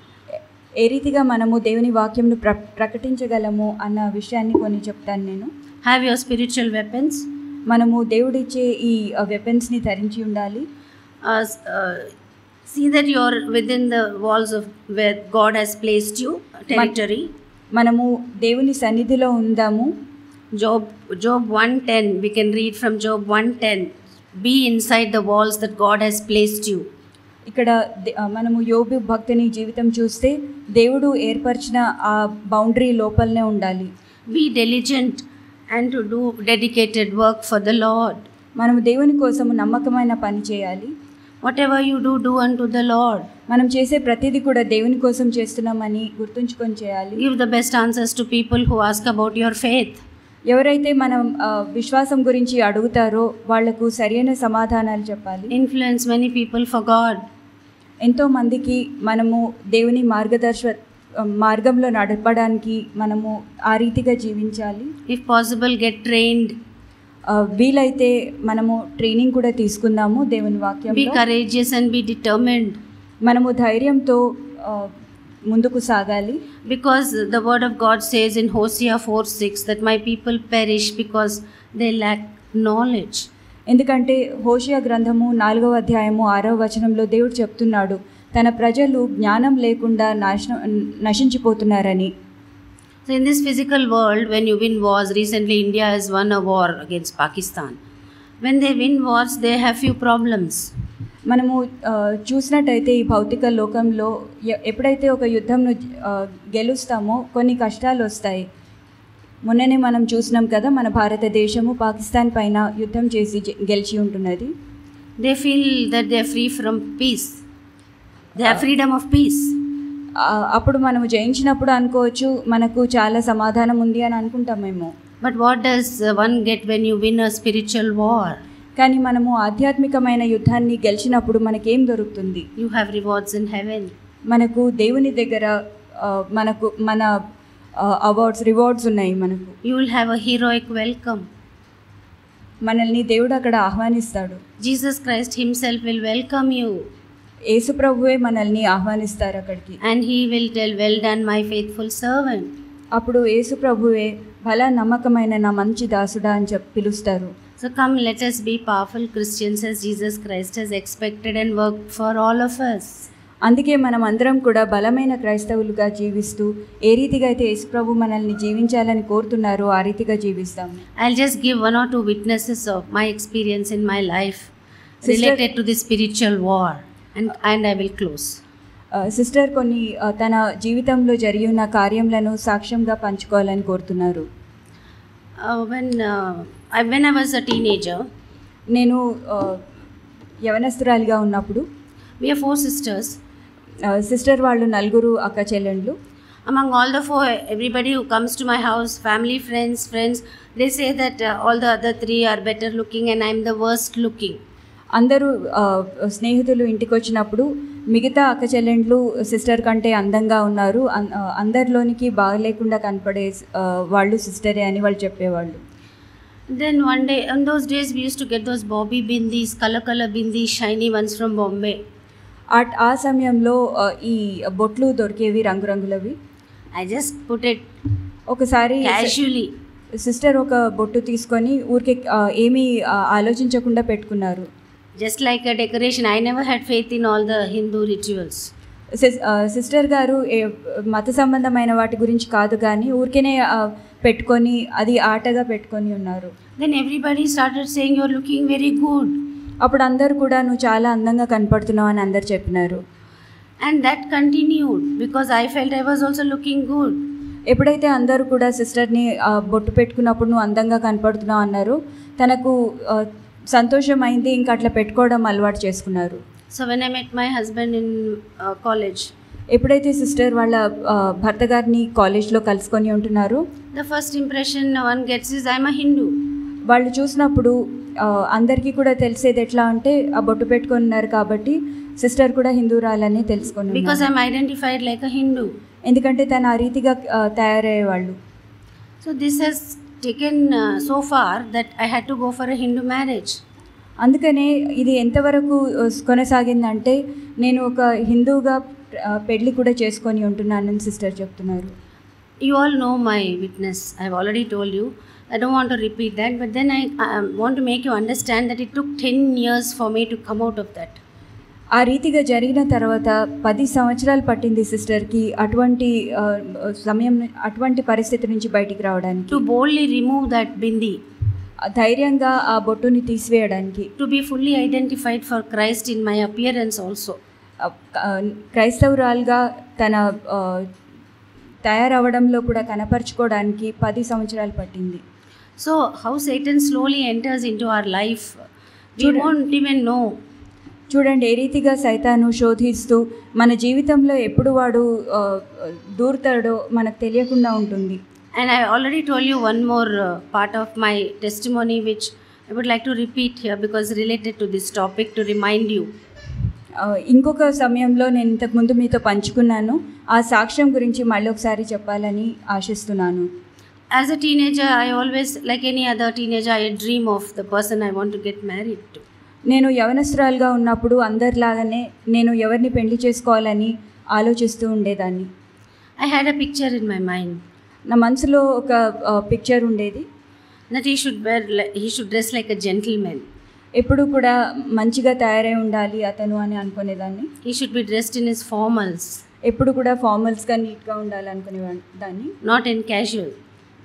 ఏ రీతిగా మనము దేవుని వాక్యంను ప్రకటించగలము అన్న విషయాన్ని కొన్ని చెప్తాను నేను.
Have your spiritual weapons.
మనము దేవుడిచ్చే ఈ వెపన్స్ని ధరించి ఉండాలి.
See that you are within the walls of where God has placed you, territory.
మనము దేవుని సన్నిధిలో ఉందాము.
Job 1:10, we can read from Job 1:10. Be inside the walls that God has placed you.
ఇక్కడ మనము యోబు భక్తుని జీవితం చూస్తే దేవుడు ఏర్పరిచిన ఆ బౌండరీ లోపలనే ఉండాలి.
Be diligent and to do dedicated work for the Lord.
మనము దేవుని కోసం నమ్మకమైన పని చేయాలి.
Whatever you do, do unto the Lord.
మనం చేసే ప్రతిదీ కూడా దేవుని కోసం చేస్తున్నామని గుర్తుంచుకొని చేయాలి.
Give the best answers to people who ask about your faith.
ఎవరైతే మనం విశ్వాసం గురించి అడుగుతారో వాళ్లకు సరైన సమాధానాలు చెప్పాలి.
Influence many people for God.
ఎంతో మందికి మనము దేవుని మార్గంలో నడపడానికి మనము ఆ రీతిగా జీవించాలి.
If possible, get trained.
వీలైతే మనము ట్రైనింగ్ కూడా తీసుకుందాము దేవుని వాక్యంలో.
Be courageous and be determined.
మనము ధైర్యంతో ముందుకు సాగాలి.
Because the word of God says in Hosea 4:6 that my people perish because they lack knowledge.
ఎందుకంటే హోషేయ గ్రంథము 4వ అధ్యాయము 6వ వచనంలో దేవుడు చెప్తున్నాడు తన ప్రజలు జ్ఞానం లేకుండా నశించిపోతున్నారని.
So in this physical world, when you win wars, recently India has won a war against Pakistan. When they win wars, they have few problems.
మనము చూసినట్టయితే ఈ భౌతిక లోకంలో ఎప్పుడైతే ఒక యుద్ధంను గెలుస్తామో కొన్ని కష్టాలు వస్తాయి. మొన్ననే మనం చూసినాం కదా, మన భారతదేశము పాకిస్తాన్ పైన యుద్ధం చేసి గెలిచి ఉంటున్నది.
They feel that they are free from peace. They have freedom of peace.
అప్పుడు మనము జయించినప్పుడు అనుకోవచ్చు మనకు చాలా సమాధానం ఉంది అని అనుకుంటామేమో.
But what does one get when you win a spiritual war?
కానీ మనము ఆధ్యాత్మికమైన యుద్ధాన్ని గెలిచినప్పుడు మనకేం దొరుకుతుంది?
You have rewards in heaven.
మనకు దేవుని దగ్గర మన రివార్డ్స్ ఉన్నాయి. మనకు
You will have a heroic welcome.
మనల్ని దేవుడు అక్కడ ఆహ్వానిస్తాడు.
Jesus Christ himself will welcome you.
యేసు ప్రభువే మనల్ని ఆహ్వానిస్తారు అక్కడికి.
And he will tell, well done my faithful servant.
అప్పుడు యేసు ప్రభువే భలా నమ్మకమైన నా మంచి దాసుడా అని పిలుస్తారు.
So come, let us be powerful Christians as Jesus Christ has expected and worked for all of us.
అందుకే మనం అందరం కూడా బలమైన క్రైస్తవులుగా జీవిస్తూ ఏ రీతిగా అయితే యేసు ప్రభు మనల్ని జీవించాలని కోరుతున్నారో ఆ రీతిగా జీవిస్తాం.
I'll just give 1 or 2 witnesses of my experience in my life related to the spiritual war and I will close.
Sister కొన్ని తన జీవితంలో జరిగిన కార్యములను సాక్ష్యంగా పంచుకోవాలని కోరుతున్నారు.
When I was a teenager,
నేను యవనస్తురాలిగా ఉన్నప్పుడు
we have 4 sisters.
సిస్టర్ వాళ్ళు 4 అక్క చెల్లెండ్లు.
Among all the 4, everybody who comes to my house, family, friends, they say that all the other 3 are better looking and I'm the worst looking.
అందరూ స్నేహితులు ఇంటికి వచ్చినప్పుడు మిగతా అక్క చెల్లెండ్లు సిస్టర్ కంటే అందంగా ఉన్నారు, అందరిలోనికి బాగలేకుండా కనపడే వాళ్ళు సిస్టరే అని వాళ్ళు చెప్పేవాళ్ళు.
Then one day, in those days we used to get those bobby bindis, color bindis, shiny ones from Bombay.
ఆ సమయంలో ఈ బొట్లు దొరికేవి రంగురంగులవి.
I just put it
ఒకసారి
casually.
సిస్టర్ ఒక బొట్టు తీసుకొని ఊరికే ఏమీ ఆలోచించకుండా పెట్టుకున్నారు.
Just like a decoration. I never had faith in all the Hindu rituals.
Sister గారు మత సంబంధమైన వాటి గురించి కాదు కానీ ఊరికేనే పెట్టుకొని అది ఆటగా పెట్టుకొని ఉన్నారు.
Then everybody started saying you're looking very good.
అప్పుడు అందరూ కూడా నువ్వు చాలా అందంగా కనపడుతున్నావు అని అందరు చెప్పినారు.
And that continued because I felt I was also looking good.
ఎప్పుడైతే అందరూ కూడా సిస్టర్ని బొట్టు పెట్టుకున్నప్పుడు నువ్వు అందంగా కనపడుతున్నావు అన్నారు, తనకు సంతోషం అయింది, ఇంకా అట్లా పెట్టుకోవడం అలవాటు చేసుకున్నారు.
So when I met my husband in college,
ఎప్పుడైతే సిస్టర్ వాళ్ళ భర్త గారిని కాలేజ్లో కలుసుకొని ఉంటున్నారు,
the first impression one gets is I'm a Hindu.
వాళ్ళు చూసినప్పుడు అందరికీ కూడా తెలిసేది ఎట్లా అంటే ఆ బొట్టు పెట్టుకొని ఉన్నారు కాబట్టి సిస్టర్ కూడా హిందూరాలని తెలుసుకున్నారు.
Because I'm identified like a Hindu.
ఎందుకంటే తను ఆ రీతిగా తయారయ్యేవాళ్ళు.
So this has taken so far that I had to go for a Hindu marriage.
అందుకనే ఇది ఎంతవరకు కొనసాగిందంటే నేను ఒక హిందూగా పెళ్లి కూడా చేసుకొని ఉంటున్నానని సిస్టర్ చెప్తున్నారు.
You all know my witness. I've already told you. I don't want to repeat that, but then I want to make you understand that it took 10 years for me to come out of that.
ఆ రీతిగా జరిగిన తర్వాత 10 సంవత్సరాలు పట్టింది సిస్టర్కి అటువంటి సమయం, అటువంటి పరిస్థితి నుంచి బయటికి రావడానికి.
To boldly remove that bindi.
ధైర్యంగా ఆ బొట్టుని తీసివేయడానికి.
To be fully identified for Christ in my appearance also.
క్రైస్తవురాలుగా తన తయారవడంలో కూడా కనపరుచుకోవడానికి 10 సంవత్సరాలు పట్టింది.
So how Satan slowly enters into our life, we won't even know.
చూడండి ఏ రీతిగా సైతాను శోధిస్తూ మన జీవితంలో ఎప్పుడు వాడు దూరుతాడో మనకు తెలియకుండా ఉంటుంది.
And I already told you one more part of my testimony which I would like to repeat here because related to this topic, to remind you.
ఇంకొక సమయంలో నేను ఇంతకుముందు మీతో పంచుకున్నాను. ఆ సాక్ష్యం గురించి మళ్ళీ ఒకసారి చెప్పాలని ఆశిస్తున్నాను.
As a teenager, I always, like any other teenager, I dream of the person I want to get married to.
నేను యవనస్తురాలుగా ఉన్నప్పుడు అందరిలాగానే నేను ఎవరిని పెళ్లి చేసుకోవాలని ఆలోచిస్తూ ఉండేదాన్ని.
I had a picture in my mind.
నా మనసులో ఒక పిక్చర్ ఉండేది.
That he should dress like a gentleman.
ఎప్పుడు కూడా మంచిగా తయారై ఉండాలి అతను అని అనుకునేదాన్ని.
He should be dressed in his formals.
ఎప్పుడు కూడా ఫార్మల్స్గా నీట్గా ఉండాలి అనుకునేదాన్ని.
Not in casual.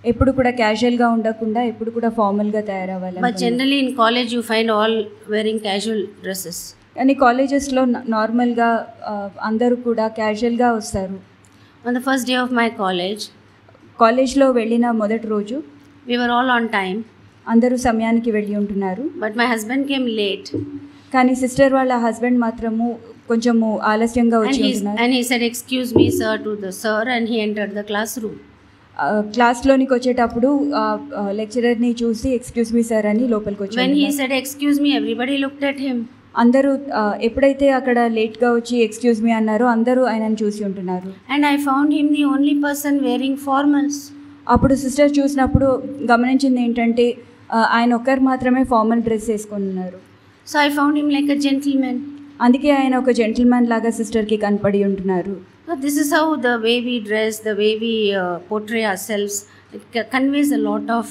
ఎప్పుడు కూడా క్యాజువల్గా ఉండకుండా ఎప్పుడు కూడా ఫార్మల్గా తయారవ్వాలి.
But generally in college you find all wearing casual dresses.
కానీ కాలేజెస్లో నార్మల్గా అందరూ కూడా క్యాజువల్గా వస్తారు.
On the first day of my college,
కాలేజ్లో వెళ్ళిన మొదటి రోజు
we were all on time.
అందరూ సమయానికి వెళ్ళి ఉంటున్నారు.
But my husband came late.
కానీ సిస్టర్ వాళ్ళ హస్బెండ్ మాత్రము కొంచెము ఆలస్యంగా వచ్చి ఉంటున్నారు.
And he said, "Excuse me, sir," to the sir, and he entered the classroom.
క్లాస్లోనికి వచ్చేటప్పుడు లెక్చరర్ని చూసి ఎక్స్క్యూజ్ మీ సార్ అని లోపలికి వచ్చారు.
When he said excuse me, everybody looked at him.
అందరూ ఎప్పుడైతే అక్కడ లేట్గా వచ్చి ఎక్స్క్యూజ్ మీ అన్నారో అందరూ ఆయనను చూసి ఉంటున్నారు.
And I found him the only person wearing formals.
అప్పుడు సిస్టర్ చూసినప్పుడు గమనించింది ఏంటంటే ఆయన ఒక్కరు మాత్రమే ఫార్మల్ డ్రెస్ వేసుకొని ఉన్నారు.
So I found him like a gentleman.
అందుకే ఆయన ఒక జెంటిల్మెన్ లాగా సిస్టర్కి కనపడి ఉంటున్నారు.
This is how the way we dress, the way we portray ourselves, it conveys a lot of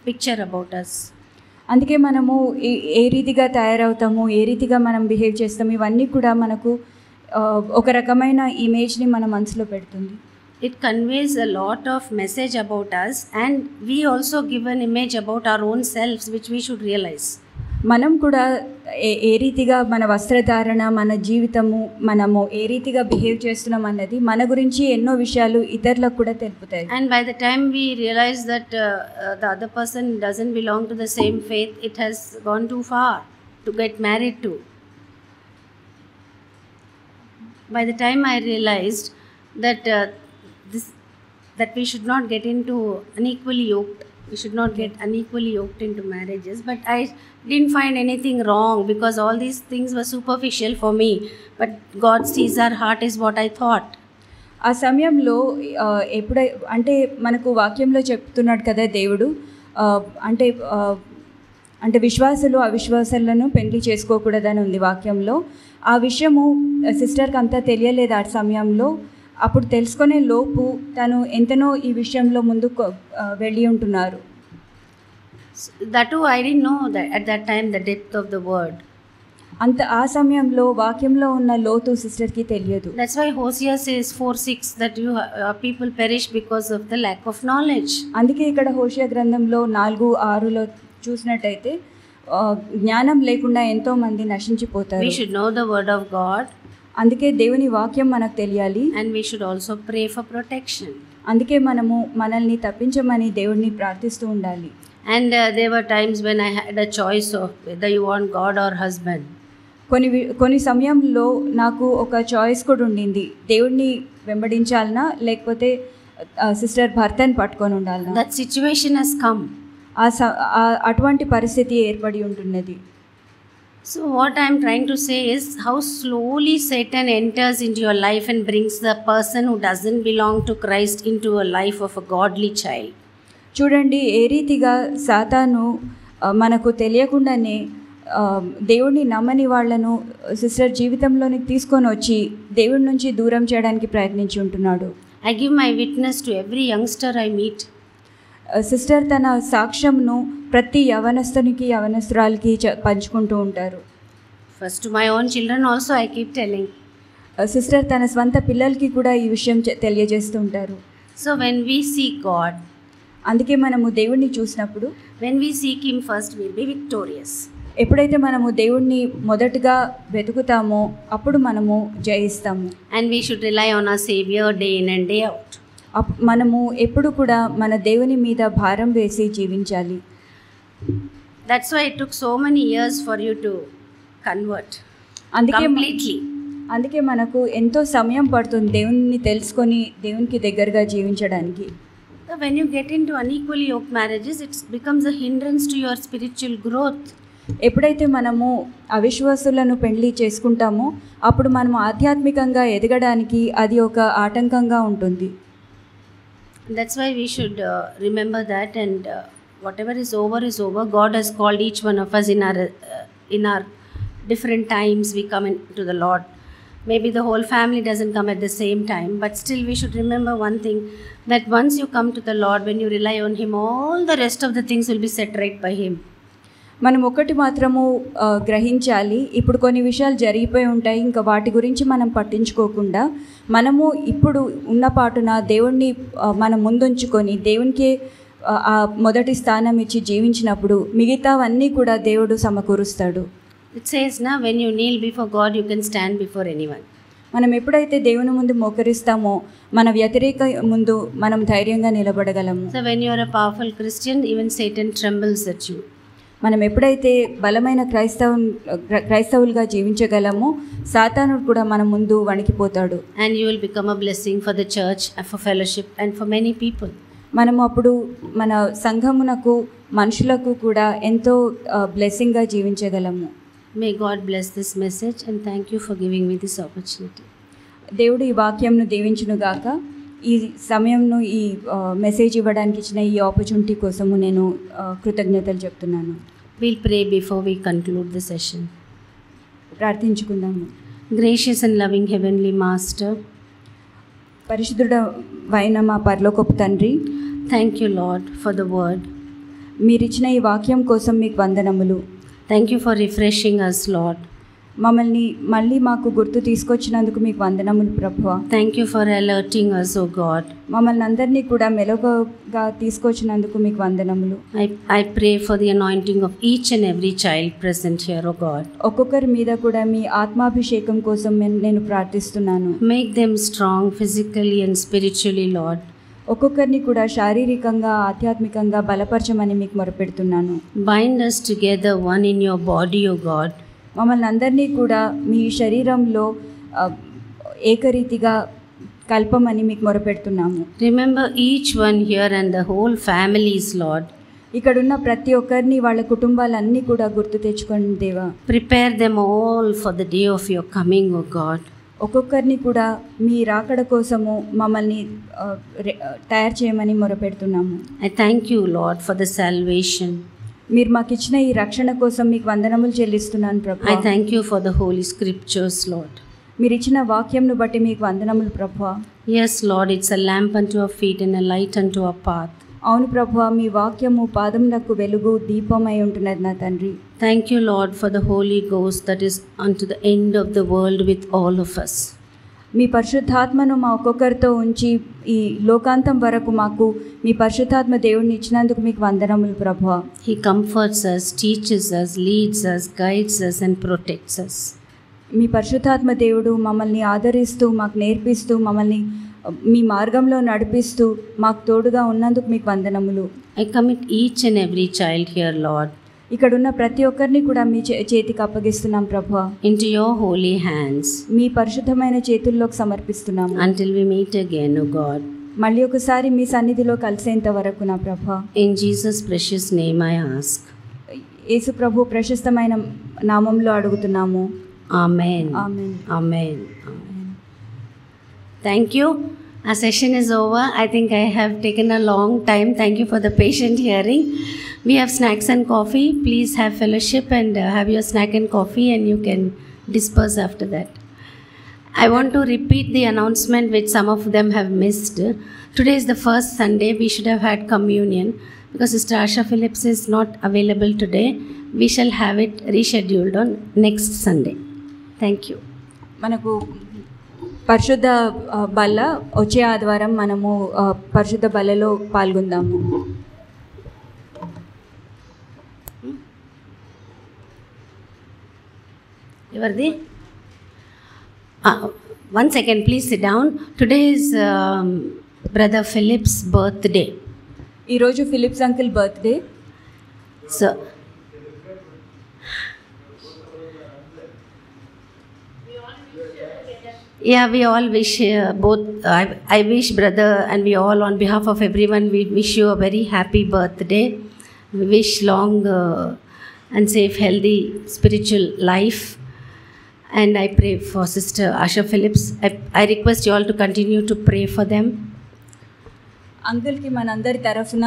picture about us.
అందుకే మనము ఏ రీతిగా తయారవుతాము, ఏ రీతిగా మనం బిహేవ్ చేస్తాము, ఇవన్నీ కూడా మనకు ఒక రకమైన ఇమేజ్ని మన మనసులో పెడుతుంది.
It conveys a lot of message about us, and we also give an image about our own selves which we should realize.
మనం కూడా ఏ రీతిగా మన వస్త్రధారణ, మన జీవితము, మనము ఏ రీతిగా బిహేవ్ చేస్తున్నాం అన్నది మన గురించి ఎన్నో విషయాలు ఇతరులకు కూడా తెలుపుతాయి.
And by the time we realize that the other person doesn't belong to the same faith, it has gone too far to get married to. By the time I realized that that we should not get into unequally yoked, we should not get unequally yoked into marriages, but I didn't find anything wrong because all these things were superficial for me, but God sees our heart is what I thought.
ఆ సమయంలో అంటే మనకు వాక్యంలో చెప్తున్నాడు కదా దేవుడు, అంటే విశ్వాసులు అవిశ్వాసాలను పెళ్లి చేసుకోకూడదని ఉంది వాక్యంలో. ఆ విషయము సిస్టర్కి అంతా తెలియలేదు ఆ సమయంలో. అప్పుడు తెలుసుకునే లోపు తను ఎంతనో ఈ విషయంలో ముందుకు వెళ్ళి ఉంటున్నారు.
That too I didn't know that at that time the depth of the word.
ఆ సమయంలో వాక్యంలో ఉన్న లోతు సిస్టర్కి తెలియదు.
That's why Hosea says 4:6 that you people perish because of the lack of knowledge.
అందుకే ఇక్కడ హోషేయ గ్రంథంలో 4:6లో చూసినట్టయితే జ్ఞానం లేకుండా ఎంతో మంది నశించిపోతారు.
We should know the word of God.
అందుకే దేవుని వాక్యం మనకు తెలియాలి.
And we should also pray for protection.
అందుకే మనము మనల్ని తప్పించమని దేవుడిని ప్రార్థిస్తూ ఉండాలి.
And there were times when I had a choice of whether you want God or husband.
కొన్ని సమయంలో నాకు ఒక చాయిస్ కూడా ఉండింది, దేవుడిని వెంబడించాలనా లేకపోతే సిస్టర్ భర్తని పట్టుకొని ఉండాలనా.
That situation has come.
అటువంటి పరిస్థితి ఏర్పడి ఉంటున్నది.
So what I am trying to say is how slowly Satan enters into your life and brings the person who doesn't belong to Christ into a life of a godly child.
చూడండి ఏ రీతిగా సాతాను మనకు తెలియకుండానే దేవుడిని నమ్మని వాళ్ళను సిస్టర్ జీవితంలోనికి తీసుకొని వచ్చి దేవుడి నుంచి దూరం చేయడానికి ప్రయత్నించి ఉంటున్నాడు.
I give my witness to every youngster I meet.
Sister తన సాక్ష్యంను ప్రతి యవనస్తునికి యవనస్తురాలకి పంచుకుంటూ ఉంటారు.
First to my own children also I keep telling.
Sister తన స్వంత పిల్లలకి కూడా ఈ విషయం తెలియజేస్తూ ఉంటారు.
So when we seek God,
అందుకే మనము దేవుడిని చూసినప్పుడు,
when we seek Him first, we'll be victorious.
ఎప్పుడైతే మనము దేవుడిని మొదటగా వెతుకుతామో అప్పుడు మనము జయిస్తాము.
And we should rely on our Savior day in and day out.
మనము ఎప్పుడు కూడా మన దేవుని మీద భారం వేసి జీవించాలి.
That's why it took so many years for you to convert completely.
అందుకే మనకు ఎంతో సమయం పడుతుంది దేవుని తెలుసుకొని దేవునికి దగ్గరగా జీవించడానికి.
So when you get into unequally yoked marriages, it becomes a hindrance to your spiritual growth.
ఎప్పుడైతే మనము అవిశ్వాసులను పెళ్లి చేసుకుంటామో అప్పుడు మనము ఆధ్యాత్మికంగా ఎదగడానికి అది ఒక ఆటంకంగా ఉంటుంది.
That's why we should remember that, and whatever is over is over. God has called each one of us in our different times. We come into the Lord. Maybe the whole family doesn't come at the same time, but still we should remember one thing, that once you come to the Lord, when you rely on Him, all the rest of the things will be set right by Him.
మనం ఒకటి మాత్రము గ్రహించాలి. ఇప్పుడు కొన్ని విషయాలు జరిగిపోయి ఉంటాయి, ఇంకా వాటి గురించి మనం పట్టించుకోకుండా మనము ఇప్పుడు ఉన్న పాటున దేవుణ్ణి మనం ముందుంచుకొని దేవునికి ఆ మొదటి స్థానం ఇచ్చి జీవించినప్పుడు మిగతావన్నీ కూడా దేవుడు సమకూరుస్తాడు.
It says, now when you kneel before God, you can stand before anyone.
మనం ఎప్పుడైతే దేవుని ముందు మోకరిస్తామో మన వ్యతిరేక ముందు మనం ధైర్యంగా నిలబడగలము.
So when you are a powerful Christian, even Satan trembles at you.
మనం ఎప్పుడైతే బలమైన క్రైస్తవులుగా జీవించగలమో సాతానుడు కూడా మన ముందు వణికిపోతాడు.
And you will become a blessing for the church and for fellowship and for many people.
మనము అప్పుడు మన సంఘమునకు మనుషులకు కూడా ఎంతో బ్లెస్సింగ్గా జీవించగలము.
May God bless this message, and thank you for giving me this opportunity.
దేవుడు ఈ వాక్యంను దీవించును గాక. ఈ సమయంను ఈ మెసేజ్ ఇవ్వడానికి ఇచ్చిన ఈ ఆపర్చునిటీ కోసము నేను కృతజ్ఞతలు చెప్తున్నాను.
We'll pray before we conclude the session.
ప్రార్థించుకుందాము.
Gracious and loving Heavenly Master,
పరిశుద్ధుడైన మా పరలోకపు తండ్రి,
thank you Lord for the word.
మీరిచ్చిన ఈ వాక్యం కోసం మీకు వందనములు.
Thank you for refreshing us, Lord.
మమ్మల్ని మళ్ళీ మాకు గుర్తు తీసుకొచ్చినందుకు మీకు వందనములు ప్రభువా.
Thank you for alerting us, O God.
మమ్మల్ని అందరినీ కూడా మెలకుగా తీసుకొచ్చినందుకు మీకు వందనములు.
I pray for the anointing of each and every child present here, O God.
ఒక్కొక్కరి మీద కూడా మీ ఆత్మాభిషేకం కోసం నేను ప్రార్థిస్తున్నాను.
Make them strong physically and spiritually, Lord.
ఒక్కొక్కరిని కూడా శారీరకంగా ఆధ్యాత్మికంగా బలపరచమని మీకు మొరపెడుతున్నాను.
Bind us together one in your body, O God.
మమ్మల్ని అందరినీ కూడా మీ శరీరంలో ఏకరీతిగా కల్పమని మీకు మొరపెడుతున్నాము.
Remember each one here and the whole families, Lord.
ఇక్కడున్న ప్రతి ఒక్కరిని వాళ్ళ కుటుంబాలన్నీ కూడా గుర్తు తెచ్చుకోండి దేవా.
Prepare them all for the day of your coming, O God.
ఒక్కొక్కరిని కూడా మీ రాకడ కోసము మమ్మల్ని తయారు చేయమని మొరపెడుతున్నాము.
I thank you, Lord, for the salvation.
మీరు మాకు ఇచ్చిన ఈ రక్షణ కోసం మీకు వందనములు చెల్లిస్తున్నాను ప్రభువా.
I thank you for the holy scriptures, Lord.
మీరు ఇచ్చిన వాక్యంను బట్టి మీకు వందనములు ప్రభువా.
Yes, Lord, it's a lamp unto our feet and a light unto our path.
అవును ప్రభువా, మీ వాక్యము పాదములకు వెలుగు దీపమై ఉంటున్నది నా తండ్రి.
Thank you, Lord, for the Holy Ghost that is unto the end of the world with all of us.
మీ పరిశుద్ధాత్మను మా ఒక్కొక్కరితో ఉంచి ఈ లోకాంతం వరకు మాకు మీ పరిశుద్ధాత్మ దేవుడిని ఇచ్చినందుకు మీకు వందనములు ప్రభువా.
He comforts us, teaches us, leads us, guides us and protects us.
మీ పరిశుద్ధాత్మ దేవుడు మమ్మల్ని ఆదరిస్తూ మాకు నేర్పిస్తూ మమ్మల్ని మీ మార్గంలో నడిపిస్తూ మాకు తోడుగా ఉన్నందుకు మీకు వందనములు.
I commit each and every child here, Lord,
ఇక్కడున్న ప్రతి ఒక్కరిని కూడా మీ చేతికి అప్పగిస్తున్నాం ప్రభువా.
into your holy hands.
మీ పరిశుద్ధమైన చేతుల్లోకి సమర్పిస్తున్నాము.
Until we meet again, O God.
మళ్ళీ ఒకసారి మీ సన్నిధిలో కలిసేంత వరకు నా ప్రభువా.
In Jesus' precious name I ask.
యేసు ప్రభు ప్రశస్తమైన నామంలో అడుగుతున్నాము.
Amen.
Amen.
Amen. Amen. Thank you. Our session is over. I think I have taken a long time. Thank you for the patient hearing. We have snacks and coffee. Please have fellowship and have your snack and coffee, and you can disperse after that. I want to repeat the announcement which some of them have missed. Today is the first Sunday. We should have had communion. Because Sister Asha Phillips is not available today, we shall have it rescheduled on next Sunday. Thank you.
మనకు పరిశుద్ధ బల్ల వచ్చే ఆదివారం మనము పరిశుద్ధ బల్లలో పాల్గొందాము.
ఎవరిది? One second, please sit down. Today is Brother Philip's birthday.
ఈరోజు Philip's uncle birthday.
So, yeah, we all wish both. I wish brother, and we all, on behalf of everyone, we wish you a very happy birthday. We wish long and safe, healthy, spiritual life. And I pray for Sister Asha Phillips. I request you all to continue to pray for them.
అంకుల్కి మనందరి తరఫున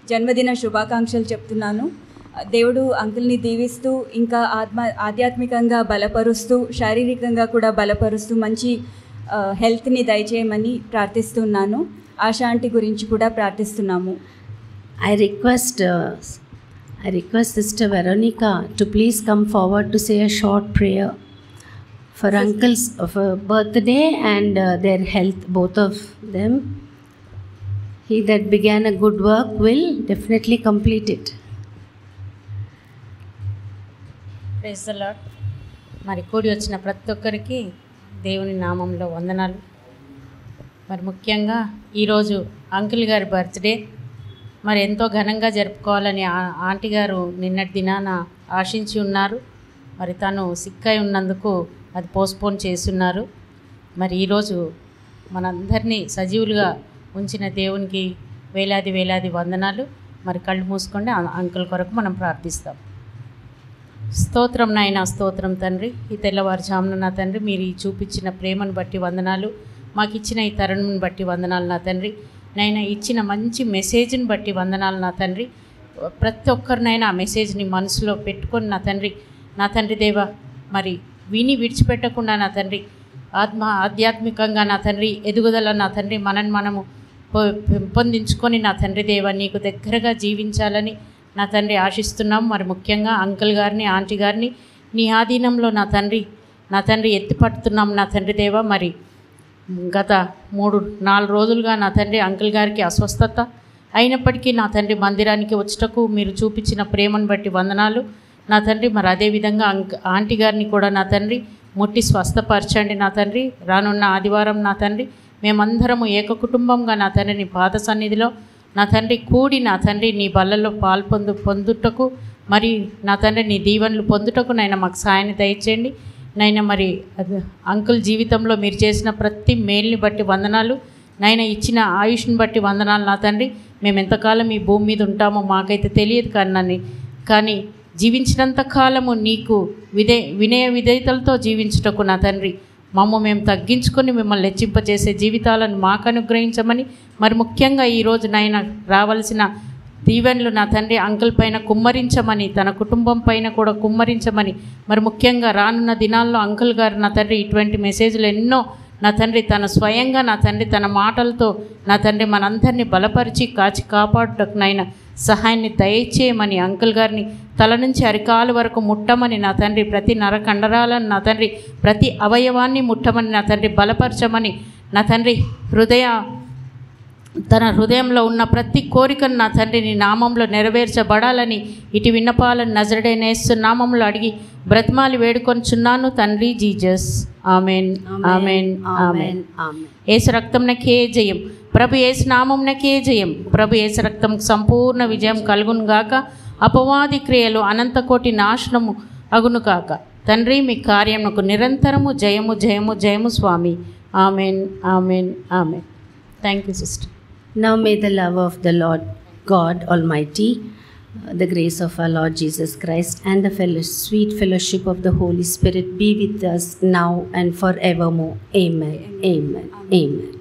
జన్మదిన శుభాకాంక్షలు చెప్తున్నాను. దేవుడు అంకుల్ని దీవిస్తూ ఇంకా ఆధ్యాత్మికంగా బలపరుస్తూ శారీరకంగా కూడా బలపరుస్తూ మంచి హెల్త్ని దయచేయమని ప్రార్థిస్తున్నాను. ఆశా ఆంటీ గురించి కూడా ప్రార్థిస్తున్నాము.
I request Sister Veronica to please come forward to say a short prayer for uncle's birthday and their health, both of them. He that began a good work will definitely complete it.
Praise the lord. మరి కూడి వచ్చిన ప్రతి ఒక్కరికి దేవుని నామంలో వందనాలు. మరి ముఖ్యంగా ఈరోజు అంకుల్ గారి బర్త్డే మరి ఎంతో ఘనంగా జరుపుకోవాలని ఆంటీ గారు నిన్నటి దినాన ఆశించి ఉన్నారు. మరి తను సిక్ అయి ఉన్నందుకు అది పోస్ట్పోన్ చేస్తున్నారు. మరి ఈరోజు మనందరినీ సజీవులుగా ఉంచిన దేవునికి వేలాది వేలాది వందనాలు. మరి కళ్ళు మూసుకోండి, అంకుల్ కొరకు మనం ప్రార్థిస్తాం. స్తోత్రం నాయన, స్తోత్రం తండ్రి. ఈ తెల్లవారుజామున నా తండ్రి మీరు ఈ చూపించిన ప్రేమను బట్టి వందనాలు, మాకు ఇచ్చిన ఈ తరుణం బట్టి వందనాలు నా తండ్రి. నైనా ఇచ్చిన మంచి మెసేజ్ని బట్టి వందనాలు నా తండ్రి. ప్రతి ఒక్కరినైనా ఆ మెసేజ్ని మనసులో పెట్టుకొని నా తండ్రి దేవ మరి విని విడిచిపెట్టకుండా నా తండ్రి ఆధ్యాత్మికంగా నా తండ్రి ఎదుగుదల నా తండ్రి మనము పెంపొందించుకొని నా తండ్రి దేవ నీకు దగ్గరగా జీవించాలని నా తండ్రి ఆశిస్తున్నాం. మరి ముఖ్యంగా అంకుల్ గారిని ఆంటీ గారిని నీ ఆధీనంలో నా తండ్రి ఎత్తిపడుతున్నాం నా తండ్రి దేవ. మరి గత 3-4 రోజులుగా నా తండ్రి అంకుల్ గారికి అస్వస్థత అయినప్పటికీ నా తండ్రి మందిరానికి వచ్చటకు మీరు చూపించిన ప్రేమను బట్టి వందనాలు నా తండ్రి. మరి అదేవిధంగా ఆంటీ గారిని కూడా నా తండ్రి ముట్టి స్వస్థపరచండి నా తండ్రి. రానున్న ఆదివారం నా తండ్రి మేమందరము ఏక కుటుంబంగా నా తండ్రి నీ పాద సన్నిధిలో నా తండ్రి కూడి నా తండ్రి నీ బల్లలో పొందుటకు మరి నా తండ్రి నీ దీవెనలు పొందుటకు నైనా మాకు సాయాన్ని దయచేయండి నైనా. మరి అంకుల్ జీవితంలో మీరు చేసిన ప్రతి మేలుని బట్టి వందనాలు నైనా. ఇచ్చిన ఆయుష్ని బట్టి వందనాలు నా తండ్రి. మేము ఎంతకాలం ఈ భూమి మీద ఉంటామో మాకైతే తెలియదు కానీ జీవించినంత కాలము నీకు వినయ విధేయతలతో జీవించుటకు నా తండ్రి మేము తగ్గించుకొని మిమ్మల్ని హెచ్చింపచేసే జీవితాలను మాకు అనుగ్రహించమని మరి ముఖ్యంగా ఈరోజు నాయన రావాల్సిన దీవెనలు నా తండ్రి అంకుల్ పైన కుమ్మరించమని తన కుటుంబం పైన కూడా కుమ్మరించమని మరి ముఖ్యంగా రానున్న దినాల్లో అంకుల్ గారు నా తండ్రి ఇటువంటి మెసేజ్లు ఎన్నో నా తండ్రి తన స్వయంగా నా తండ్రి తన మాటలతో నా తండ్రి మనందరినీ బలపరిచి కాపాడుటకు నాయన సహాయాన్ని దయచేయమని అంకుల్ గారిని తల నుంచి అరికాలు వరకు ముట్టమని నా తండ్రి ప్రతి నరకండరాలను నా తండ్రి ప్రతి అవయవాన్ని ముట్టమని నా తండ్రి బలపరచమని నా తండ్రి తన హృదయంలో ఉన్న ప్రతి కోరికను నా తండ్రి నీ నామంలో నెరవేర్చబడాలని ఇటు విన్నపాలను నజరుడైన యేసు నామంలో అడిగి బ్రతిమాలి వేడుకొంచున్నాను తండ్రి జీసస్. ఆమెన్ ఆమెన్ ఆమెన్. యేసు రక్తంనకే జయం, ప్రభు యేసు నామంనకే జయం. ప్రభు యేసు రక్తం సంపూర్ణ విజయం కలుగును గాక, అపవాది క్రియలు అనంతకోటి నాశనము అగును కాక. తండ్రి మీ కార్యమునకు నిరంతరము జయము జయము జయము స్వామి. ఆమెన్ ఆమెన్ ఆమెన్. Thank you sister.
Now may the love of the Lord God Almighty, the grace of our Lord Jesus Christ, and the sweet fellowship of the Holy Spirit be with us now and forevermore. Amen. Amen. Amen.